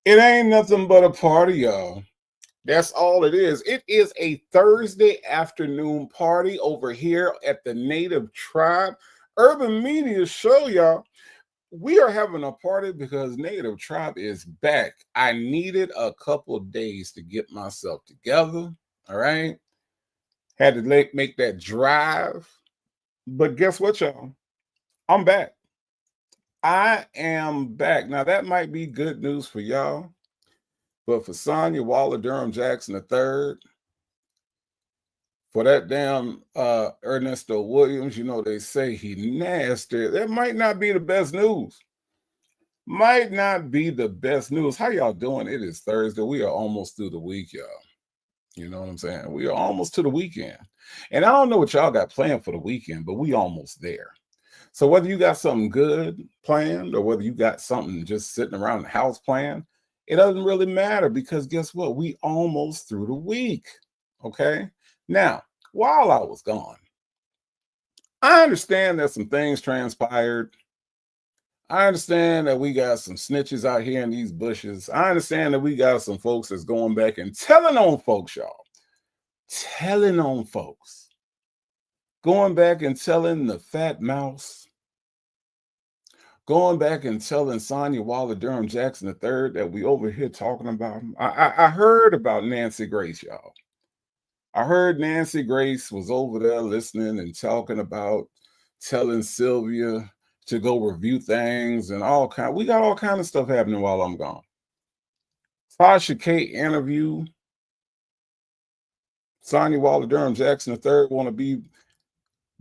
It ain't nothing but a party, y'all. That's all it is. It is a Thursday afternoon party over here at the Native Tribe Urban Media Show, y'all. We are having a party because Native Tribe is back. I needed a couple days to get myself together. All right. Had to make that drive. But guess what, y'all? I'm back. I am back. Now, that might be good news for y'all. But for Sonia Waller Durham Jackson III, for that damn Ernesto Williams, you know, they say he nasty. That might not be the best news. Might not be the best news. How y'all doing? It is Thursday. We are almost through the week, y'all. You know what I'm saying? We are almost to the weekend. And I don't know what y'all got planned for the weekend, but we almost there. So whether you got something good planned or whether you got something just sitting around the house planned, it doesn't really matter because guess what? We almost through the week. Okay. Now, while I was gone, I understand that some things transpired. I understand that we got some snitches out here in these bushes. I understand that we got some folks that's going back and telling on folks, y'all. Telling on folks. Going back and telling the fat mouse. Going back and telling Sonia Waller Durham Jackson III that we over here talking about him. I heard about Nancy Grace, y'all. I heard Nancy Grace was over there listening and talking about telling Sylvia to go review things and all kind. We got all kind of stuff happening while I'm gone. Tasha K interview. Sonia Waller Durham Jackson III want to be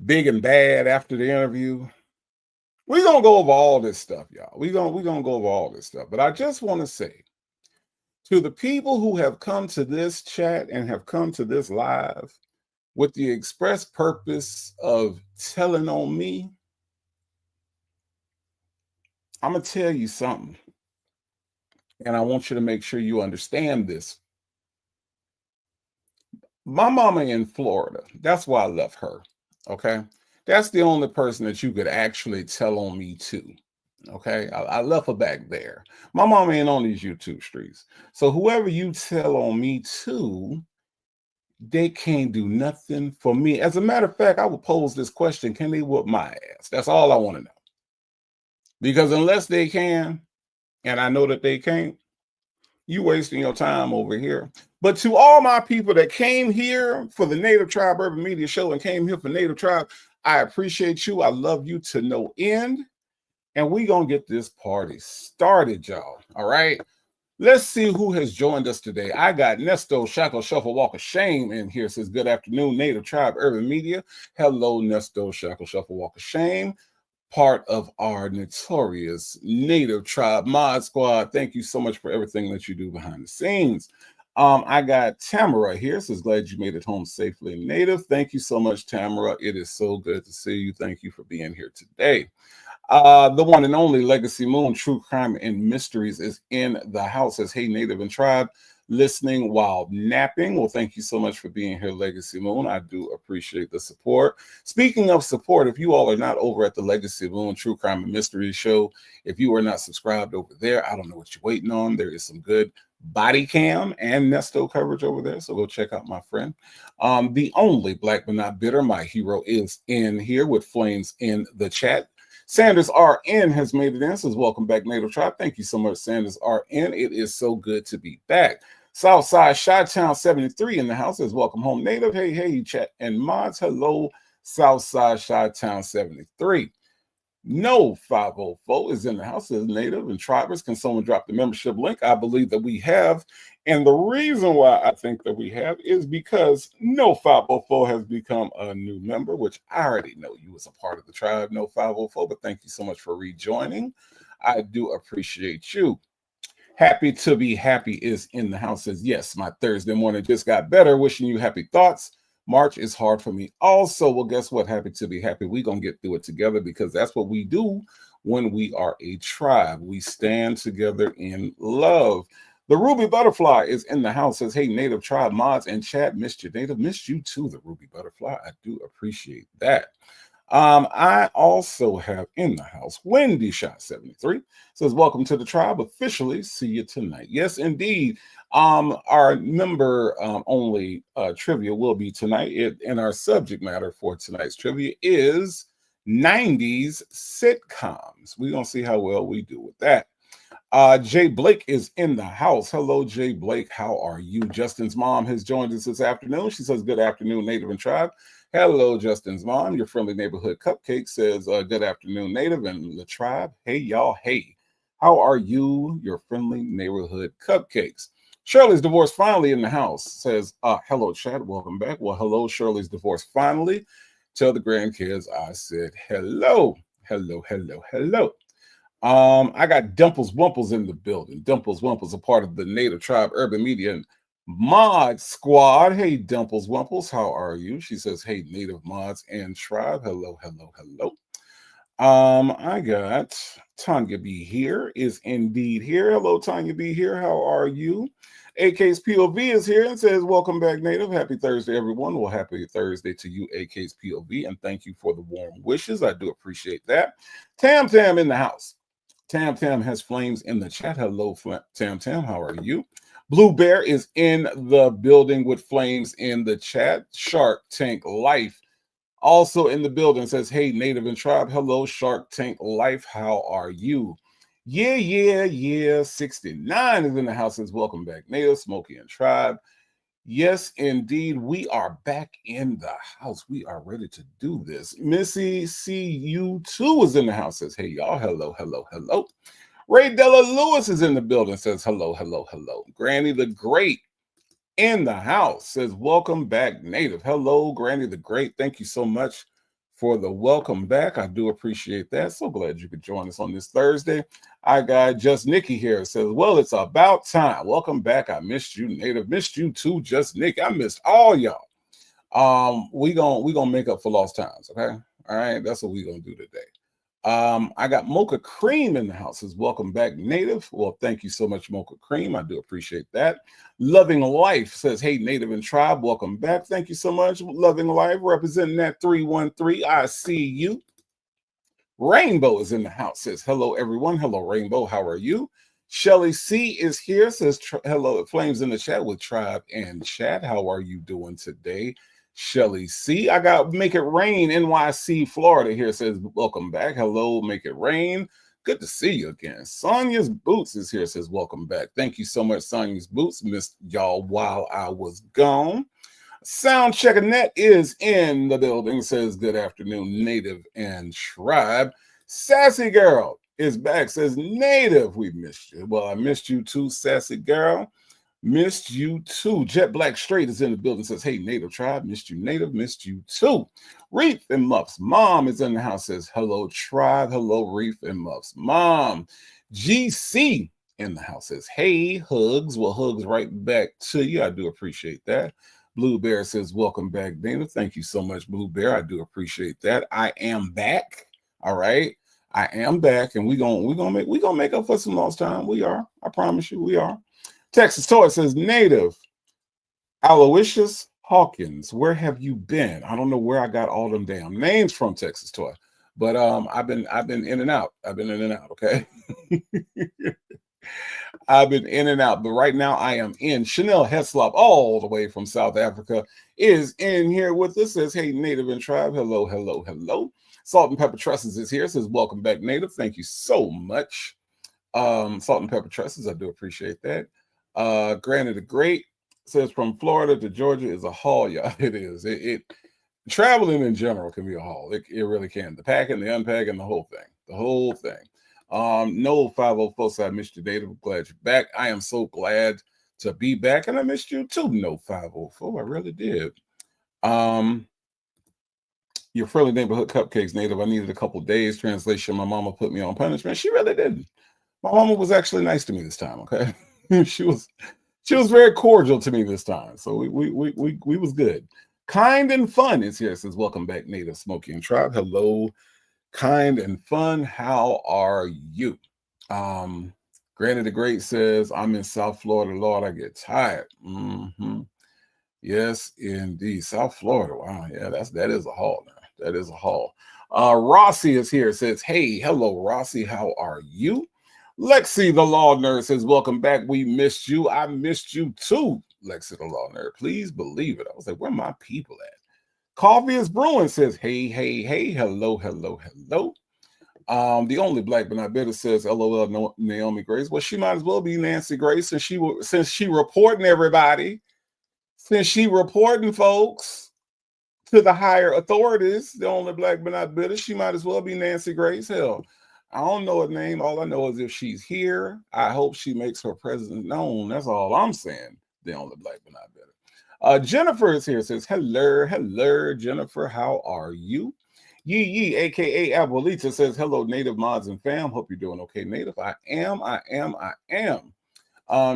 big and bad after the interview. We're gonna go over all this stuff, y'all. We're gonna go over all this stuff. But I just want to say to the people who have come to this chat and have come to this live with the express purpose of telling on me, I'm going to tell you something. And I want you to make sure you understand this. My mama in Florida, that's why I love her. Okay. That's the only person that you could actually tell on me to. Okay. I left her back there. My mama ain't on these YouTube streets. So whoever you tell on me to, they can't do nothing for me. As a matter of fact, I would pose this question: can they whoop my ass? That's all I want to know. Because unless they can, and I know that they can't, you wasting your time over here. But to all my people that came here for the Native Tribe Urban Media Show and came here for Native Tribe, I appreciate you. I love you to no end. And we're going to get this party started, y'all. All right. Let's see who has joined us today. I got Nesto Shackle Shuffle Walk of Shame in here. Says, good afternoon, Native Tribe Urban Media. Hello, Nesto Shackle Shuffle Walk of Shame, part of our notorious Native Tribe Mod Squad. Thank you so much for everything that you do behind the scenes. I got Tamara here. Says, glad you made it home safely, Native. Thank you so much, Tamara. It is so good to see you. Thank you for being here today. The one and only Legacy Moon, True Crime and Mysteries, is in the house. As hey, Native and Tribe, listening while napping. Well, thank you so much for being here, Legacy Moon. I do appreciate the support. Speaking of support, if you all are not over at the Legacy Moon True Crime and Mysteries show, if you are not subscribed over there, I don't know what you're waiting on. There is some good body cam and Nesto coverage over there, so go check out my friend. The only Black but not bitter, my hero, is in here with flames in the chat. Sanders RN has made it in. Says, welcome back, Native Tribe. Thank you so much, Sanders RN. It is so good to be back. Southside Chi-Town 73 in the house. Says, welcome home, Native. Hey, hey, chat and mods. Hello, Southside Chi-Town 73. No 504 is in the house. Says, Native and Tribers, can someone drop the membership link? I believe that we have. And the reason why I think that we have is because No 504 has become a new member, which I already know you as a part of the tribe, No 504, but thank you so much for rejoining. I do appreciate you. Happy to be happy is in the house. Says, yes, my Thursday morning just got better. Wishing you happy thoughts. March is hard for me also. Well, guess what? Happy to be happy. We're going to get through it together because that's what we do when we are a tribe. We stand together in love. The Ruby Butterfly is in the house. Says, hey, Native Tribe mods and chat. Missed you, Native. Missed you too, the Ruby Butterfly. I do appreciate that. I also have in the house Wendy Shot 73 says, welcome to the tribe. Officially, see you tonight. Yes, indeed. Our member only trivia will be tonight. And our subject matter for tonight's trivia is 90s sitcoms. We're gonna see how well we do with that. Jay Blake is in the house. Hello, Jay Blake. How are you? Justin's mom has joined us this afternoon. She says, good afternoon, Native and Tribe. Hello, Justin's mom. Your friendly neighborhood cupcake says, good afternoon, Native and the Tribe. Hey, y'all. Hey, how are you? Your friendly neighborhood cupcakes. Shirley's divorce finally in the house says, hello, Chad. Welcome back. Well, hello, Shirley's divorce finally. Tell the grandkids I said hello. Hello, hello, hello. I got Dimples Wumples in the building. Dimples Wumples, a part of the Native Tribe Urban Media Mod Squad. Hey, Dimples Wumples, how are you? She says, hey, Native Mods and Tribe. Hello, hello, hello. I got Tanya B here, is indeed here. Hello, Tanya B here. How are you? AK's POV is here and says, welcome back, Native. Happy Thursday, everyone. Well, happy Thursday to you, AK's POV, and thank you for the warm wishes. I do appreciate that. Tam Tam in the house. Tam Tam has flames in the chat. Hello, Tam Tam. How are you? Blue Bear is in the building with flames in the chat. Shark Tank Life also in the building says, hey, Native and Tribe. Hello, Shark Tank Life. How are you? Yeah. 69 is in the house. Says, welcome back, Native, Smokey and Tribe. Yes, indeed. We are back in the house. We are ready to do this. Missy CU2 is in the house. Says, hey, y'all. Hello, hello, hello. Ray Della Lewis is in the building. Says, hello, hello, hello. Granny the Great in the house says, welcome back, Native. Hello, Granny the Great. Thank you so much for the welcome back. I do appreciate that. So glad you could join us on this Thursday. I got Just Nikki here. It says, well, it's about time. Welcome back. I missed you, Native. Missed you too, Just Nick. I missed all y'all. We gonna make up for lost times, okay? All right, that's what we gonna do today. I got Mocha Cream in the house. Says, welcome back, Native. Well, thank you so much, Mocha Cream. I do appreciate that. Loving Life says, hey, Native and Tribe, welcome back. Thank you so much, Loving Life, representing that 313. I see you. Rainbow is in the house. Says, hello, everyone. Hello, Rainbow. How are you? Shelly C is here. Says, hello, Flames in the chat with Tribe and Chat. How are you doing today? Shelly C. I got Make It Rain, NYC, Florida here. Says, welcome back. Hello, Make It Rain. Good to see you again. Sonia's Boots is here. Says, welcome back. Thank you so much, Sonia's Boots. Missed y'all while I was gone. Sound Checker Net is in the building. Says, good afternoon, Native and Tribe. Sassy Girl is back. Says, Native, we missed you. Well, I missed you too, Sassy Girl. Missed you too. Jet Black Straight is in the building. Says, hey, Native Tribe. Missed you, Native. Missed you too. Reef and Muffs Mom is in the house. Says, hello, Tribe. Hello, Reef and Muffs Mom. GC in the house. Says, hey, Hugs. Well, Hugs right back to you. I do appreciate that. Blue Bear says, welcome back, Native. Thank you so much, Blue Bear. I do appreciate that. I am back. All right. I am back, and we're gonna make up for some lost time. We are. I promise you, we are. Texas Toy says, Native, Aloysius Hawkins, where have you been? I don't know where I got all them damn names from, Texas Toy, but I've been in and out. I've been in and out. Okay, I've been in and out, but right now I am in. Chanel Heslop, all the way from South Africa, is in here with us. Says, hey, Native and Tribe. Hello, hello, hello. Salt and Pepper Trusses is here. Says, welcome back, Native. Thank you so much. Salt and Pepper Trusses, I do appreciate that. Granny the Great says, from Florida to Georgia is a haul. Yeah, it is. It traveling in general can be a haul. It really can. The packing, the unpacking, the whole thing. The whole thing. No 504 said, I missed you, Native. I'm glad you're back. I am so glad to be back, and I missed you too. No 504. I really did. Your friendly neighborhood cupcakes, Native. I needed a couple days. Translation, my mama put me on punishment. She really didn't. My mama was actually nice to me this time, okay? she was very cordial to me this time. So we was good. Kind and Fun is here. It says, welcome back, Native, Smokey and Tribe. Hello, Kind and Fun. How are you? Granny the Great says, I'm in South Florida. Lord, I get tired. Yes, indeed. South Florida. Wow, yeah, that is a haul now. That is a haul. Rossi is here. Says, hey, hello, Rossi. How are you? Lexi, the law nurse, says, welcome back. We missed you. I missed you too, Lexi, the law nurse. Please believe it. I was like, where are my people at? Coffee is brewing, says, hey, hey, hey, hello, hello, hello. The only black but not bitter says, LOL, Naomi Grace. Well, she might as well be Nancy Grace since she reporting everybody, since she reporting folks to the higher authorities. The only black but not bitter. She might as well be Nancy Grace. Hell, I don't know her name. All I know is if she's here, I hope she makes her presence known. That's all I'm saying. The only black but not bitter. Jennifer is here. Says, hello, Jennifer. How are you? Yee, aka Abuelita, says, hello, Native mods and fam. Hope you're doing okay, Native. I am.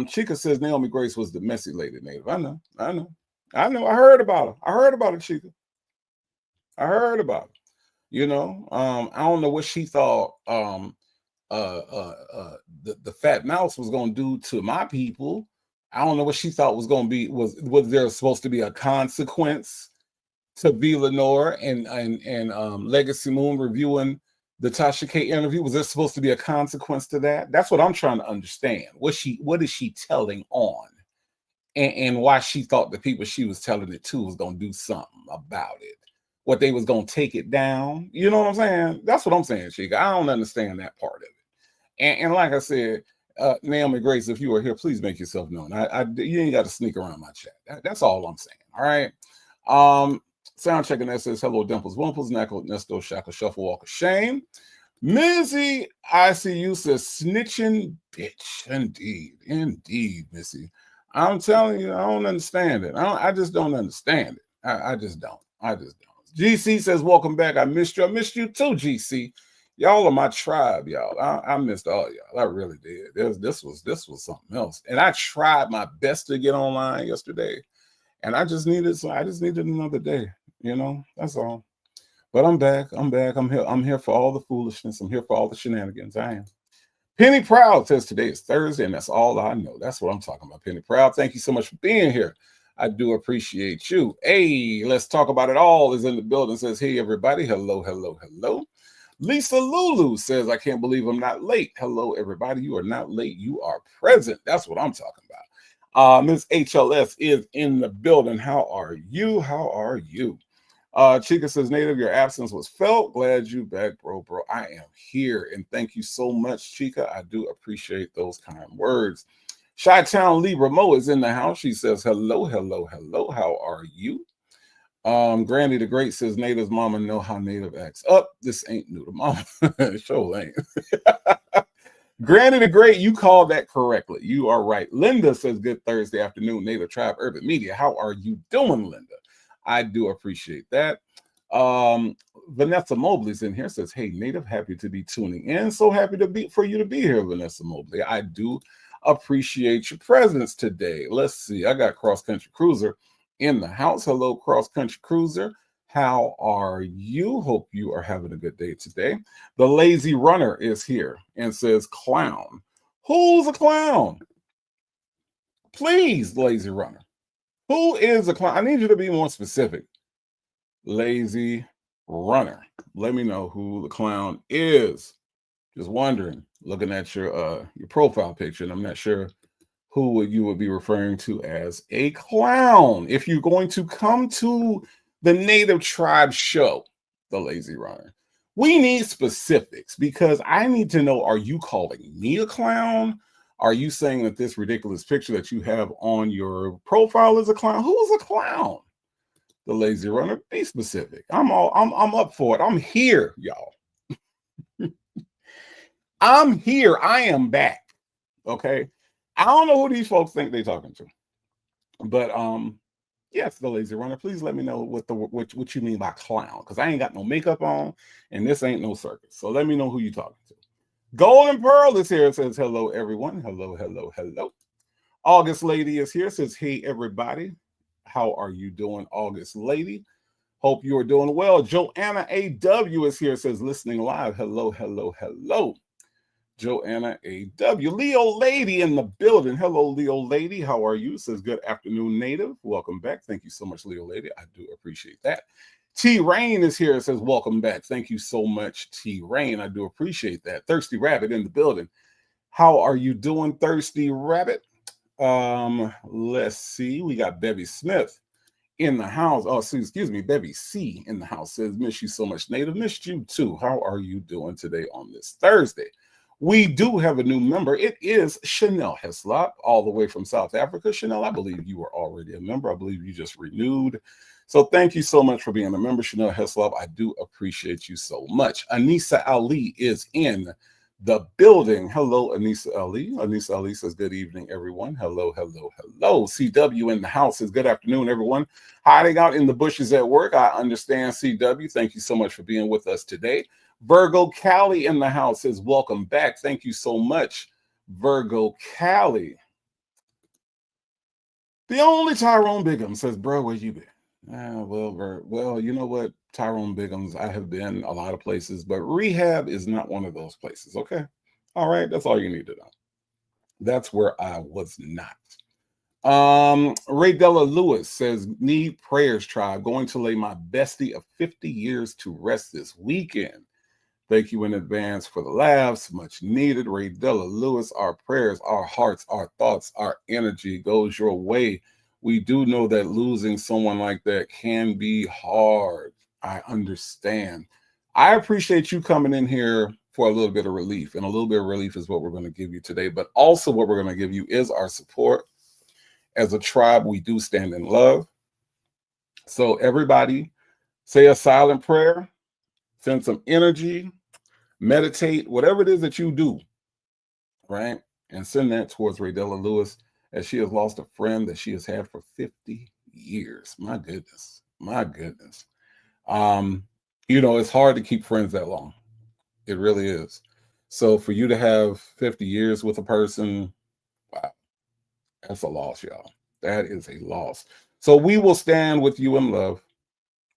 Chica says Naomi Grace was the messy lady, Native. I know. I heard about her, Chica. I heard about her. You know, I don't know what she thought the fat mouse was going to do to my people. I don't know what she thought was going to be, was there supposed to be a consequence to V. Lenore and Legacy Moon reviewing the Tasha K interview? Was there supposed to be a consequence to that? That's what I'm trying to understand. What is she telling on? And why she thought the people she was telling it to was going to do something about it. What they was going to take it down. You know what I'm saying? That's what I'm saying, Chica. I don't understand that part of it. And like I said, Naomi Grace, if you are here, please make yourself known. You ain't got to sneak around my chat. That's all I'm saying. All right. Sound checking that says, hello, Dimples, Wumples, Knackle, Nesto, Shackle, Shuffle, Walk of Shame. Missy ICU says, snitching bitch. Indeed, Missy. I'm telling you, I don't understand it. I just don't understand it. I just don't. GC says, welcome back. I missed you. I missed you too, GC. Y'all are my tribe, y'all. I missed all y'all. I really did. This was something else. And I tried my best to get online yesterday. And I just needed another day, you know. That's all. But I'm back. I'm here for all the foolishness. I'm here for all the shenanigans. I am. Penny Proud says today is Thursday, and that's all I know. That's what I'm talking about. Penny Proud, thank you so much for being here. I do appreciate you. Hey, let's talk about it all is in the building. Says, hey, everybody. Hello. Lisa Lulu says, I can't believe I'm not late. Hello, everybody. You are not late. You are present. That's what I'm talking about. Ms. HLS is in the building. How are you? Chica says, Native, your absence was felt. Glad you back, bro. I am here. And thank you so much, Chica. I do appreciate those kind words. Chi-Town Libra Mo is in the house. She says, hello. How are you? Granny the Great says, Native's mama know how Native acts up. This ain't new to mama. Sure ain't. Granny the Great, you called that correctly. You are right. Linda says, good Thursday afternoon, Native Tribe Urban Media. How are you doing, Linda? I do appreciate that. Vanessa Mobley's in here, says, hey, Native, happy to be tuning in. So happy for you to be here, Vanessa Mobley. I do appreciate your presence today. Let's see. I got Cross Country Cruiser in the house. Hello, Cross Country Cruiser. How are you? Hope you are having a good day today. The Lazy Runner is here and says, clown. Who's a clown? Please, Lazy Runner. Who is a clown? I need you to be more specific. Lazy Runner. Let me know who the clown is. Just wondering, looking at your profile picture, and I'm not sure who you would be referring to as a clown. If you're going to come to the Native Tribe show, the Lazy Runner, we need specifics because I need to know, are you calling me a clown? Are you saying that this ridiculous picture that you have on your profile is a clown? Who's a clown? The Lazy Runner, be specific. I'm up for it. I'm here, y'all. I'm here. I am back. Okay. I don't know who these folks think they're talking to. But yes, the Lazy Runner, please let me know what you mean by clown, because I ain't got no makeup on and this ain't no circus. So let me know who you're talking to. Golden Pearl is here. It says, hello, everyone. Hello. August Lady is here. Says, hey, everybody. How are you doing, August Lady? Hope you are doing well. Joanna A.W. is here. Says, listening live. Hello. Joanna A.W. Leo Lady in the building. Hello, Leo Lady. How are you? Says, good afternoon, Native. Welcome back. Thank you so much, Leo Lady. I do appreciate that. T Rain is here. It says, welcome back. Thank you so much, T Rain. I do appreciate that. Thirsty Rabbit in the building. How are you doing, Thirsty Rabbit? Let's see. We got Bevy Smith in the house. Oh, excuse me, Bevy C in the house says, miss you so much, Native. Missed you too. How are you doing today on this Thursday? We do have a new member. It is Chanel Heslop, all the way from South Africa. Chanel, I believe you were already a member. I believe you just renewed. So thank you so much for being a member, Chanel Heslop. I do appreciate you so much. Anissa Ali is in the building. Hello, Anissa Ali. Anissa Ali says, good evening, everyone. Hello, hello, hello. CW in the house says, good afternoon, everyone. Hiding out in the bushes at work. I understand, CW. Thank you so much for being with us today. Virgo Cali in the house says, welcome back. Thank you so much, Virgo Cali. The only Tyrone Bigham says, bro, where you been? Well, you know what, Tyrone Biggums, I have been a lot of places, but rehab is not one of those places, okay? All right, that's all you need to know. That's where I was not. Ray Della Lewis says, need prayers, tribe. Going to lay my bestie of 50 years to rest this weekend. Thank you in advance for the laughs. Much needed. Ray Della Lewis, our prayers, our hearts, our thoughts, our energy goes your way. We do know that losing someone like that can be hard. I understand. I appreciate you coming in here for a little bit of relief. And a little bit of relief is what we're going to give you today. But also what we're going to give you is our support. As a tribe, we do stand in love. So everybody say a silent prayer, send some energy, meditate, whatever it is that you do, right? And send that towards Raydella Lewis, as she has lost a friend that she has had for 50 years. My goodness. My goodness. You know, it's hard to keep friends that long. It really is. So for you to have 50 years with a person, wow, that's a loss, y'all. That is a loss. So we will stand with you in love.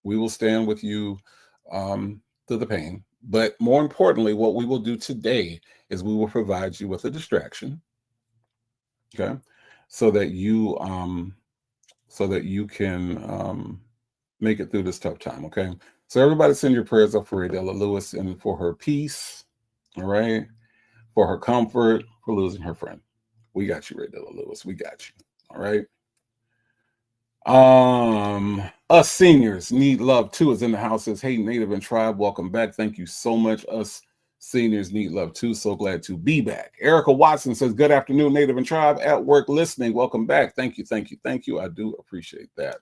We will stand with you through the pain. But more importantly, what we will do today is we will provide you with a distraction, okay, so that you can make it through this tough time, okay? So everybody send your prayers up for Adela Lewis and for her peace, all right, for her comfort, for losing her friend. We got you, Adela Lewis. We got you, all right? Us seniors need love too is in the house. Says, hey, Native and Tribe, welcome back. Thank you so much. Us seniors need love too. So glad to be back. Erica Watson says, good afternoon, Native and Tribe, at work listening. Welcome back. Thank you, thank you, thank you. I do appreciate that.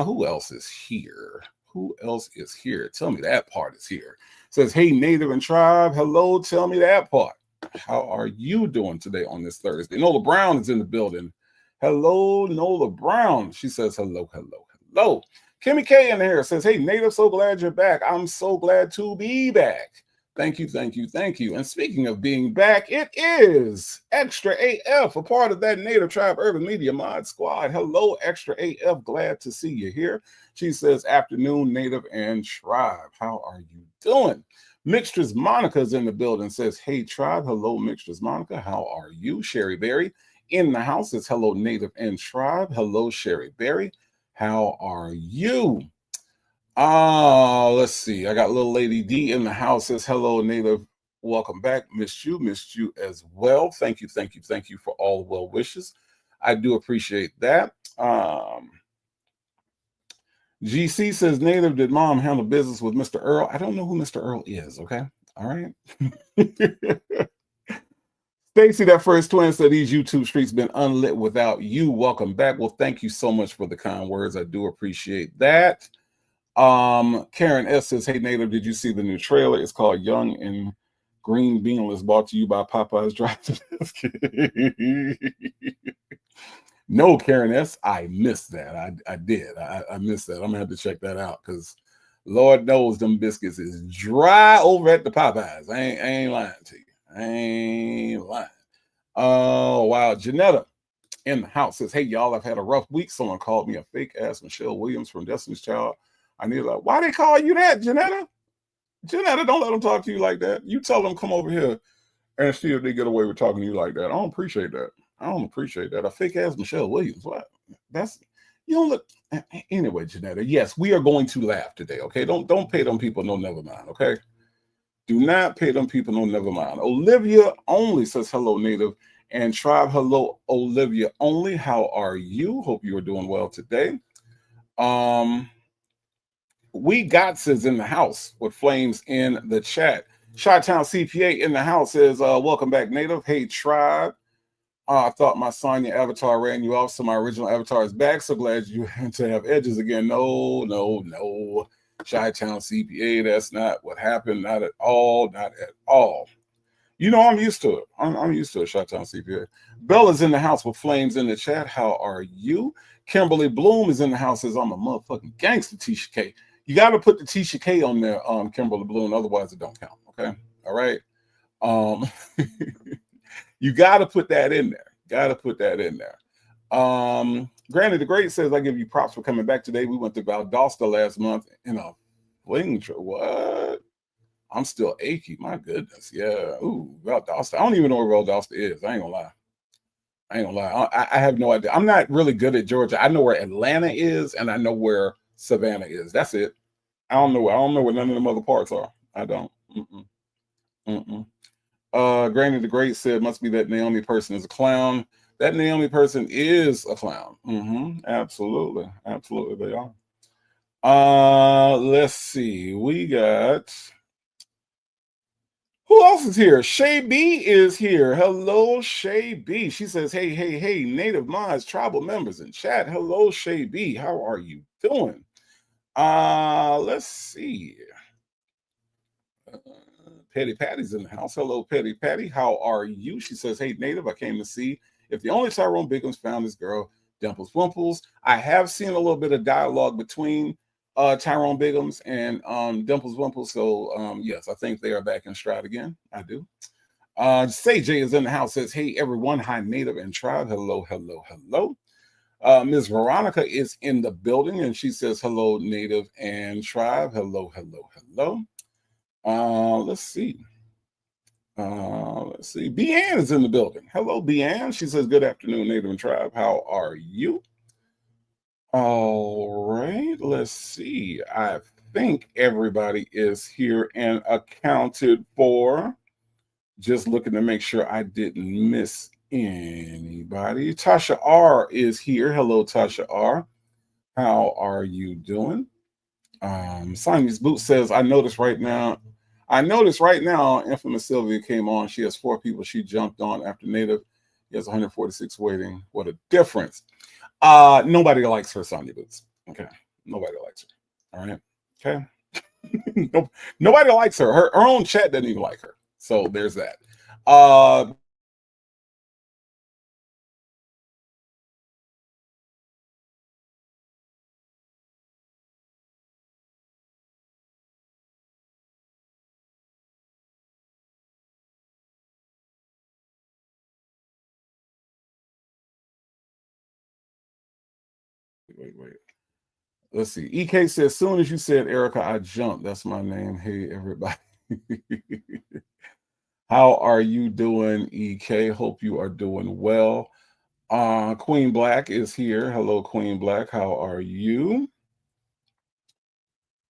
Who else is here? Who else is here? Tell me that part is here. Says, hey, Native and Tribe, hello, tell me that part. How are you doing today on this Thursday? Nola Brown is in the building. Hello, Nola Brown. She says, hello, hello, hello. Kimmy K in here says, hey, Native, so glad you're back. I'm so glad to be back. Thank you, thank you, thank you. And speaking of being back, it is Extra AF, a part of that Native Tribe Urban Media Mod Squad. Hello, Extra AF. Glad to see you here. She says, afternoon, Native and Tribe. How are you doing? Mixtures Monica's in the building, says, hey, Tribe. Hello, Mixtures Monica. How are you? Sherry Berry in the house says, hello, Native and Tribe. Hello, Sherry Berry. How are you? Let's see. I got little Lady D in the house says, hello, Native. Welcome back. Missed you as well. Thank you, thank you, thank you for all the well wishes. I do appreciate that. GC says, Native, did mom handle business with Mr. Earl? I don't know who Mr. Earl is, okay? All right. Stacy, that first twin, said these YouTube streets been unlit without you. Welcome back. Well, thank you so much for the kind words. I do appreciate that. Karen S says, hey, Native, did you see the new trailer? It's called Young and Green Beanless, brought to you by Popeye's Drive-Thru Biscuit. No, Karen S, I missed that. I did. I missed that. I'm gonna have to check that out because Lord knows them biscuits is dry over at the Popeyes. I ain't lying to you. I ain't lying. Oh, wow. Janetta in the house says, hey, y'all, I've had a rough week. Someone called me a fake ass Michelle Williams from Destiny's Child. I need like, why they call you that, Janetta? Janetta, don't let them talk to you like that. You tell them come over here and see if they get away with talking to you like that. I don't appreciate that. I don't appreciate that. A fake ass Michelle Williams. What? You don't look anyway, Janetta. Yes, we are going to laugh today. Okay, don't pay them people no never mind. Okay, do not pay them people no never mind. Olivia only says hello, native, and tribe hello, Olivia only. How are you? Hope you are doing well today. Um, we got says in the house with flames in the chat. Chi-Town CPA in the house says, welcome back, native. Hey, tribe. I thought my Sonya avatar ran you off, so my original avatar is back. So glad you had to have edges again. No, no, no. Chi-Town CPA, that's not what happened. Not at all. Not at all. You know, I'm used to it. I'm used to it, Chi-Town CPA. Bella's in the house with flames in the chat. How are you? Kimberly Bloom is in the house, says, I'm a motherfucking gangster, Tisha K. You got to put the Tisha K on there, Kimberly Bloom. Otherwise, it don't count. Okay? All right? Um, you got to put that in there. Got to put that in there. Granny the Great says, I give you props for coming back today. We went to Valdosta last month in a fling trip. What? I'm still achy. My goodness. Yeah. Ooh, Valdosta. I don't even know where Valdosta is. I ain't gonna lie. I ain't gonna lie. I have no idea. I'm not really good at Georgia. I know where Atlanta is and I know where Savannah is. That's it. I don't know where none of them other parts are. I don't. Mm-mm. Mm-mm. Granny the Great said, must be that Naomi person is a clown. That Naomi person is a clown. Absolutely. Absolutely they are. Let's see. We got, who else is here? Shay B is here. Hello, Shay B. She says, hey, hey, hey, Native Minds, tribal members in chat. Hello, Shay B. How are you doing? Let's see. Petty Patty's in the house. Hello, Petty Patty. How are you? She says, hey, Native, I came to see if the only Tyrone Biggums found this girl, Dimples Wimples. I have seen a little bit of dialogue between Tyrone Biggums and Dimples Wimples. So, yes, I think they are back in stride again. I do. Say Jay is in the house, says, hey, everyone. Hi, Native and Tribe. Hello, hello, hello. Ms. Veronica is in the building, and she says, hello, Native and Tribe. Hello, hello, hello. Let's see. Let's see. Beanne is in the building. Hello, Beanne. She says, good afternoon, Native and Tribe. How are you? All right. Let's see. I think everybody is here and accounted for. Just looking to make sure I didn't miss anybody. Tasha R is here. Hello, Tasha R. How are you doing? Sonia's Boot says, I noticed right now, Infamous Sylvia came on. She has 4 people she jumped on after Native. He has 146 waiting. What a difference. Nobody likes her, Sonia Boots. Okay. Nobody likes her. All right. Okay. Nobody likes her. Her own chat doesn't even like her. So there's that. Wait. Let's see. EK says, as soon as you said Erica, I jumped. That's my name. Hey, everybody. How are you doing, EK? Hope you are doing well. Queen Black is here. Hello, Queen Black. How are you?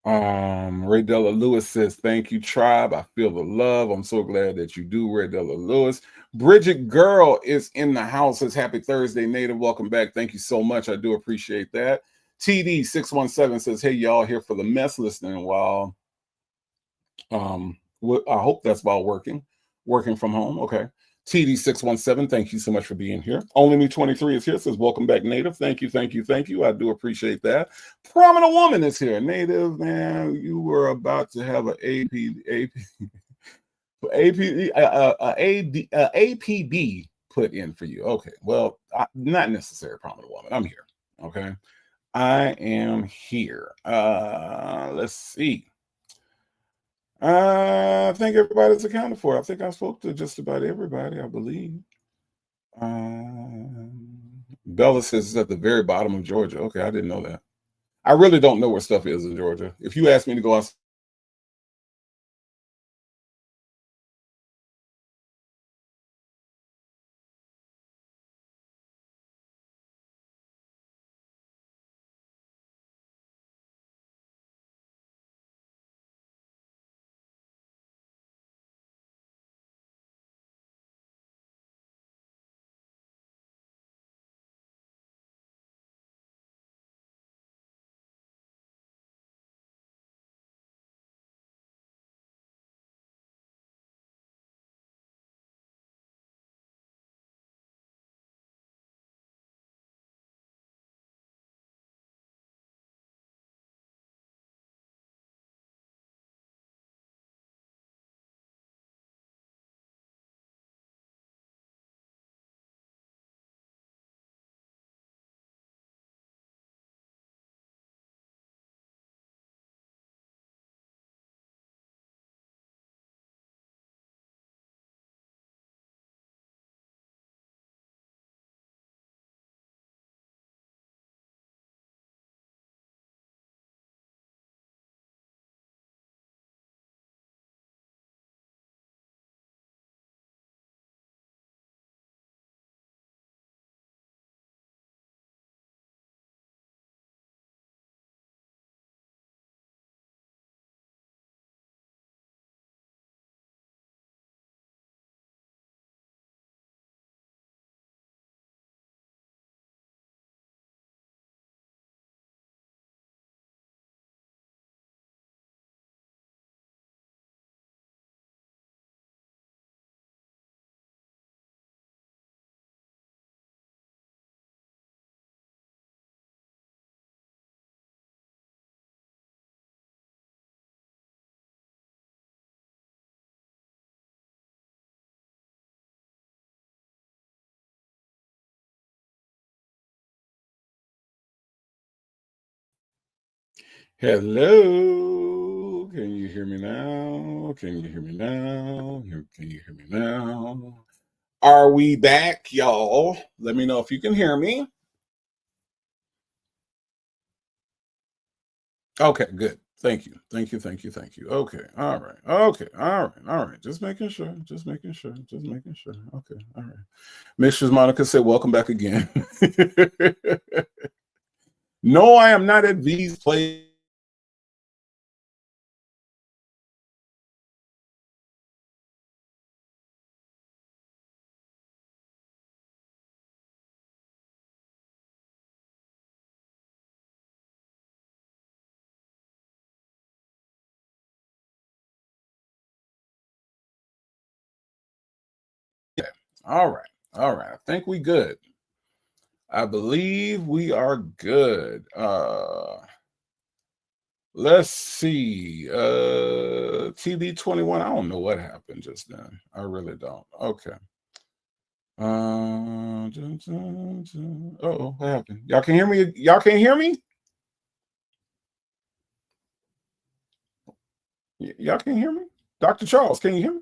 Ray Della Lewis says, thank you, Tribe. I feel the love. I'm so glad that you do, Ray Della Lewis. Bridget Girl is in the house. Says, happy Thursday, Native. Welcome back. Thank you so much. I do appreciate that. TD617 says, hey, y'all, here for the mess listening while, I hope that's while working from home. Okay. TD617, thank you so much for being here. Only Me 23 is here, says, welcome back, Native. Thank you, thank you, thank you. I do appreciate that. Prominent Woman is here. Native, man, you were about to have an APB put in for you. Okay, well, not necessary, Prominent Woman. I'm here. Okay, I am here. Let's see. I think everybody's accounted for. I think I spoke to just about everybody, I believe. Bella says it's at the very bottom of Georgia. Okay, I didn't know that. I really don't know where stuff is in Georgia. If you ask me to go outside, Hello. Can you hear me now? Can you hear me now? Can you hear me now? Are we back, y'all? Let me know if you can hear me. Okay, good. Thank you. Thank you. Thank you. Thank you. Okay. All right. Okay. All right. All right. Just making sure. Just making sure. Just making sure. Okay. All right. Mrs. Monica said, welcome back again. No, I am not at V's place. All right. All right. I think we good. I believe we are good. Let's see. TD21. I don't know what happened just then. I really don't. Okay. Oh, what happened? Y'all can hear me? Y'all can't hear me? Y'all can't hear me? Dr. Charles, can you hear me?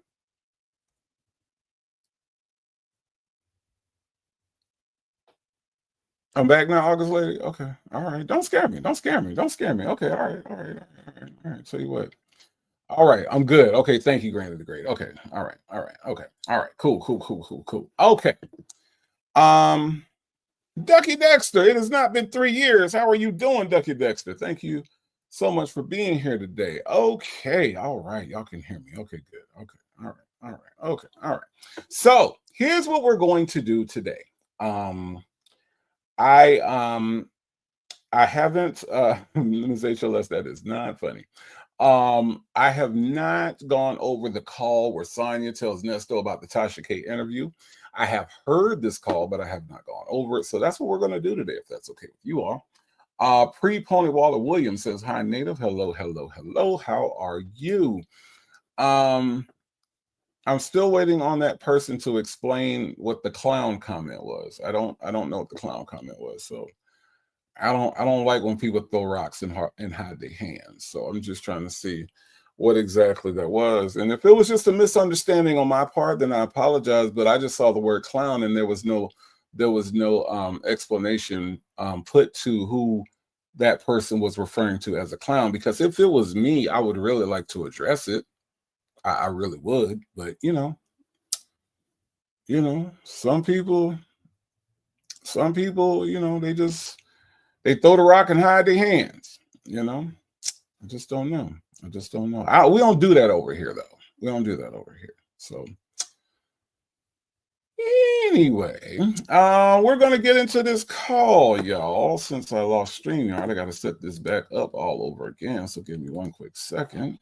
I'm back now, August lady. Okay. All right. Don't scare me. Don't scare me. Don't scare me. Okay. All right. All right. All right. All right. Tell you what. All right. I'm good. Okay. Thank you, Granted the Great. Okay. All right. All right. Okay. All right. Cool. Cool. Cool. Cool. Cool. Okay. Um, Ducky Dexter, it has not been 3 years. How are you doing, Ducky Dexter? Thank you so much for being here today. Okay. All right. Y'all can hear me. Okay, good. Okay. All right. All right. Okay. All right. So here's what we're going to do today. Um, I um I haven't let me say HLS, that is not funny. I have not gone over the call where Sonia tells Nesto about the Tasha K interview. I have heard this call, but I have not gone over it. So that's what we're going to do today, if that's okay with you all. Pre-Pony Waller Williams says, hi, Native. Hello, hello, hello. How are you? Um, I'm still waiting on that person to explain what the clown comment was. I don't know what the clown comment was. So I don't like when people throw rocks and hide their hands. So I'm just trying to see what exactly that was. And if it was just a misunderstanding on my part, then I apologize. But I just saw the word clown and there was no explanation put to who that person was referring to as a clown. Because if it was me, I would really like to address it. I really would. But some people, they throw the rock and hide their hands. I just don't know. I just don't know. We don't do that over here, though. We don't do that over here. So anyway, we're gonna get into this call, y'all. Since I lost StreamYard, I got to set this back up all over again. So give me one quick second,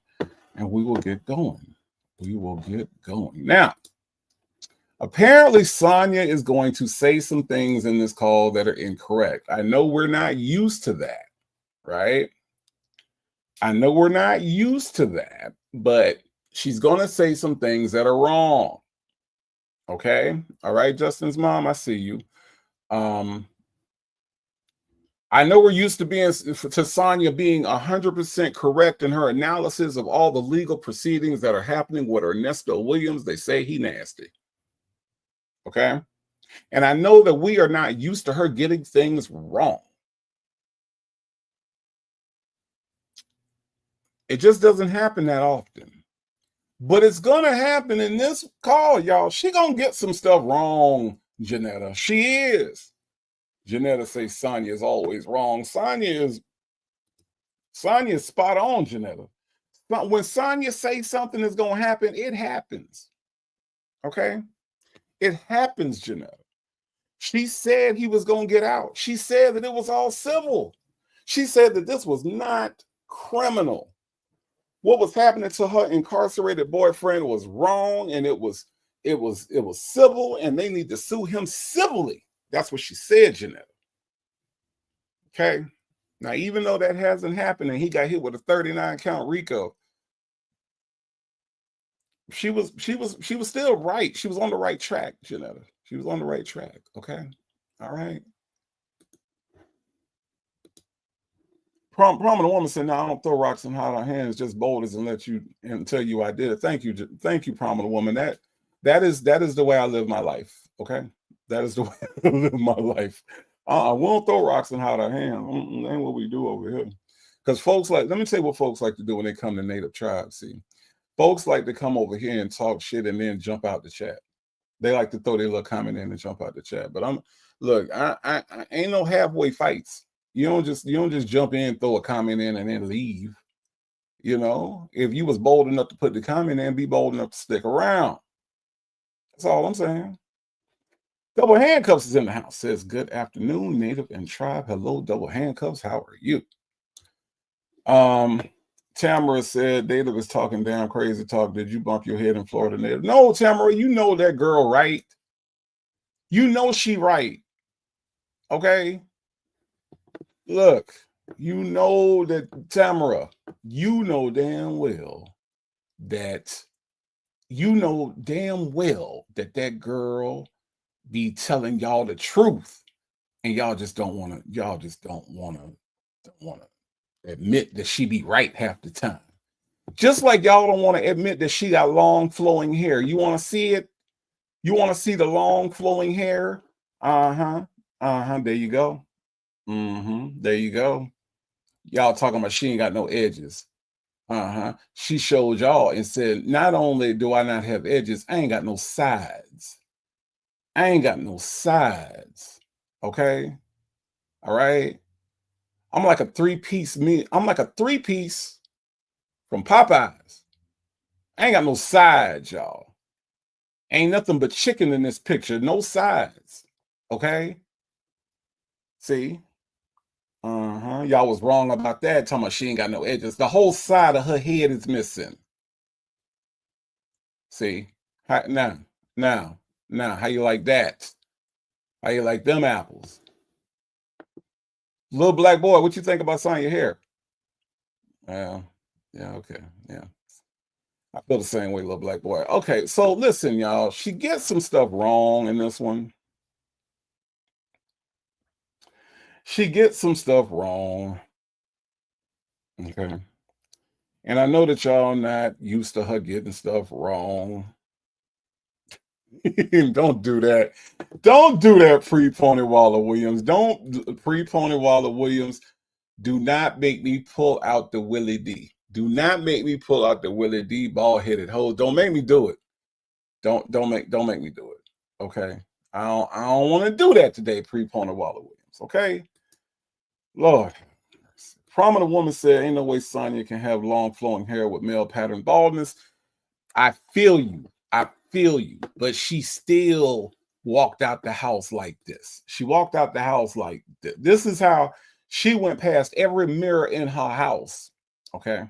and we will get going. We will get going now. Apparently, Sonia is going to say some things in this call that are incorrect. I know we're not used to that, right? I know we're not used to that, but she's going to say some things that are wrong. Okay. All right, Justin's mom, I see you. I know we're used to Sonia being 100% correct in her analysis of all the legal proceedings that are happening with Ernesto Williams. They say he nasty. Okay. And I know that we are not used to her getting things wrong. It just doesn't happen that often. But it's gonna happen in this call, y'all. She gonna get some stuff wrong, Janetta. She is. Janetta says Sonia is always wrong. Sonia is spot on, Janetta. But when Sonia says something is gonna happen, it happens. Okay? It happens, Janetta. She said he was gonna get out. She said that it was all civil. She said that this was not criminal. What was happening to her incarcerated boyfriend was wrong, and it was civil, and they need to sue him civilly. That's what she said, Janetta. Okay. Now, even though that hasn't happened and he got hit with a 39 count RICO, she was still right. She was on the right track, Janetta. She was on the right track. Okay. All right. Prominent woman said, "No, I don't throw rocks and hide our hands, just boulders and let you and tell you I did it." Thank you, prominent woman. That is the way I live my life. Okay, that is the way I live my life. We don't throw rocks and hide our hands. Ain't what we do over here. Because folks let me tell you what folks like to do when they come to native tribes. See, folks like to come over here and talk shit and then jump out the chat. They like to throw their little comment in and jump out the chat. But look, I ain't no halfway fights. You don't just jump in, throw a comment in, and then leave. You know, if you was bold enough to put the comment in, be bold enough to stick around. That's all I'm saying. Double Handcuffs is in the house. Says, "Good afternoon, Native and Tribe. Hello, Double Handcuffs. How are you?" Tamara said, "Native is talking damn crazy talk. Did you bump your head in Florida, Native?" No, Tamara, you know that girl, right? You know she right. Okay? Look, you know that, Tamara, you know damn well that that girl be telling y'all the truth, and y'all just don't want to admit that she be right half the time. Just like y'all don't want to admit that she got long flowing hair. You want to see it? You want to see the long flowing hair? There you go. There you go. Y'all talking about she ain't got no edges. She showed y'all and said, "Not only do I not have edges, I ain't got no sides. I ain't got no sides." Okay? All right? I'm like a three-piece from Popeyes. I ain't got no sides, y'all. Ain't nothing but chicken in this picture. No sides. Okay? See? Y'all was wrong about that. Talking about she ain't got no edges. The whole side of her head is missing. See? Now, how you like that? How you like them apples? Little black boy, what you think about Sonya hair? Yeah, okay, yeah. I feel the same way, little black boy. Okay, so listen, y'all. She gets some stuff wrong in this one. She gets some stuff wrong. Okay. And I know that y'all not used to her getting stuff wrong. Don't do that. Don't do that, pre-Pony Waller Williams. Don't pre-Pony Waller Williams. Do not make me pull out the Willie D. Do not make me pull out the Willie D bald-headed hole. Don't make me do it. Don't make me do it. Okay. I don't want to do that today, pre-Pony Waller Williams. Okay. Lord. Prominent woman said, "Ain't no way Sonya can have long flowing hair with male pattern baldness." I feel you. But she still walked out the house like this. She walked out the house like this. This is how she went past every mirror in her house. Okay.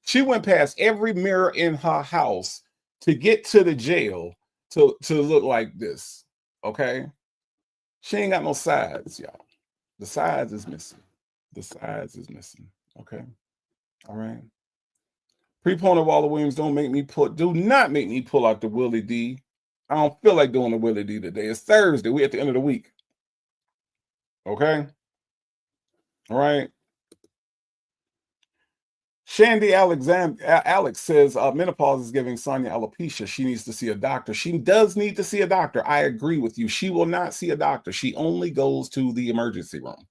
She went past every mirror in her house to get to the jail to look like this. Okay. She ain't got no sides, y'all. The sides is missing. The sides is missing. Okay. All right. Pre-Pony Waller Williams, do not make me pull out the Willie D. I don't feel like doing the Willie D today. It's Thursday. We're at the end of the week. Okay. All right. Shandy Alex says menopause is giving Sonya alopecia. She needs to see a doctor. She does need to see a doctor. I agree with you. She will not see a doctor. She only goes to the emergency room.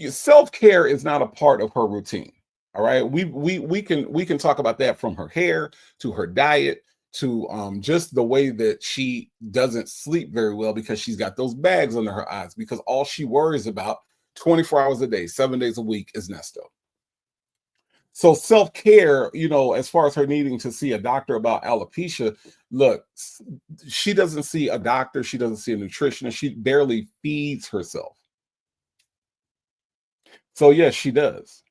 Self-care is not a part of her routine. All right. We can talk about that, from her hair to her diet to just the way that she doesn't sleep very well because she's got those bags under her eyes, because all she worries about 24 hours a day, 7 days a week is Nesto. So self-care, as far as her needing to see a doctor about alopecia, look, she doesn't see a doctor. She doesn't see a nutritionist. She barely feeds herself. So yes, she does.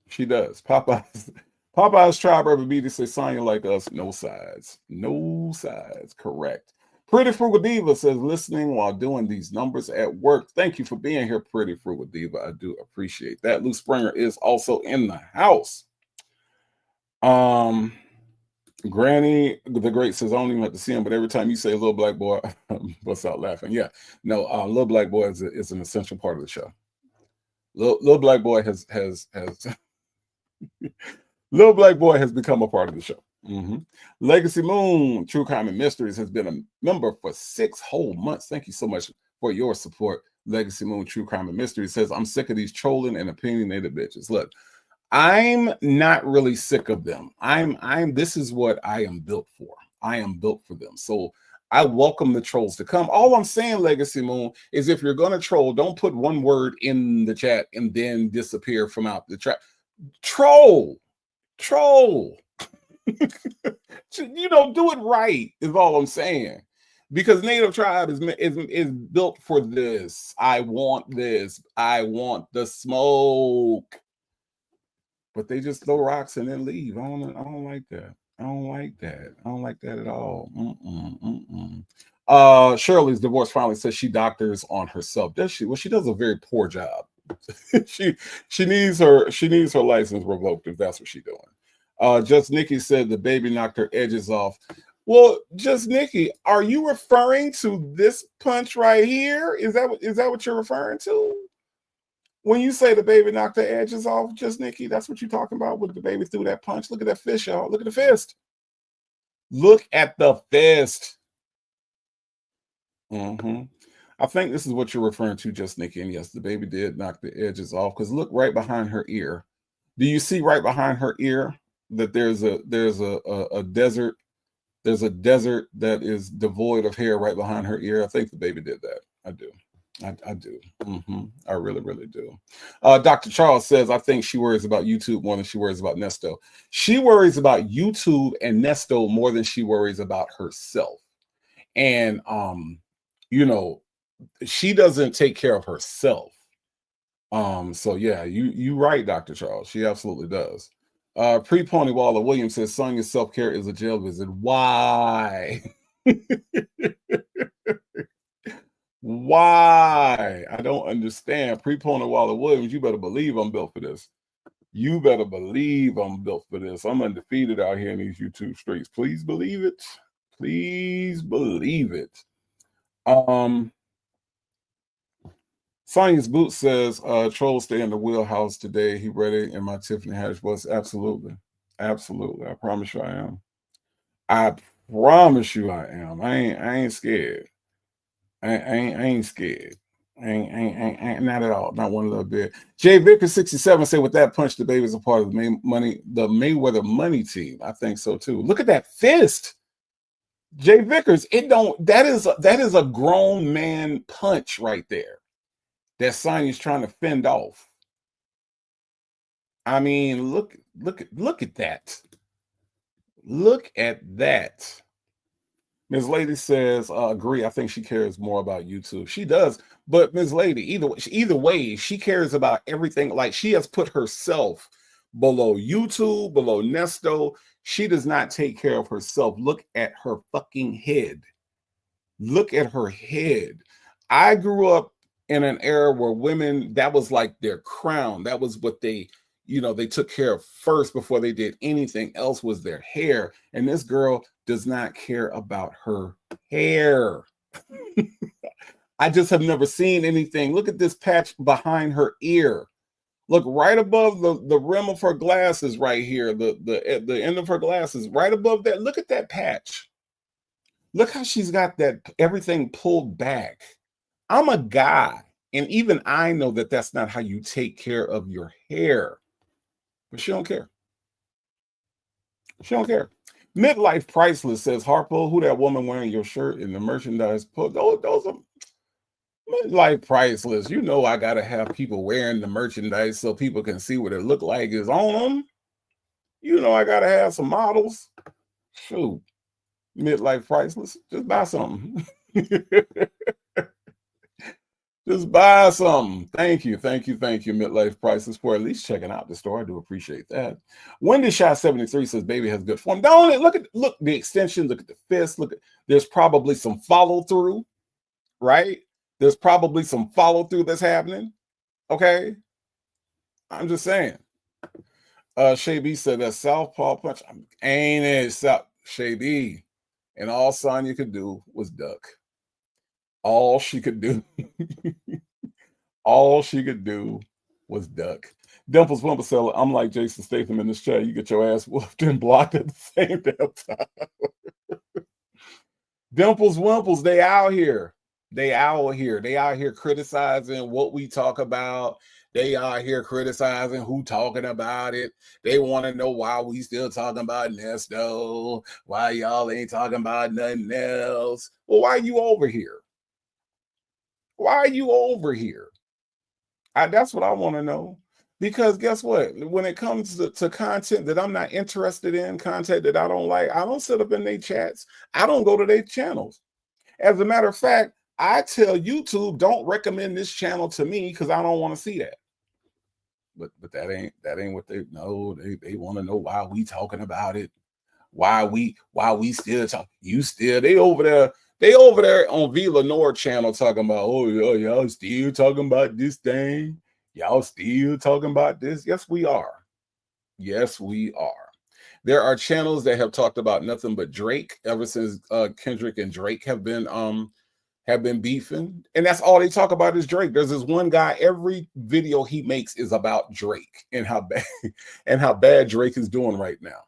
She does. Popeye's tribe ever beat to say Sonya like us. No sides. No sides. Correct. Pretty Frugal Diva says, "Listening while doing these numbers at work." Thank you for being here, Pretty Frugal Diva. I do appreciate that. Lou Springer is also in the house. Granny the Great says, "I don't even have to see him, but every time you say little black boy, bust out laughing." Yeah. No, little black boy is an essential part of the show. Little black boy has little black boy has become a part of the show. Legacy Moon, True Crime and Mysteries, has been a member for 6 whole months. Thank you so much for your support. Legacy Moon, True Crime and Mysteries says, I'm sick of these trolling and opinionated bitches. Look, I'm not really sick of them. This is what I am built for. I am built for them. So I welcome the trolls to come. All I'm saying, Legacy Moon, is if you're going to troll, don't put one word in the chat and then disappear from out the chat. Troll. You know, do it right is all I'm saying. Because Native Tribe is built for this. I want this. I want the smoke. But they just throw rocks and then leave. I don't like that. I don't like that. I don't like that at all. Shirley's divorce finally says she doctors on herself. Does she? Well, she does a very poor job. she needs her license revoked if that's what she's doing. Just Nikki said the baby knocked her edges off. Well, just Nikki, are you referring to this punch right here? Is that what you're referring to? When you say the baby knocked the edges off, just Nikki, that's what you're talking about with the baby threw that punch. Look at that fist, y'all. Look at the fist. Look at the fist. I think this is what you're referring to, just Nikki. And yes, the baby did knock the edges off because look right behind her ear. Do you see right behind her ear that there's a desert? There's a desert that is devoid of hair right behind her ear. I think the baby did that. I do. I do. I really, really do. Dr. Charles says, I think she worries about YouTube more than she worries about Nesto. She worries about YouTube and Nesto more than she worries about herself. And, you know, she doesn't take care of herself. So yeah, you right, Dr. Charles. She absolutely does. Pre-Pony Waller Williams says, Sonia's self-care is a jail visit. Why? Why? I don't understand. Pre-Pony Waller Williams, you better believe I'm built for this. You better believe I'm built for this. I'm undefeated out here in these YouTube streets. Please believe it. Please believe it. Sonia's Boot says, Troll stay in the wheelhouse today. He ready in my Tiffany Haddish bus. Absolutely. Absolutely. I promise you I am. I promise you I am. I ain't scared. I ain't scared. I ain't not at all. Not one little bit. Jay Vicker 67 said, with that punch, the baby's a part of the Mayweather money team. I think so too. Look at that fist. Jay Vickers, that is a grown man punch right there that Sonia's trying to fend off. I mean, look at that. Look at that. Ms. Lady says, agree. I think she cares more about YouTube. She does, but Ms. Lady, either way, she cares about everything. Like, she has put herself below YouTube, below Nesto. She does not take care of herself. Look at her fucking head. Look at her head. I grew up in an era where women, that was like their crown. That was what they took care of first before they did anything else, was their hair. And this girl does not care about her hair. I just have never seen anything. Look at this patch behind her ear. Look right above the rim of her glasses right here, the end of her glasses, right above that. Look at that patch. Look how she's got that everything pulled back. I'm a guy, and even I know that that's not how you take care of your hair. But she don't care. She don't care. Midlife Priceless says, Harpo, who that woman wearing your shirt in the merchandise? Those are Midlife Priceless. You know I gotta have people wearing the merchandise so people can see what it look like is on them. You know I gotta have some models. Shoot. Midlife Priceless. Just buy something. Just buy something. Thank you, Midlife Prices, for at least checking out the store. I do appreciate that. Wendy Shot 73 says, "Baby has good form." Don't it? Look the extension. Look at the fist. There's probably some follow through, right? There's probably some follow through that's happening. Okay, I'm just saying. Shay B said that southpaw punch, ain't it? Shay B, and all Sonya could do was duck. All she could do. All she could do was duck. Dimples Wimple said, I'm like Jason Statham in this chat. You get your ass whooped and blocked at the same damn time. Dimples Wimples, they out here. They out here. They out here criticizing what we talk about. They out here criticizing who talking about it. They want to know why we still talking about Nesto. Why y'all ain't talking about nothing else. Well, why are you over here? Why are you over here? That's what I want to know. Because guess what? When it comes to content that I'm not interested in, content that I don't like, I don't sit up in their chats. I don't go to their channels. As a matter of fact, I tell YouTube, don't recommend this channel to me because I don't want to see that. But that ain't what they know. They want to know why we talking about it. Why we still talk. You still they over there on V Lenore channel talking about, oh y'all still talking about this thing. Y'all still talking about this? Yes, we are. Yes, we are. There are channels that have talked about nothing but Drake ever since Kendrick and Drake have been beefing, and that's all they talk about is Drake. There's this one guy, every video he makes is about Drake and how bad Drake is doing right now.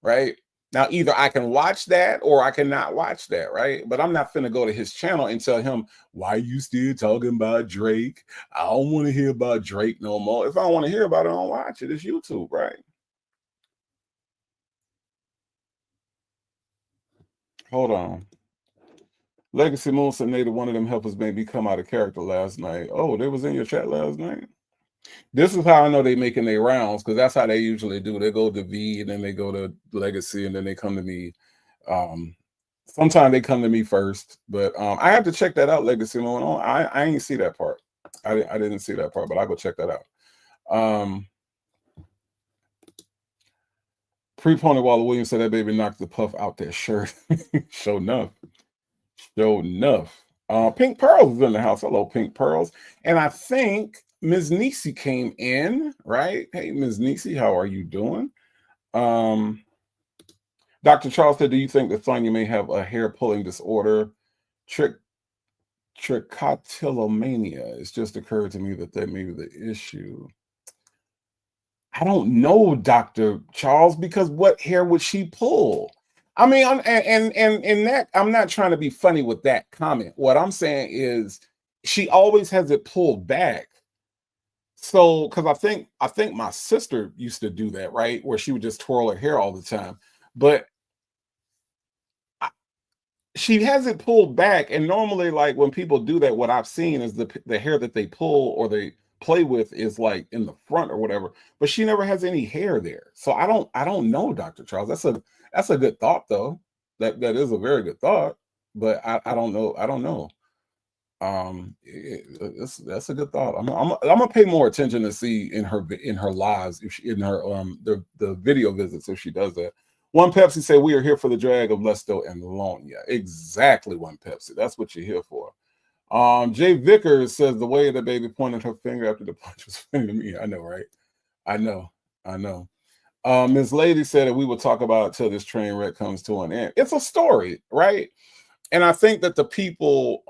Right? Now, either I can watch that or I cannot watch that, right? But I'm not finna go to his channel and tell him, why you still talking about Drake? I don't want to hear about Drake no more. If I want to hear about it, I don't watch it. It's YouTube, right? Hold on. Legacy Moon said, Native, one of them helpers made me come out of character last night. Oh, they was in your chat last night? This is how I know they making their rounds, because that's how they usually do. They go to V, and then they go to Legacy, and then they come to me. Sometimes they come to me first, but I have to check that out, Legacy Moon. I ain't see that part. I didn't see that part, but I'll go check that out. Pre-Pony Waller Williams said that baby knocked the puff out that shirt. Sure enough. Sure enough. Pink Pearls is in the house. Hello, Pink Pearls. And I think Ms. Nisi came in, right? Hey, Ms. Nisi, how are you doing? Dr. Charles said, do you think that Sonya may have a hair pulling disorder? Trichotillomania. It's just occurred to me that may be the issue. I don't know, Dr. Charles, because what hair would she pull? I mean, and that I'm not trying to be funny with that comment. What I'm saying is she always has it pulled back. So, because I think my sister used to do that, right? Where she would just twirl her hair all the time. But she has it pulled back. And normally, like when people do that, what I've seen is the hair that they pull or they play with is like in the front or whatever. But she never has any hair there. So I don't know, Dr. Charles. That's a good thought, though. That is a very good thought. But I don't know. I don't know. That's a good thought. I'm gonna pay more attention to see in her lives, if she, in her the video visits, if she does that. One Pepsi said, we are here for the drag of Nesto and Sonya. Exactly, One Pepsi. That's what you're here for. Jay Vickers says, the way the baby pointed her finger after the punch was funny to me. I know, right? I know. Ms. Lady said that we will talk about it till this train wreck comes to an end. It's a story, right? And I think that the people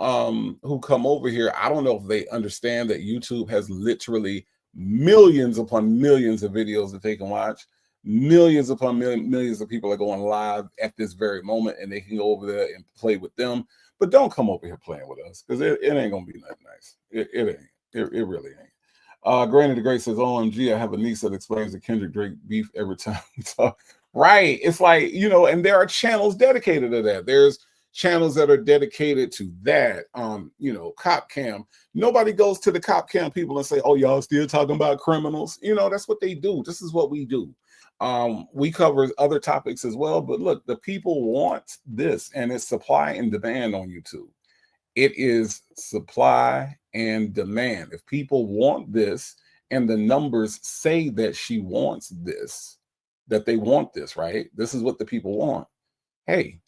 who come over here, I don't know if they understand that YouTube has literally millions upon millions of videos that they can watch. Millions upon millions of people are going live at this very moment, and they can go over there and play with them. But don't come over here playing with us, because it ain't gonna be nothing nice. It ain't. It really ain't. Granny the Great says, OMG, I have a niece that explains the Kendrick Drake beef every time we talk. Right. It's like, and there are channels dedicated to that. There's channels that are dedicated to that. Cop Cam. Nobody goes to the Cop Cam people and say, oh, y'all still talking about criminals. That's what they do. This is what we do. We cover other topics as well, but look, the people want this, and it's supply and demand on YouTube. It is supply and demand. If people want this, and the numbers say that she wants this, that they want this, right? This is what the people want. Hey,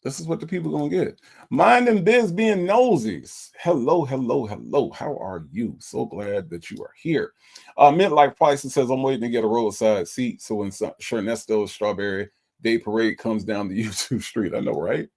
this is what the people are gonna get. Mind and biz being nosies. Hello. How are you? So glad that you are here. Midlife Prices says, I'm waiting to get a roadside seat so when Nesto's Strawberry Day Parade comes down the YouTube street. I know, right?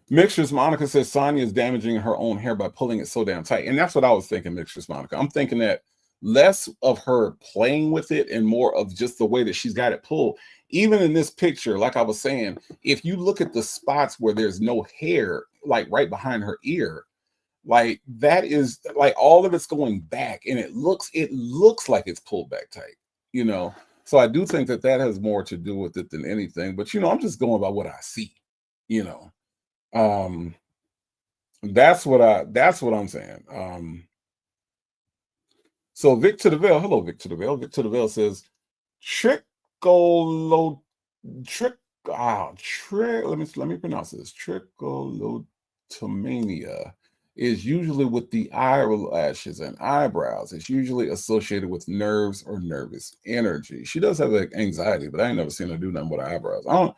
Mixtures Monica says Sonya is damaging her own hair by pulling it so damn tight. And that's what I was thinking, Mixtures Monica. I'm thinking that less of her playing with it and more of just the way that she's got it pulled. Even in this picture, like I was saying, if you look at the spots where there's no hair, like right behind her ear, like that is like all of it's going back and it looks like it's pulled back tight, you know. So I do think that that has more to do with it than anything. But you know, I'm just going by what I see, you know. Um, that's what I'm saying. So Vic to the Veil, hello Vic to the Veil. Vic to the Veil says tricolo trick let me pronounce this. Tricholotomania is usually with the eyelashes and eyebrows. It's usually associated with nerves or nervous energy. She does have like anxiety, but I ain't never seen her do nothing with her eyebrows. I don't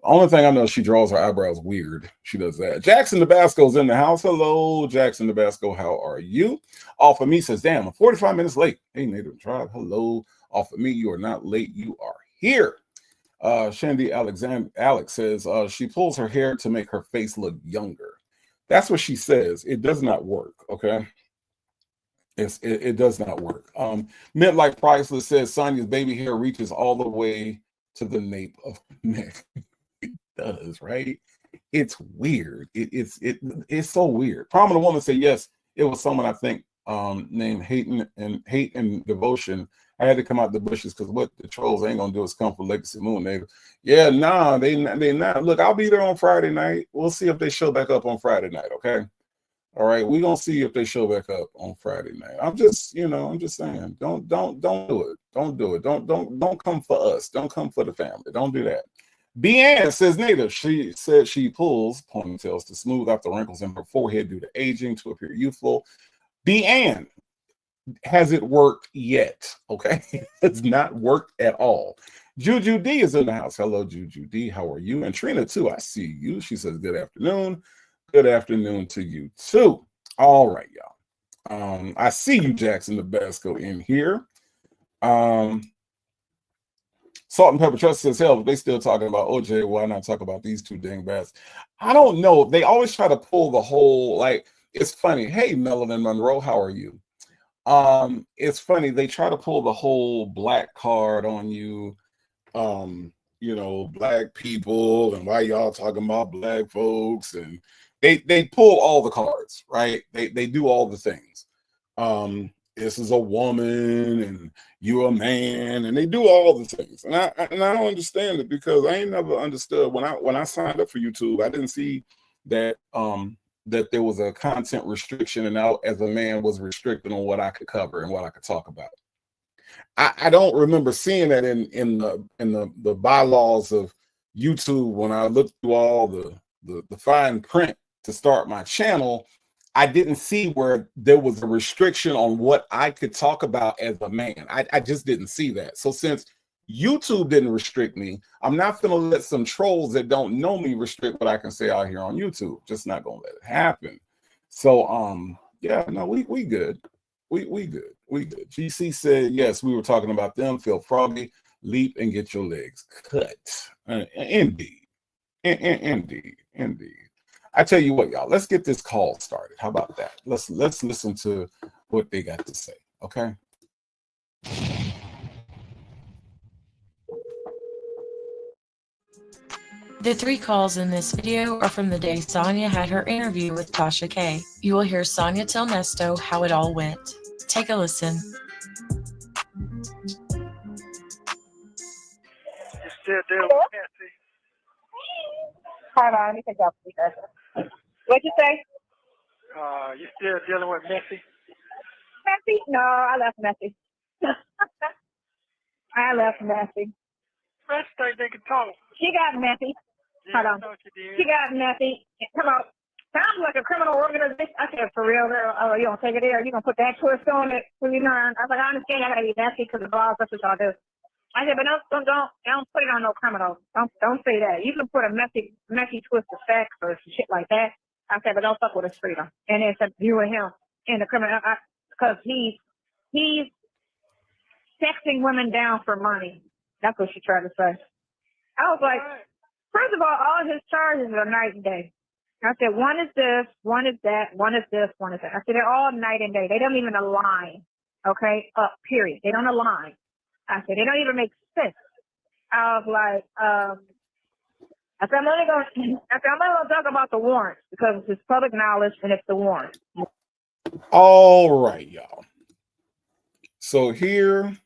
Only thing I know, she draws her eyebrows weird. She does that. Jackson Tabasco's in the house. Hello, Jackson Tabasco. How are you? Off of me says, damn, I'm 45 minutes late. Hey, Native Tribe. Hello. Off of me, you are not late. You are here. Shandy Alex says she pulls her hair to make her face look younger. That's what she says. It does not work. Okay. It does not work. Midlife Priceless says Sonia's baby hair reaches all the way to the nape of neck. Does, right? It's weird. It's so weird. Prominent woman said yes. It was someone I think named Hate and Devotion. I had to come out the bushes because what the trolls ain't gonna do is come for Legacy Moon, neighbor. Yeah, nah, they not. Look, I'll be there on Friday night. We'll see if they show back up on Friday night. Okay. All right, we're gonna see if they show back up on Friday night. I'm just saying, don't do it. Don't do it. Don't come for us. Don't come for the family. Don't do that. Deanne says Native. She said she pulls ponytails to smooth out the wrinkles in her forehead due to aging to appear youthful. Deanne, has it worked yet? Okay, it's not worked at all. Juju D is in the house. Hello, Juju D. How are you? And Trina too. I see you. She says good afternoon. Good afternoon to you too. All right, y'all. I see you, Jackson Tabasco, in here. Salt and Pepper Trust says, hell, if they still talking about OJ, why not talk about these two dingbats? I don't know. They always try to pull the whole, like, it's funny. Hey, Melanin Monroe, how are you? It's funny. They try to pull the whole black card on you. Black people and why y'all talking about black folks, and they pull all the cards, right? They do all the things. This is a woman and you a man, and they do all the things. And I don't understand it because I ain't never understood when I signed up for YouTube, I didn't see that that there was a content restriction, and I, as a man, was restricted on what I could cover and what I could talk about. I don't remember seeing that in the bylaws of YouTube when I looked through all the fine print to start my channel. I didn't see where there was a restriction on what I could talk about as a man. I just didn't see that. So since YouTube didn't restrict me, I'm not going to let some trolls that don't know me restrict what I can say out here on YouTube. Just not going to let it happen. So yeah, no, we good. We good. We good. GC said, yes, we were talking about them. Feel froggy, leap and get your legs cut. Indeed. Indeed. I tell you what, y'all, let's get this call started. How about that? Let's listen to what they got to say. Okay. The 3 calls in this video are from the day Sonia had her interview with Tasha K. You will hear Sonia tell Nesto how it all went. Take a listen. Hold on, let me take off the speaker. What'd you say? You still dealing with Messy? Messy? No, I left Messy. I left Messy. Fresh think they can talk. She got messy. Yeah, Hold on. I know she did. She got messy. Come on. Sounds like a criminal organization. I said, for real, girl. Oh, you don't take it there? You gonna put that twist on it? Well, you know, I was like, I understand I gotta be messy because of laws. That's what y'all do. I said, but don't put it on no criminals. Don't say that. You can put a messy twist of sex or shit like that. I said, but don't fuck with his freedom. And it's you and him in the criminal because he's sexing women down for money. That's what she tried to say. I was like, first of all his charges are night and day. I said, one is this, one is that, one is this, one is that. I said, they're all night and day. They don't even align. Okay? Period. They don't align. I said, they don't even make sense. I was like, I said, I'm only going to talk about the warrants because it's public knowledge and it's the warrant. All right, y'all. So here,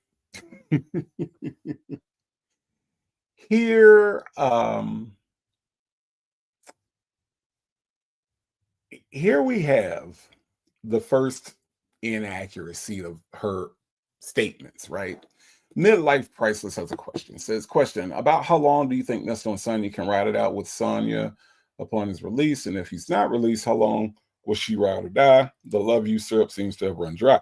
here we have the first inaccuracy of her statements, right? Midlife Priceless has a question. It says, question, about how long do you think Nesto and Sonya can ride it out with Sonya upon his release? And if he's not released, how long will she ride or die? The love you syrup seems to have run dry.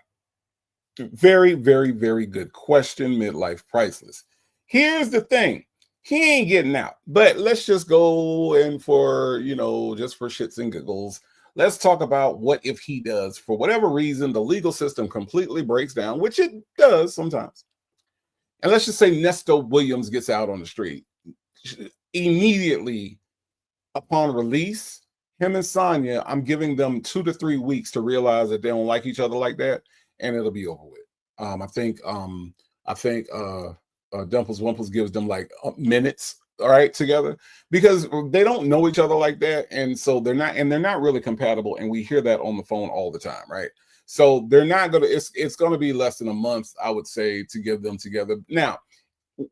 Very, very, very good question, Midlife Priceless. Here's the thing. He ain't getting out. But let's just go in for, just for shits and giggles. Let's talk about what if he does. For whatever reason, the legal system completely breaks down, which it does sometimes. And let's just say Nesto Williams gets out on the street. Immediately upon release, him and Sonya, I'm giving them 2 to 3 weeks to realize that they don't like each other like that, and it'll be over with. I think Dumples Wumples gives them like minutes, all right, together, because they don't know each other like that, and so they're not really compatible, and we hear that on the phone all the time, right? So they're not gonna. It's gonna be less than a month, I would say, to get them together. Now,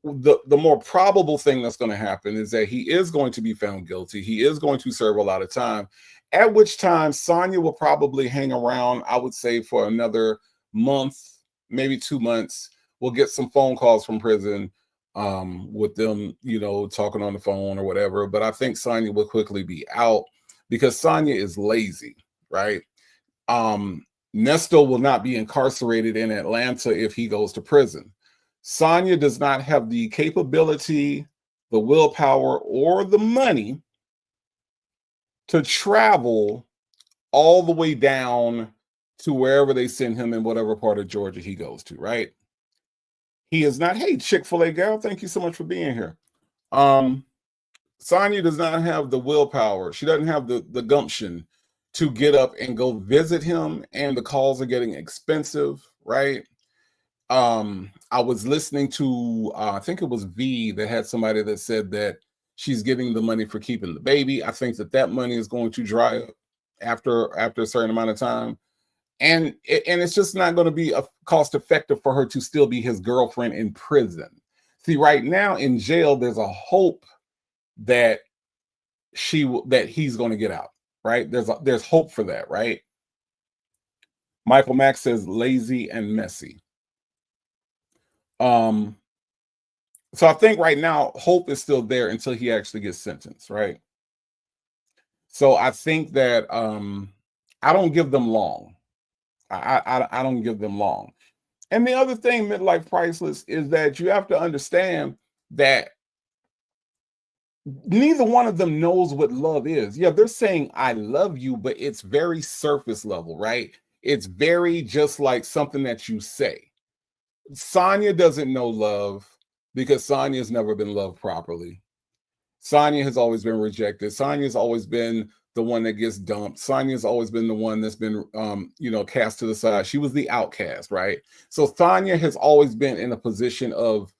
the more probable thing that's going to happen is that he is going to be found guilty. He is going to serve a lot of time, at which time Sonya will probably hang around, I would say, for another month, maybe 2 months. We'll get some phone calls from prison with them, talking on the phone or whatever. But I think Sonya will quickly be out because Sonya is lazy, right? Nesto will not be incarcerated in Atlanta if he goes to prison. Sonya does not have the capability, the willpower, or the money to travel all the way down to wherever they send him in whatever part of Georgia he goes to, right? He is not, hey, Chick-fil-A gal, thank you so much for being here. Sonya does not have the willpower. She doesn't have the gumption to get up and go visit him, and the calls are getting expensive, right? I was listening to, I think it was V that had somebody that said that she's getting the money for keeping the baby. I think that money is going to dry up after a certain amount of time. And it's just not going to be cost effective for her to still be his girlfriend in prison. See, right now in jail, there's a hope that he's going to get out, right? There's hope for that, right? Michael Max says lazy and messy. So I think right now hope is still there until he actually gets sentenced, right? So I think that I don't give them long. I don't give them long. And the other thing, Midlife Priceless, is that you have to understand that neither one of them knows what love is. Yeah, they're saying I love you, but it's very surface level, right? It's very just like something that you say. Sonya doesn't know love because Sonya's never been loved properly. Sonya has always been rejected. Sonya's always been the one that gets dumped. Sonya's always been the one that's been, cast to the side. She was the outcast, right? So Sonya has always been in a position of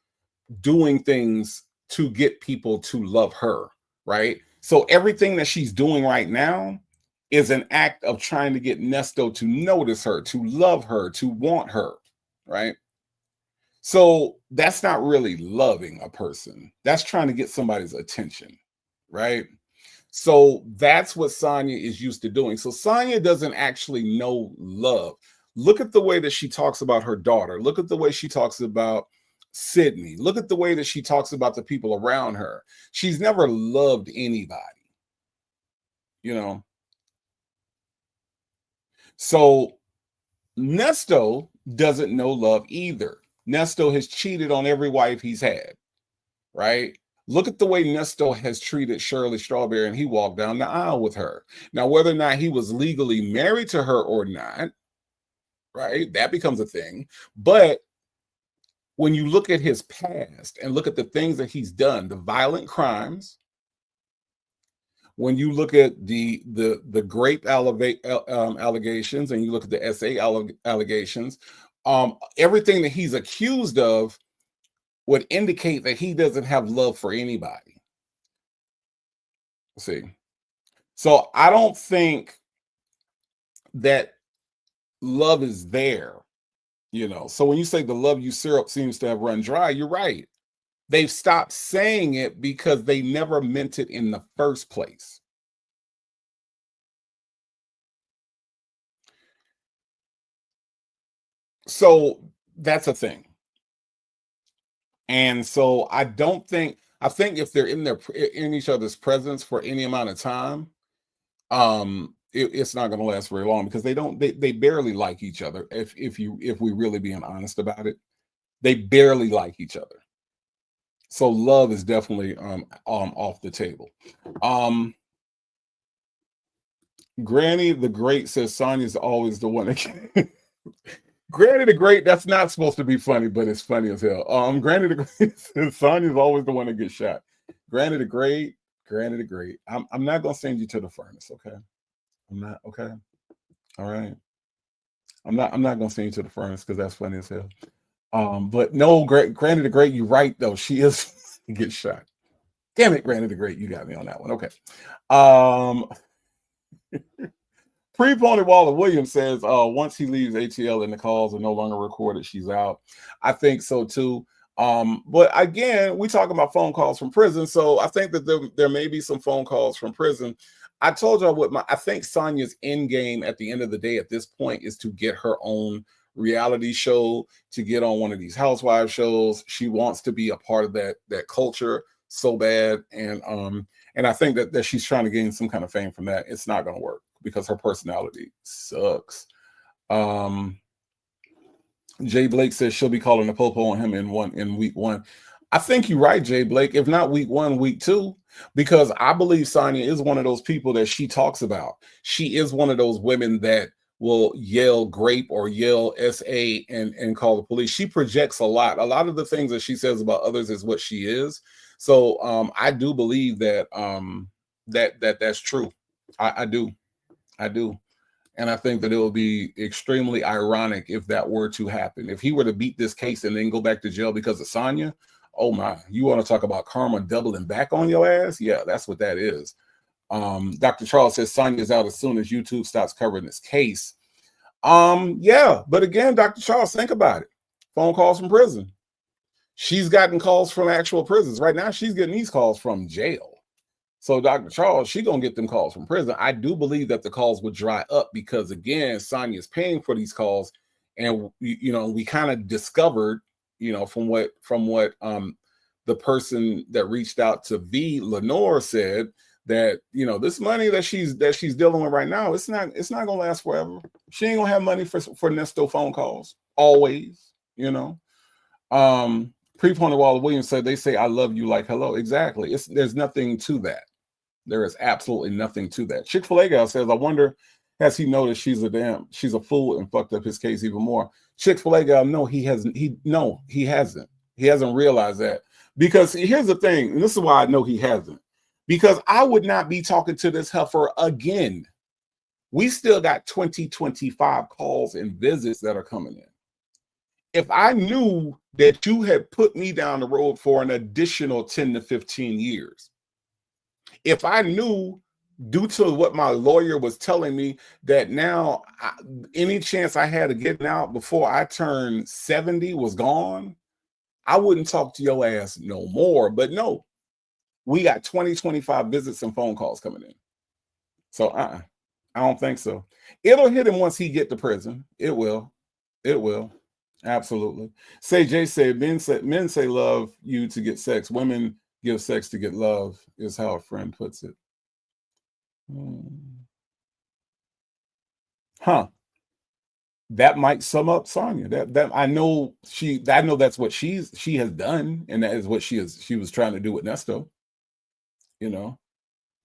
doing things to get people to love her, right? So everything that she's doing right now is an act of trying to get Nesto to notice her, to love her, to want her, right? So that's not really loving a person. That's trying to get somebody's attention, right? So that's what Sonya is used to doing. So Sonya doesn't actually know love. Look at the way that she talks about her daughter. Look at the way she talks about Sydney. Look at the way that she talks about the people around her. She's never loved anybody, So Nesto doesn't know love either. Nesto has cheated on every wife he's had, right? Look at the way Nesto has treated Shirley Strawberry, and he walked down the aisle with her. Now, whether or not he was legally married to her or not, right, that becomes a thing. But when you look at his past and look at the things that he's done, the violent crimes, when you look at the grape allegations and you look at the SA allegations, everything that he's accused of would indicate that he doesn't have love for anybody. See, so I don't think that love is there, you know. So when you say the love you syrup seems to have run dry, you're right. They've stopped saying it because they never meant it in the first place. So that's a thing. And so I think if they're in each other's presence for any amount of time, it's not going to last very long, because they barely like each other. If we really being honest about it, they barely like each other. So love is definitely off the table. Granny the Great says Sonia's always the one that Granny the Great, that's not supposed to be funny, but it's funny as hell. Granny the Great says Sonia's always the one that gets shot. Granny the Great. I'm not gonna send you to the furnace, okay? I'm not, okay. All right. I'm not gonna send you to the furnace because that's funny as hell. But no, Granny the Great, you're right though. She is get shot. Damn it, Granny the Great, you got me on that one. Okay. Pre-Pony Waller Williams says once he leaves ATL and the calls are no longer recorded, she's out. I think so too. But again, we talking about phone calls from prison, so I think that there may be some phone calls from prison. I told y'all what I think Sonia's end game at the end of the day at this point is to get her own reality show, to get on one of these housewives shows. She wants to be a part of that culture so bad, and I think that she's trying to gain some kind of fame from that. It's not going to work because her personality sucks. Jay Blake says she'll be calling the popo on him in week 1. I think you're right, Jay Blake. If not week 1, week 2, because I believe Sonia is one of those people that she talks about. She is one of those women that will yell grape or yell SA and call the police. She projects a lot. A lot of the things that she says about others is what she is. So I do believe that that's true. I do. And I think that it will be extremely ironic if that were to happen. If he were to beat this case and then go back to jail because of Sonia, oh my, you want to talk about karma doubling back on your ass? Yeah, that's what that is. Dr. Charles says Sonia's out as soon as YouTube stops covering this case. Yeah, but again, Dr. Charles, think about it. Phone calls from prison. She's gotten calls from actual prisons. Right now, she's getting these calls from jail. So Dr. Charles, she's going to get them calls from prison. I do believe that the calls would dry up because, again, Sonia's paying for these calls. And, we kind of discovered, from what the person that reached out to V, Lenore, said that, this money that she's dealing with right now, it's not going to last forever. She ain't going to have money for Nesto phone calls always, Pre-Pony Waller Williams said, they say, I love you like hello. Exactly. There's nothing to that. There is absolutely nothing to that. Chick-fil-A gal says, I wonder, has he noticed she's a fool and fucked up his case even more? Chick-fil-A gal, no, he hasn't. He hasn't. He hasn't realized that. Because here's the thing, and this is why I know he hasn't. Because I would not be talking to this heifer again. We still got 25 calls and visits that are coming in. If I knew that you had put me down the road for an additional 10 to 15 years, if I knew, due to what my lawyer was telling me, that now any chance I had of getting out before I turned 70 was gone, I wouldn't talk to your ass no more. But no, we got 25 visits and phone calls coming in. So I don't think so. It'll hit him once he get to prison. It will. Absolutely. Say Jay said men say love you to get sex. Women give sex to get love, is how a friend puts it. Huh. That might sum up Sonia. That I know that's what she has done, and that is what she was trying to do with Nesto.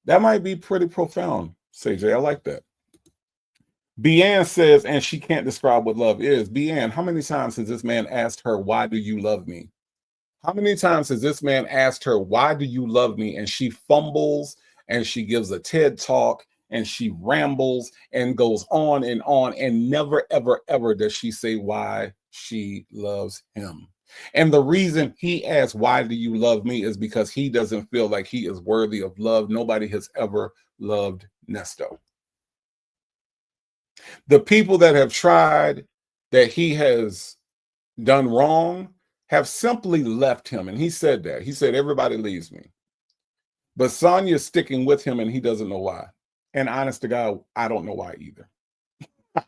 That might be pretty profound. Say Jay, I like that. Beanne says, and she can't describe what love is. Beanne, how many times has this man asked her, why do you love me? How many times has this man asked her, why do you love me? And she fumbles and she gives a TED talk and she rambles and goes on, and never, ever, ever does she say why she loves him. And the reason he asks, why do you love me, is because he doesn't feel like he is worthy of love. Nobody has ever loved Nesto. The people that have tried, that he has done wrong, have simply left him. And he said that. He said, everybody leaves me. But Sonia's sticking with him and he doesn't know why. And honest to God, I don't know why either.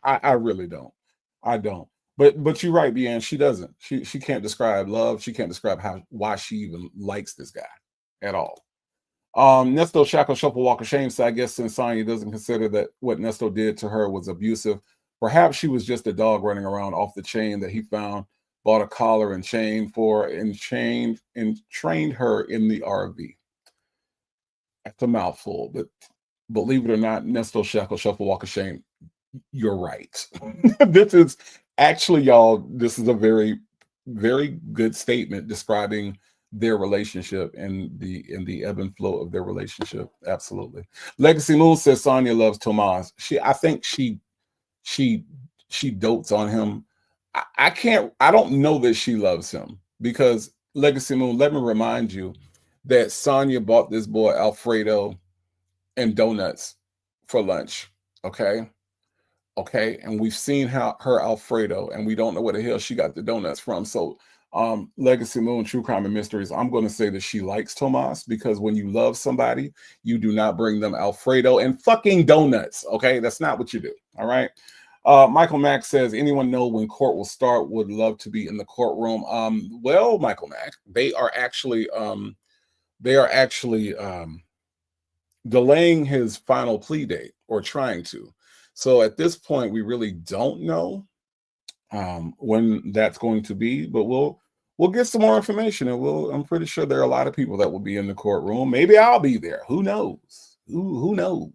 I really don't. I don't. But you're right, Deanne. She doesn't. She can't describe love. She can't describe why she even likes this guy at all. Nesto Shackle Shuffle Walk of Shame. So I guess since Sonya doesn't consider that what Nesto did to her was abusive, perhaps she was just a dog running around off the chain that he found, bought a collar and chain for, and trained her in the RV. That's a mouthful, but believe it or not, Nesto Shackle Shuffle Walk of Shame, you're right. This is actually, y'all, this is a very, very good statement describing their relationship and the ebb and flow of their relationship. Absolutely. Legacy Moon says Sonya loves Tomas. I think she dotes on him. I don't know that she loves him, because Legacy Moon, let me remind you that Sonya bought this boy Alfredo and donuts for lunch. Okay. And we've seen her Alfredo, and we don't know where the hell she got the donuts from. So Legacy Moon, True Crime and Mysteries, I'm going to say that she likes Tomas, because when you love somebody, you do not bring them Alfredo and fucking donuts. Okay, that's not what you do. All right. Michael Mack says, anyone know when court will start? Would love to be in the courtroom. Well, Michael Mack, they are actually delaying his final plea date, or trying to. So at this point, we really don't know when that's going to be, but we'll get some more information, and I'm pretty sure there are a lot of people that will be in the courtroom. Maybe I'll be there. Who knows? Who knows?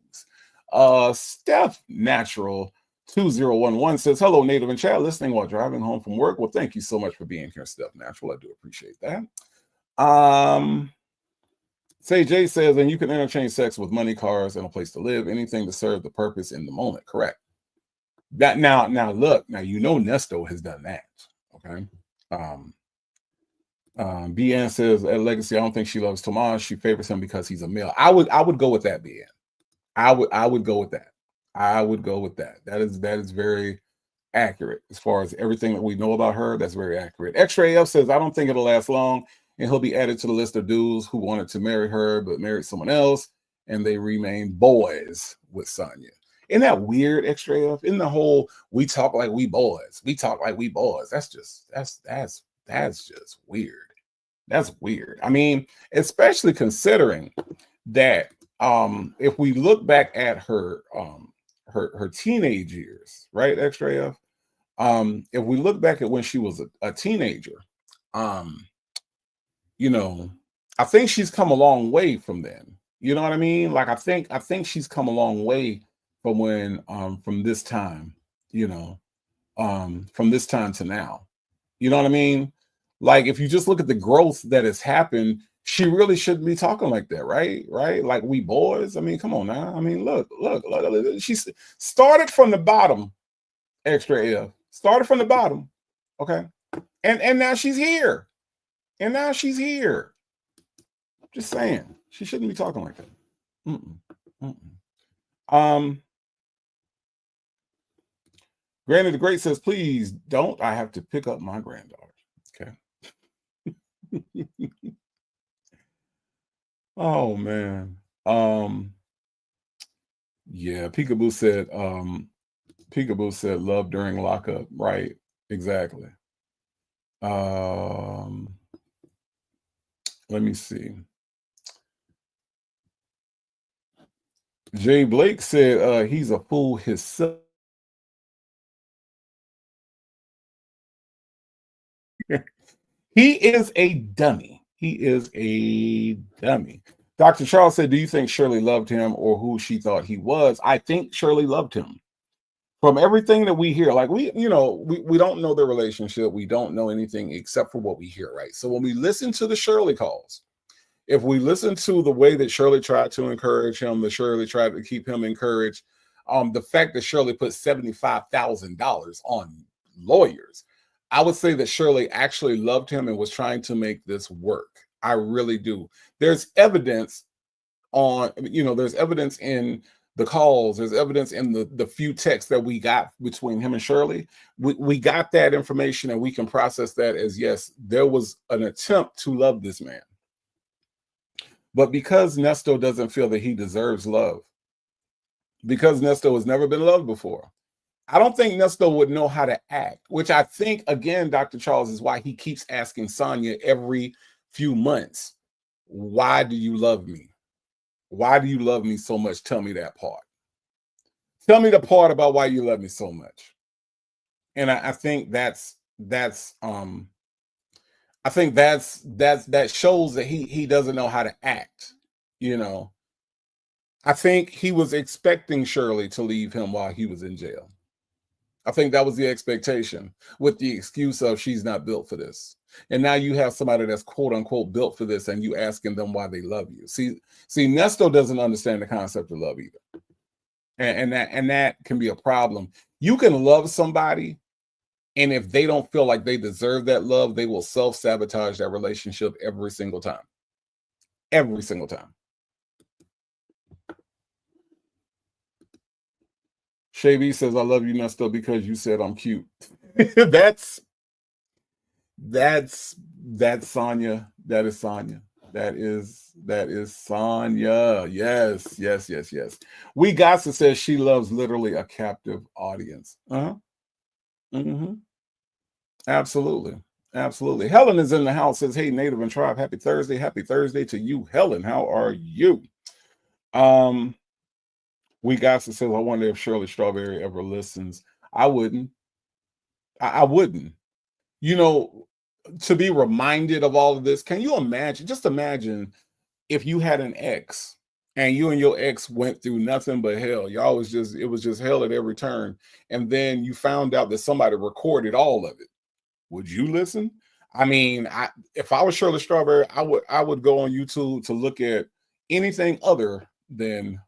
Steph Natural 2011 says, hello, Native and Chat, listening while driving home from work. Well, thank you so much for being here, Steph Natural. I do appreciate that. Say Jay says, and you can interchange sex with money, cars, and a place to live, anything to serve the purpose in the moment. Correct. That now look, you know Nesto has done that. Okay. BN says, at Legacy, I don't think she loves Tomas. She favors him because he's a male. I would go with that, BN. I would go with that. I would go with that. That is very accurate as far as everything that we know about her. That's very accurate. X-Ray F says, I don't think it'll last long, and he'll be added to the list of dudes who wanted to marry her but married someone else, and they remain boys with Sonya. Isn't that weird, X-Ray F? In the whole, we talk like we boys. We talk like we boys. That's just weird. That's weird. I mean, especially considering that if we look back at her her teenage years, right, X-Ray F? If we look back at when she was a teenager, you know, I think she's come a long way from then. You know what I mean? Like I think she's come a long way from when from this time, you know, from this time to now. You know what I mean? Like if you just look at the growth that has happened, she really shouldn't be talking like that, right? Right? Like we boys. I mean, come on now. I mean, look. She started from the bottom, X-Ray F. Started from the bottom. Okay. And now she's here. And now she's here. Just saying. She shouldn't be talking like that. Granny the Great says, please don't. I have to pick up my granddaughter. Okay. Oh man. Yeah, Peekaboo said love during lockup. Right. Exactly. Let me see. Jay Blake said he's a fool himself. He is a dummy. He is a dummy. Dr. Charles said, do you think Shirley loved him or who she thought he was? I think Shirley loved him. From everything that we hear, like we don't know the relationship. We don't know anything except for what we hear, right? So when we listen to the Shirley calls, If we listen to the way that Shirley tried to encourage him, that Shirley tried to keep him encouraged, the fact that Shirley put $75,000 on lawyers, I would say that Shirley actually loved him and was trying to make this work. I really do. There's evidence there's evidence in the calls, there's evidence in the few texts that we got between him and Shirley. We got that information and we can process that as, yes, there was an attempt to love this man. But because Nesto doesn't feel that he deserves love, because Nesto has never been loved before, I don't think Nesto would know how to act, which I think, again, Dr. Charles, is why he keeps asking Sonia every few months, why do you love me? Why do you love me so much? Tell me that part. Tell me the part about why you love me so much. And I think that shows that he doesn't know how to act. I think he was expecting Shirley to leave him while he was in jail. I think that was the expectation, with the excuse of she's not built for this. And now you have somebody that's quote unquote built for this, and you asking them why they love you. See, Nesto doesn't understand the concept of love either. And that can be a problem. You can love somebody, and if they don't feel like they deserve that love, they will self-sabotage that relationship every single time. Every single time. Shavy says, I love you, Nesto, because you said I'm cute. That's Sonya. That is Sonya. That is Sonya. Yes. We got to say she loves literally a captive audience. Absolutely. Helen is in the house, says, hey, Native and Tribe, happy Thursday. Happy Thursday to you, Helen. How are you? We got to say, I wonder if Shirley Strawberry ever listens. I wouldn't. I wouldn't. To be reminded of all of this, can you imagine? Just imagine if you had an ex and you and your ex went through nothing but hell. It was just hell at every turn. And then you found out that somebody recorded all of it. Would you listen? I mean, if I was Shirley Strawberry, I would go on YouTube to look at anything other than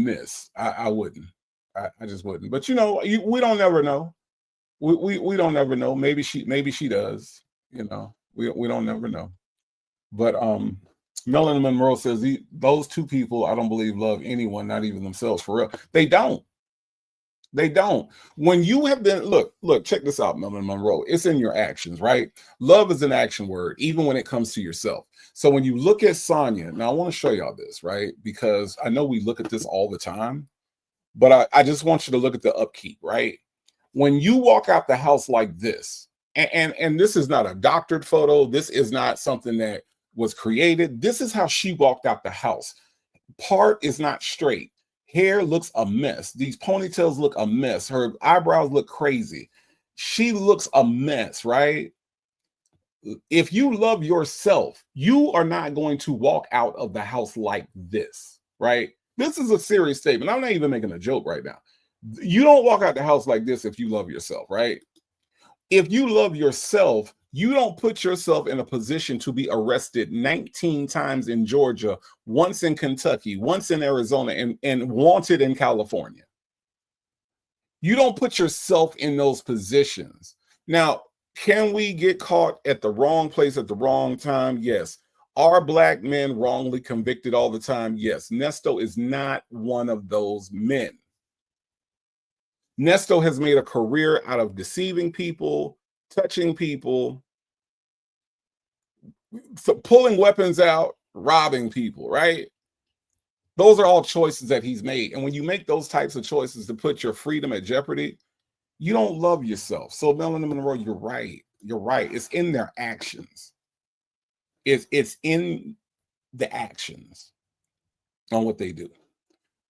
this. I wouldn't. I just wouldn't. But we don't never know. We don't ever know. Maybe she does. We don't never know. But Melanie Monroe says those two people, I don't believe, love anyone, not even themselves, for real. They don't. When you have been look, check this out, Melanie Monroe. It's in your actions, right? Love is an action word, even when it comes to yourself. So when you look at Sonia, now I want to show y'all this, right? Because I know we look at this all the time, but I just want you to look at the upkeep, right? When you walk out the house like this, and this is not a doctored photo, this is not something that was created. This is how she walked out the house. Part is not straight. Hair looks a mess. These ponytails look a mess. Her eyebrows look crazy. She looks a mess, right? If you love yourself, you are not going to walk out of the house like this, right? This is a serious statement. I'm not even making a joke right now. You don't walk out the house like this if you love yourself, right? If you love yourself, you don't put yourself in a position to be arrested 19 times in Georgia, once in Kentucky, once in Arizona, and wanted in California. You don't put yourself in those positions. Now, can we get caught at the wrong place at the wrong time? Yes. Are Black men wrongly convicted all the time? Yes. Nesto is not one of those men. Nesto has made a career out of deceiving people, touching people, pulling weapons out, robbing people, right? Those are all choices that he's made. And when you make those types of choices to put your freedom at jeopardy, you don't love yourself. So Melanie Monroe, you're right. It's in their actions. It's in the actions on what they do.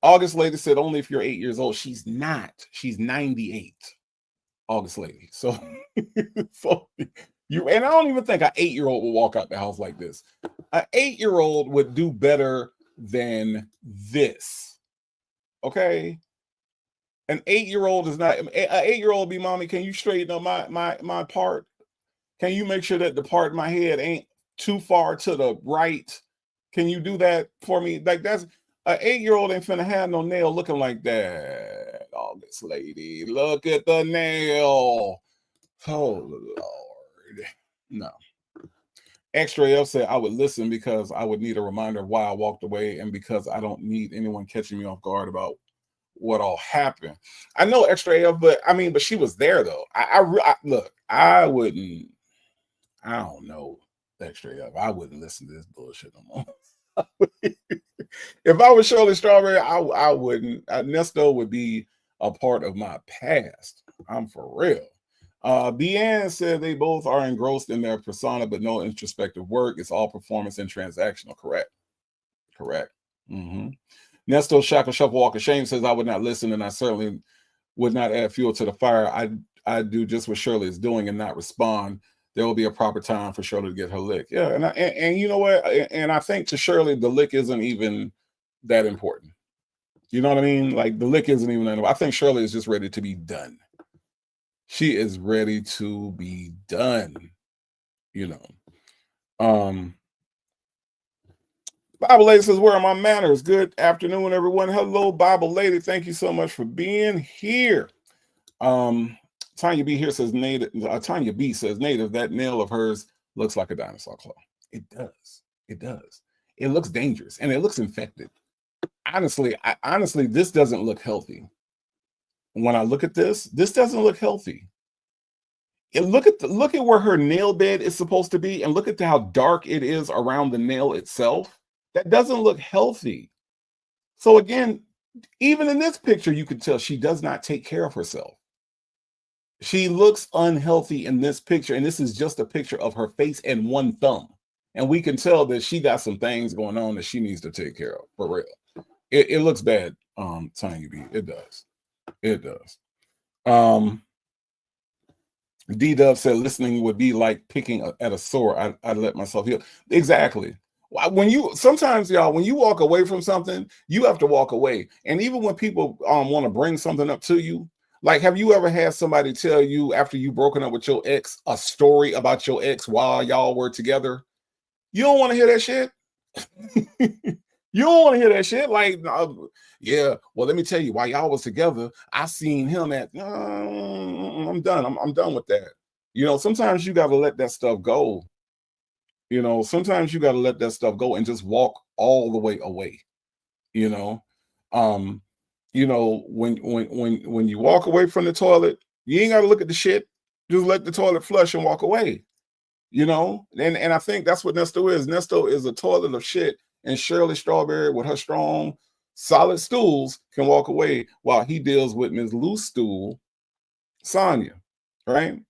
August Lady said, only if you're 8 years old. She's not. She's 98. August Lady. So, and I don't even think an 8-year-old will walk out the house like this. An 8-year-old would do better than this. Okay? An 8-year-old is not. An 8-year-old be, mommy, can you straighten up my part? Can you make sure that the part of my head ain't too far to the right? Can you do that for me? Like, that's an 8-year-old ain't finna have no nail looking like that. Oh, this lady, look at the nail. Oh, Lord. No. Extra F said I would listen because I would need a reminder of why I walked away and because I don't need anyone catching me off guard about what all happened. I know Extra F, but I mean, but she was there though. Look, I wouldn't. I don't know Extra F. I wouldn't listen to this bullshit no more. If I was Shirley Strawberry, I wouldn't. Nesto would be a part of my past. I'm for real. Deanne said they both are engrossed in their persona, but no introspective work. It's all performance and transactional. Correct. Correct. Nesto Shaka Shuffle Walk of Shame says I would not listen, and I certainly would not add fuel to the fire. I do just what Shirley is doing and not respond. There will be a proper time for Shirley to get her lick. Yeah, and you know what? And I think to Shirley, the lick isn't even that important. You know what I mean? Like, the lick isn't even that important. I think Shirley is just ready to be done. She is ready to be done. You know. Bible Lady says, where are my manners? Good afternoon, everyone. Hello, Bible Lady. Thank you so much for being here. Tanya B here says native. Tanya B says native. That nail of hers looks like a dinosaur claw. It does. It does. It looks dangerous and it looks infected. Honestly, this doesn't look healthy. When I look at this doesn't look healthy. And look at where her nail bed is supposed to be, and look at how dark it is around the nail itself. That doesn't look healthy. So again, even in this picture, you can tell she does not take care of herself. She looks unhealthy in this picture, and this is just a picture of her face and one thumb. And we can tell that she got some things going on that she needs to take care of, for real. It looks bad, Tiny B. It does. It does. D-Dub said listening would be like picking at a sore. I'd let myself heal. Exactly. Sometimes, y'all, when you walk away from something, you have to walk away. And even when people want to bring something up to you, like, have you ever had somebody tell you after you broken up with your ex a story about your ex while y'all were together? You don't want to hear that shit. You don't want to hear that shit. Like, yeah, well, let me tell you, while y'all was together, I seen him at, I'm done. I'm done with that. You know, sometimes you got to let that stuff go. You know, sometimes you got to let that stuff go and just walk all the way away. You know, when you walk away from the toilet, you ain't got to look at the shit. Just let the toilet flush and walk away. You know, and I think that's what Nesto is. Nesto is a toilet of shit, and Shirley Strawberry, with her strong, solid stools, can walk away while he deals with Ms. Loose Stool, Sonia. Right?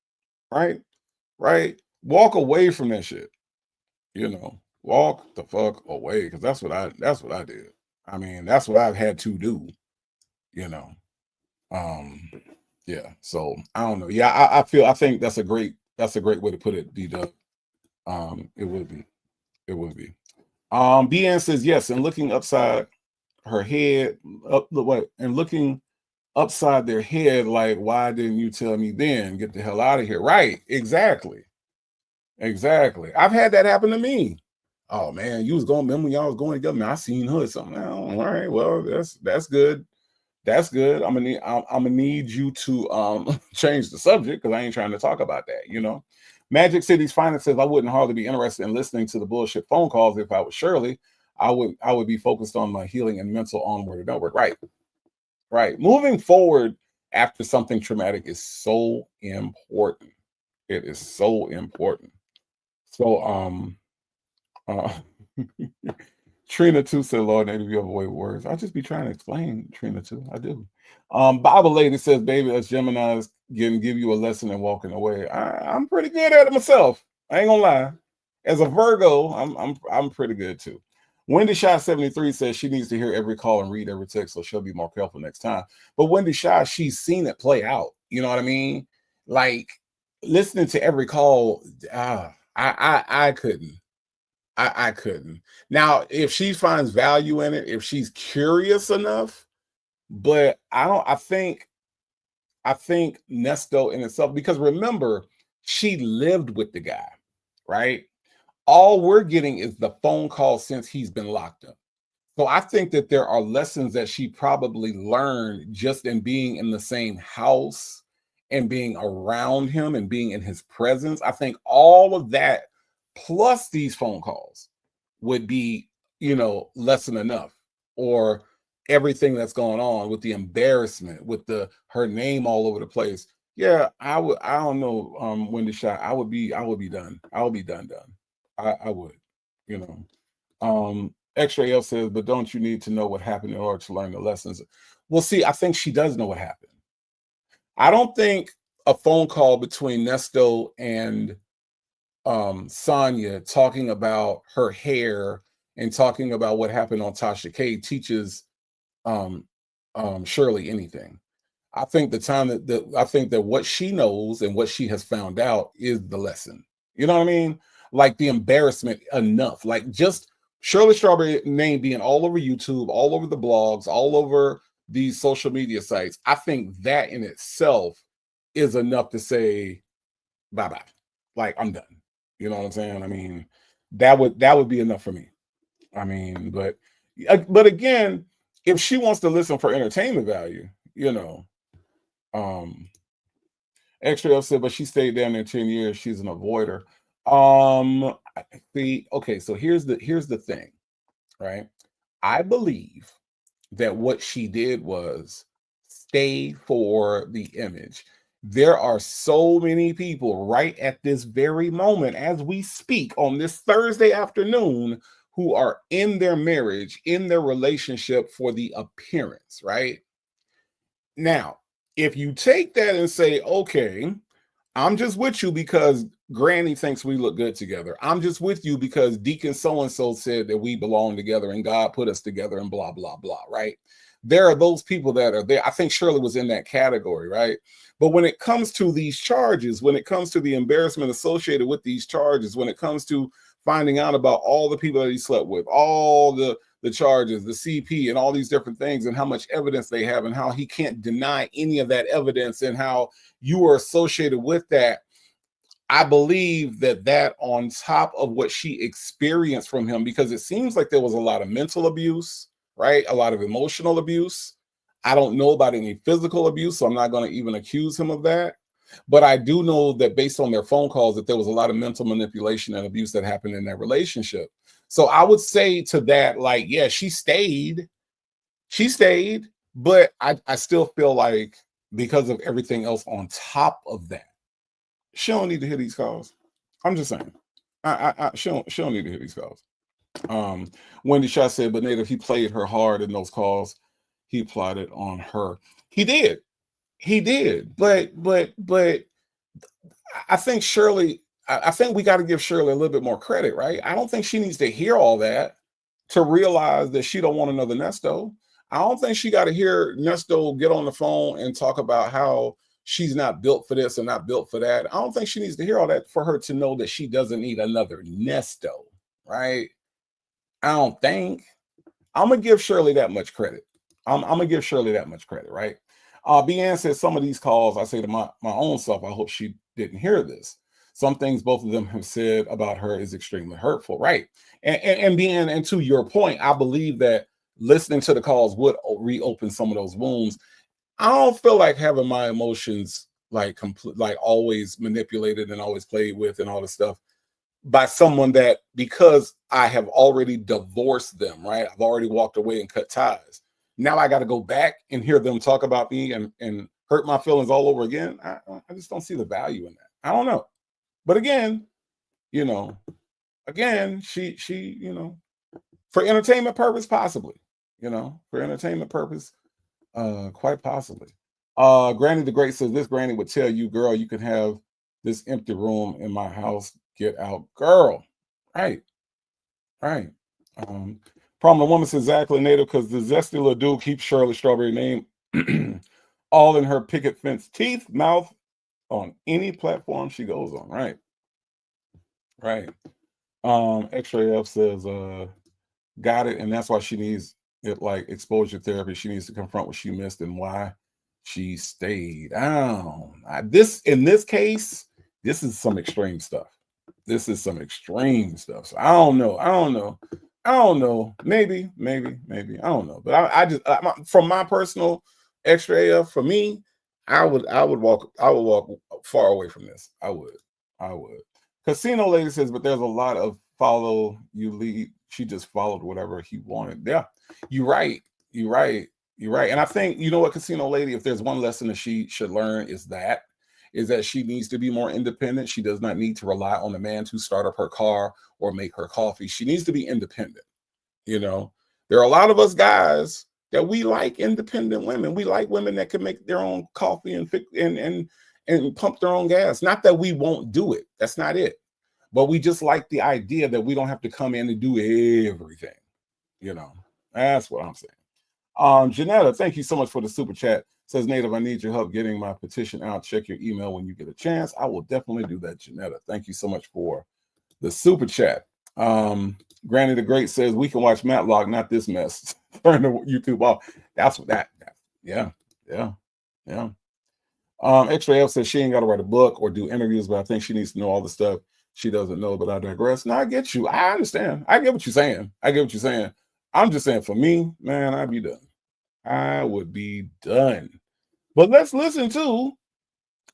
Walk away from that shit. You know, walk the fuck away, because that's what I did. I mean, that's what I've had to do. You know, yeah. So I don't know. Yeah, I think that's a great way to put it, D-Dub. It would be. BN says yes, and looking upside her head, looking upside their head, like, why didn't you tell me then? Get the hell out of here. Right, exactly. I've had that happen to me. Oh man, you was going, remember when y'all was going together? Man, I seen her or something. Oh, all right, well, that's good. That's good. I'm gonna need you to change the subject, because I ain't trying to talk about that, you know. Magic City's Finest says I wouldn't hardly be interested in listening to the bullshit phone calls if I was Shirley. I would be focused on my healing and mental onward and upward. Right. Moving forward after something traumatic is so important. It is so important. So Trina too said, Lord, maybe you have a way with words. I'll just be trying to explain, Trina too. I do. Bible Lady says, baby, us Geminis can give you a lesson in walking away. I'm pretty good at it myself. I ain't gonna lie. As a Virgo, I'm pretty good too. Wendy Shaw 73 says she needs to hear every call and read every text, so she'll be more careful next time. But Wendy Shaw, she's seen it play out. You know what I mean? Like, listening to every call, I couldn't. I couldn't. Now, if she finds value in it, if she's curious enough, but I think Nesto in itself, because remember, She lived with the guy, right? All we're getting is the phone call since he's been locked up. So I think that there are lessons that she probably learned just in being in the same house and being around him and being in his presence. I think all of that plus these phone calls would be, lesson enough. Or everything that's going on with the embarrassment, with her name all over the place. Yeah, I don't know, Wendy Shot. I would be done. I would be done. I would, you know. Extra L says, but don't you need to know what happened in order to learn the lessons? Well, see, I think she does know what happened. I don't think a phone call between Nesto and Sonya talking about her hair and talking about what happened on Tasha K teaches Shirley anything. I think I think that what she knows and what she has found out is the lesson. You know what I mean? Like the embarrassment enough. Like just Shirley Strawberry name being all over YouTube, all over the blogs, all over these social media sites. I think that in itself is enough to say bye-bye. Like I'm done. You know what I'm saying? I mean, that would be enough for me. I mean, but again, if she wants to listen for entertainment value, Extra F said, but she stayed down there 10 years. She's an avoider. Okay, so here's the thing, right? I believe that what she did was stay for the image. There are so many people right at this very moment as we speak on this Thursday afternoon who are in their marriage, in their relationship for the appearance, right? Now, if you take that and say, okay, I'm just with you because Granny thinks we look good together. I'm just with you because Deacon so-and-so said that we belong together and God put us together and blah, blah, blah, right? There are those people that are there. I think Shirley was in that category, right? But when it comes to these charges, when it comes to the embarrassment associated with these charges, when it comes to finding out about all the people that he slept with, all the charges, the CP, and all these different things, and how much evidence they have, and how he can't deny any of that evidence, and how you are associated with that. I believe that on top of what she experienced from him, because it seems like there was a lot of mental abuse, right? A lot of emotional abuse. I don't know about any physical abuse, so I'm not going to even accuse him of that. But I do know that based on their phone calls, that there was a lot of mental manipulation and abuse that happened in that relationship. So I would say to that, like, yeah, she stayed, but I still feel like because of everything else on top of that, she don't need to hear these calls. I'm just saying. She don't need to hear these calls. Wendy Shaw said, but Native, he played her hard in those calls. He plotted on her. He did. But I think Shirley, I think we got to give Shirley a little bit more credit, right? I don't think she needs to hear all that to realize that she don't want another Nesto. I don't think she got to hear Nesto get on the phone and talk about how she's not built for this and not built for that. I don't think she needs to hear all that for her to know that she doesn't need another Nesto, right? I don't think. I'm going to give Shirley that much credit. I'm going to give Shirley that much credit, right? Beanne said some of these calls, I say to my own self, I hope she didn't hear this. Some things both of them have said about her is extremely hurtful, right? And Beanne, and to your point, I believe that listening to the calls would reopen some of those wounds. I don't feel like having my emotions like always manipulated and always played with and all this stuff by someone that, because I have already divorced them, right? I've already walked away and cut ties. Now I got to go back and hear them talk about me and hurt my feelings all over again. I just don't see the value in that. I don't know. But again, she, for entertainment purpose, possibly, for entertainment purpose, quite possibly. Granny the Great says, this Granny would tell you, girl, you can have this empty room in my house. Get out, girl. Right. Problem woman says, exactly, Native, because the zesty little dude keeps Shirley Strawberry name all in her picket fence teeth, mouth, on any platform she goes on. Right. X-Ray F says, got it, and that's why she needs it, like exposure therapy. She needs to confront what she missed and why she stayed. In this case, This is some extreme stuff. This is some extreme stuff. So I don't know. Maybe. I don't know. But I just from my personal extra AF, for me, I would walk far away from this. I would. Casino lady says, but there's a lot of follow you lead. She just followed whatever he wanted. Yeah, you're right. And I think, you know what, casino lady, if there's one lesson that she should learn is that she needs to be more independent. She does not need to rely on a man to start up her car or make her coffee. She needs to be independent. You know, there are a lot of us guys that we like independent women. We like women that can make their own coffee and pump their own gas. Not that we won't do it. That's not it. But we just like the idea that we don't have to come in and do everything. You know, that's what I'm saying. Janetta, thank you so much for the super chat. Says, Native, I need your help getting my petition out. Check your email when you get a chance. I will definitely do that, Janetta. Thank you so much for the super chat. Granny the Great says, we can watch Matlock, not this mess. Turn the YouTube off. That's what that. Yeah. Extra F says she ain't got to write a book or do interviews, but I think she needs to know all the stuff she doesn't know, but I digress. No, I get you. I understand. I get what you're saying. I'm just saying, for me, man, I'd be done. I would be done. But let's listen to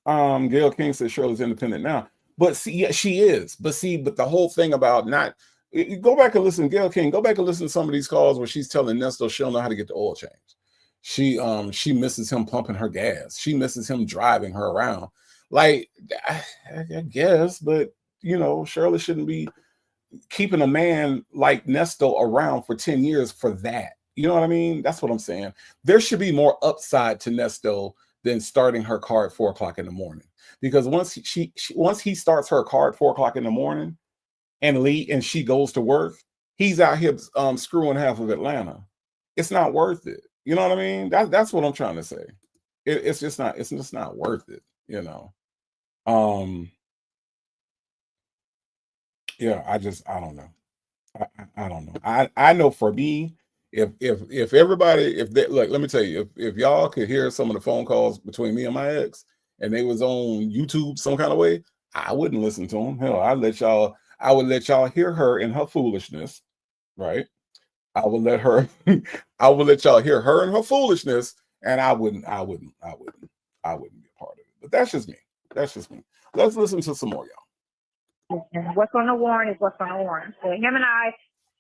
Gail King says Shirley's independent now. But see, yeah, she is. But the whole thing about not go back and listen, Gail King, go back and listen to some of these calls where she's telling Nesto she'll know how to get the oil change. She misses him pumping her gas. She misses him driving her around. Like, I guess, but you know, Shirley shouldn't be keeping a man like Nesto around for 10 years for that. You know what I mean? That's what I'm saying. There should be more upside to Nesto than starting her car at 4 o'clock in the morning. Because once he starts her car at 4 o'clock in the morning and she goes to work, he's out here screwing half of Atlanta. It's not worth it. You know what I mean? That's what I'm trying to say. It's just not worth it, you know. Yeah, I don't know. I don't know. I know for me, if everybody, look, let me tell you, if y'all could hear some of the phone calls between me and my ex and they was on YouTube some kind of way, I wouldn't listen to them. Hell, I would let y'all hear her in her foolishness, right? I would let y'all hear her and her foolishness, and I wouldn't be a part of it. But that's just me. Let's listen to some more, y'all. And what's on the warrant is what's on the warrant. So him and I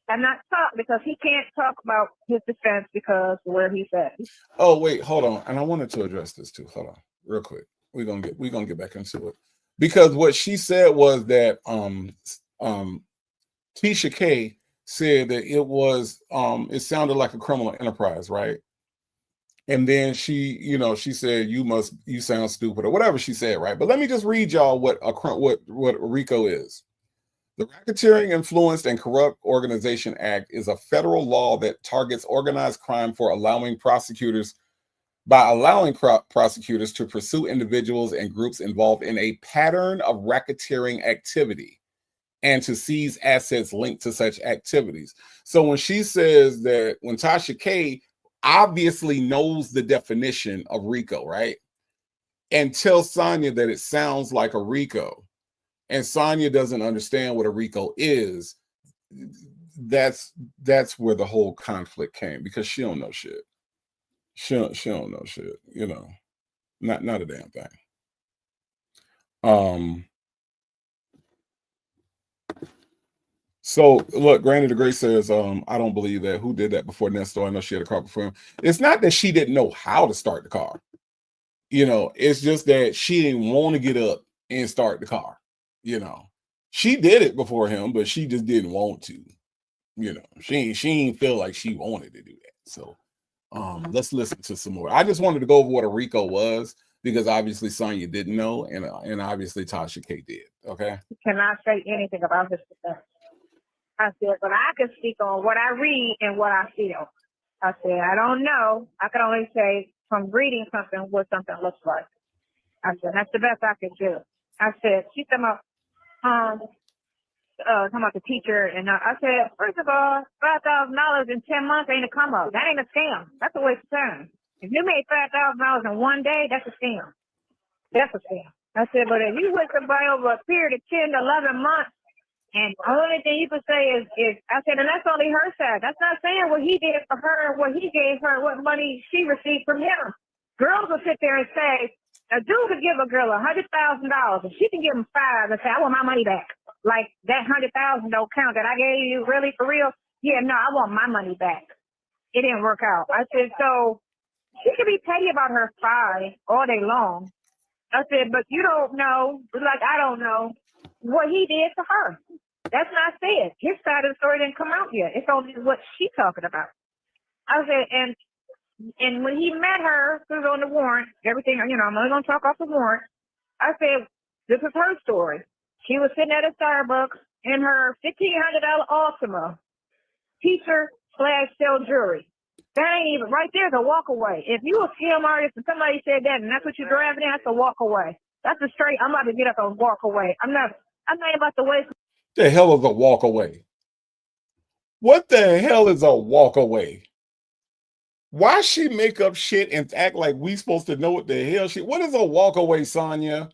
have not talked because he can't talk about his defense because where he's at. Oh, wait, hold on. And I wanted to address this too. Hold on, real quick. We're gonna get back into it. Because what she said was that Tisha K said that it sounded like a criminal enterprise, right? And then she said you sound stupid or whatever she said, right? But let me just read y'all what RICO is. The Racketeering, Influenced, and Corrupt Organization Act is a federal law that targets organized crime by allowing prosecutors to pursue individuals and groups involved in a pattern of racketeering activity and to seize assets linked to such activities. So when she says that, when Tasha K obviously knows the definition of RICO, right? And tells Sonia that it sounds like a RICO, and Sonia doesn't understand what a RICO is, that's where the whole conflict came, because she don't know shit. She don't know shit, you know. Not a damn thing. So look, Granny the Great says, I don't believe that. Who did that before Nesto? I know she had a car before him. It's not that she didn't know how to start the car. You know, it's just that she didn't want to get up and start the car. You know, she did it before him, but she just didn't want to. You know, she didn't feel like she wanted to do that. So let's listen to some more. I just wanted to go over what a RICO was, because obviously Sonya didn't know, and obviously Tasha K did. Okay. He cannot say anything about his defense. I said, but I can speak on what I read and what I feel. I said, I don't know. I can only say from reading something what something looks like. I said, that's the best I could do. I said, she's talking about the teacher, and I said, first of all, $5,000 in 10 months ain't a come up. That ain't a scam. That's a waste of time. If you made $5,000 in one day, that's a scam. That's a scam. I said, but if you with somebody over a period of 10 to 11 months, and the only thing you can say is I said, and that's only her side. That's not saying what he did for her, what he gave her, what money she received from him. Girls will sit there and say, a dude could give a girl $100,000, and she can give him $5 and say, I want my money back. Like that 100,000 don't count that I gave you, really, for real? Yeah, no, I want my money back. It didn't work out. I said, so she could be petty about her $5 all day long. I said, but you don't know, like I don't know, what he did to her. That's not said. His side of the story didn't come out yet. It's only what she's talking about. I said, and when he met her, who's on the warrant, everything, I'm only going to talk off the warrant. I said, this is her story. She was sitting at a Starbucks in her $1,500 Altima, teacher/sell jewelry. That ain't even, right there's a walk away. If you a scam artist and somebody said that and that's what you're driving in, that's a walk away. That's a straight, I'm about to get up and walk away. I'm not about to waste. The hell is a walk away? What the hell is a walk away? Why she make up shit and act like we supposed to know what the hell what is a walk away, Sonia?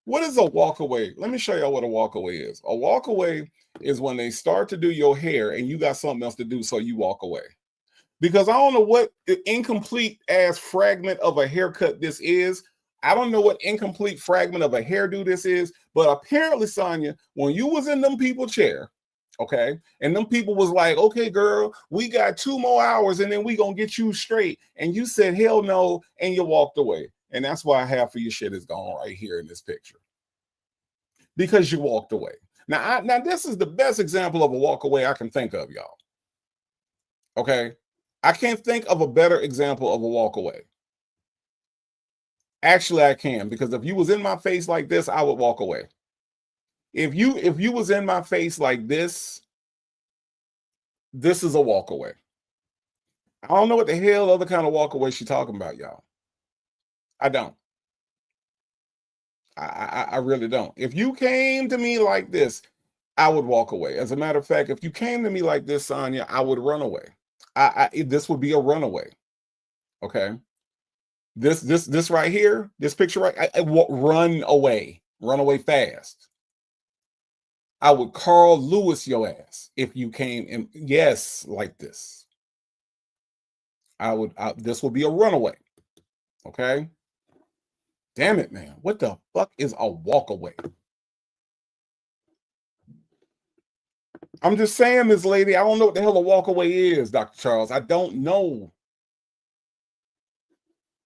What is a walk away? Let me show y'all what a walk away is. A walk away is when they start to do your hair and you got something else to do, so you walk away. Because I don't know what incomplete ass fragment of a haircut this is. I don't know what incomplete fragment of a hairdo this is, but apparently, Sonia, when you was in them people chair, okay, and them people was like, okay, girl, we got 2 more hours and then we gonna get you straight. And you said, hell no, and you walked away. And that's why half of your shit is gone right here in this picture. Because you walked away. Now this is the best example of a walk away I can think of, y'all. Okay? I can't think of a better example of a walk away. Actually, I can, because if you was in my face like this, I would walk away. If you was in my face like this is a walk away. I don't know what the hell other kind of walk away she's talking about, y'all. I don't. I really don't. If you came to me like this, I would walk away. As a matter of fact, if you came to me like this, Sonia, I would run away. This would be a runaway. Okay. This right here, this picture right, I run away fast. I would Carl Lewis your ass if you came in, yes, like this. This would be a runaway. Okay. Damn it, man. What the fuck is a walk away? I'm just saying, Miss Lady, I don't know what the hell a walk away is, Dr. Charles. I don't know.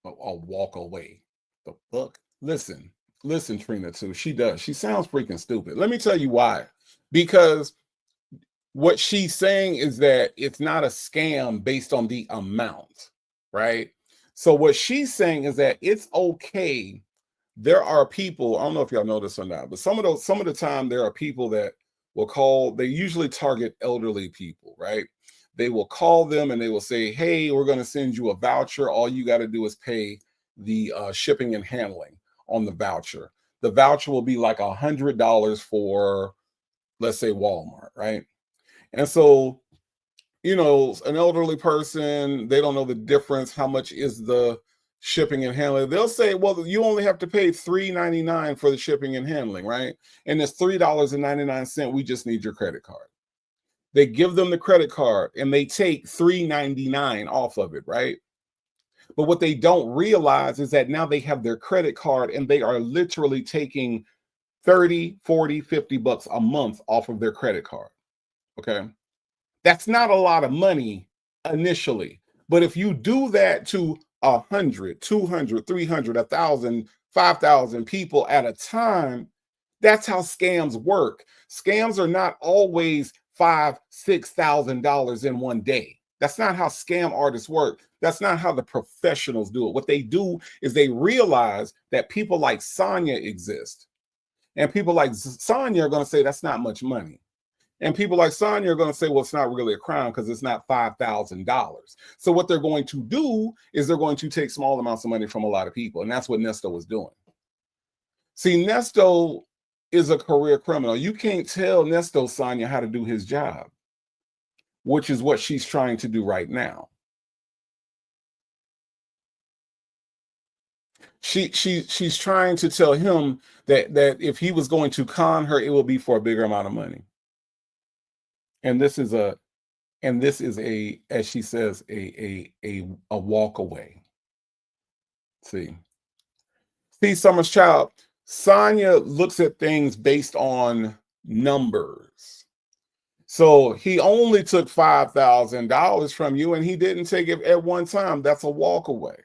A walk away. The fuck? Listen, Trina, too. She does. She sounds freaking stupid. Let me tell you why. Because what she's saying is that it's not a scam based on the amount, right? So what she's saying is that it's okay. There are people, I don't know if y'all know this or not, but some of the time there are people that will call, they usually target elderly people, right? They will call them and they will say, hey, we're going to send you a voucher. All you got to do is pay the shipping and handling on the voucher. The voucher will be like $100 for, let's say, Walmart, right? And so, an elderly person, they don't know the difference. How much is the shipping and handling? They'll say, well, you only have to pay $3.99 for the shipping and handling, right? And it's $3.99. We just need your credit card. They give them the credit card and they take $3.99 off of it, right? But what they don't realize is that now they have their credit card and they are literally taking 30, 40, 50 bucks a month off of their credit card. Okay. That's not a lot of money initially. But if you do that to 100, 200, 300, 1,000, 5,000 people at a time, that's how scams work. Scams are not always $5,000, $6,000 in one day. That's not how scam artists work. That's not how the professionals do it. What they do is they realize that people like Sonia exist. And people like Sonia are going to say that's not much money. And people like Sonia are going to say, well, it's not really a crime because it's not $5,000. So what they're going to do is they're going to take small amounts of money from a lot of people. And that's what Nesto was doing. See, Nesto is a career criminal. You can't tell Nesto, Sonia, how to do his job, which is what she's trying to do right now. She's trying to tell him that if he was going to con her, it will be for a bigger amount of money. And this is a, as she says, a walk away. See, Summer's child, Sonya looks at things based on numbers. So he only took $5,000 from you and he didn't take it at one time. That's a walk away.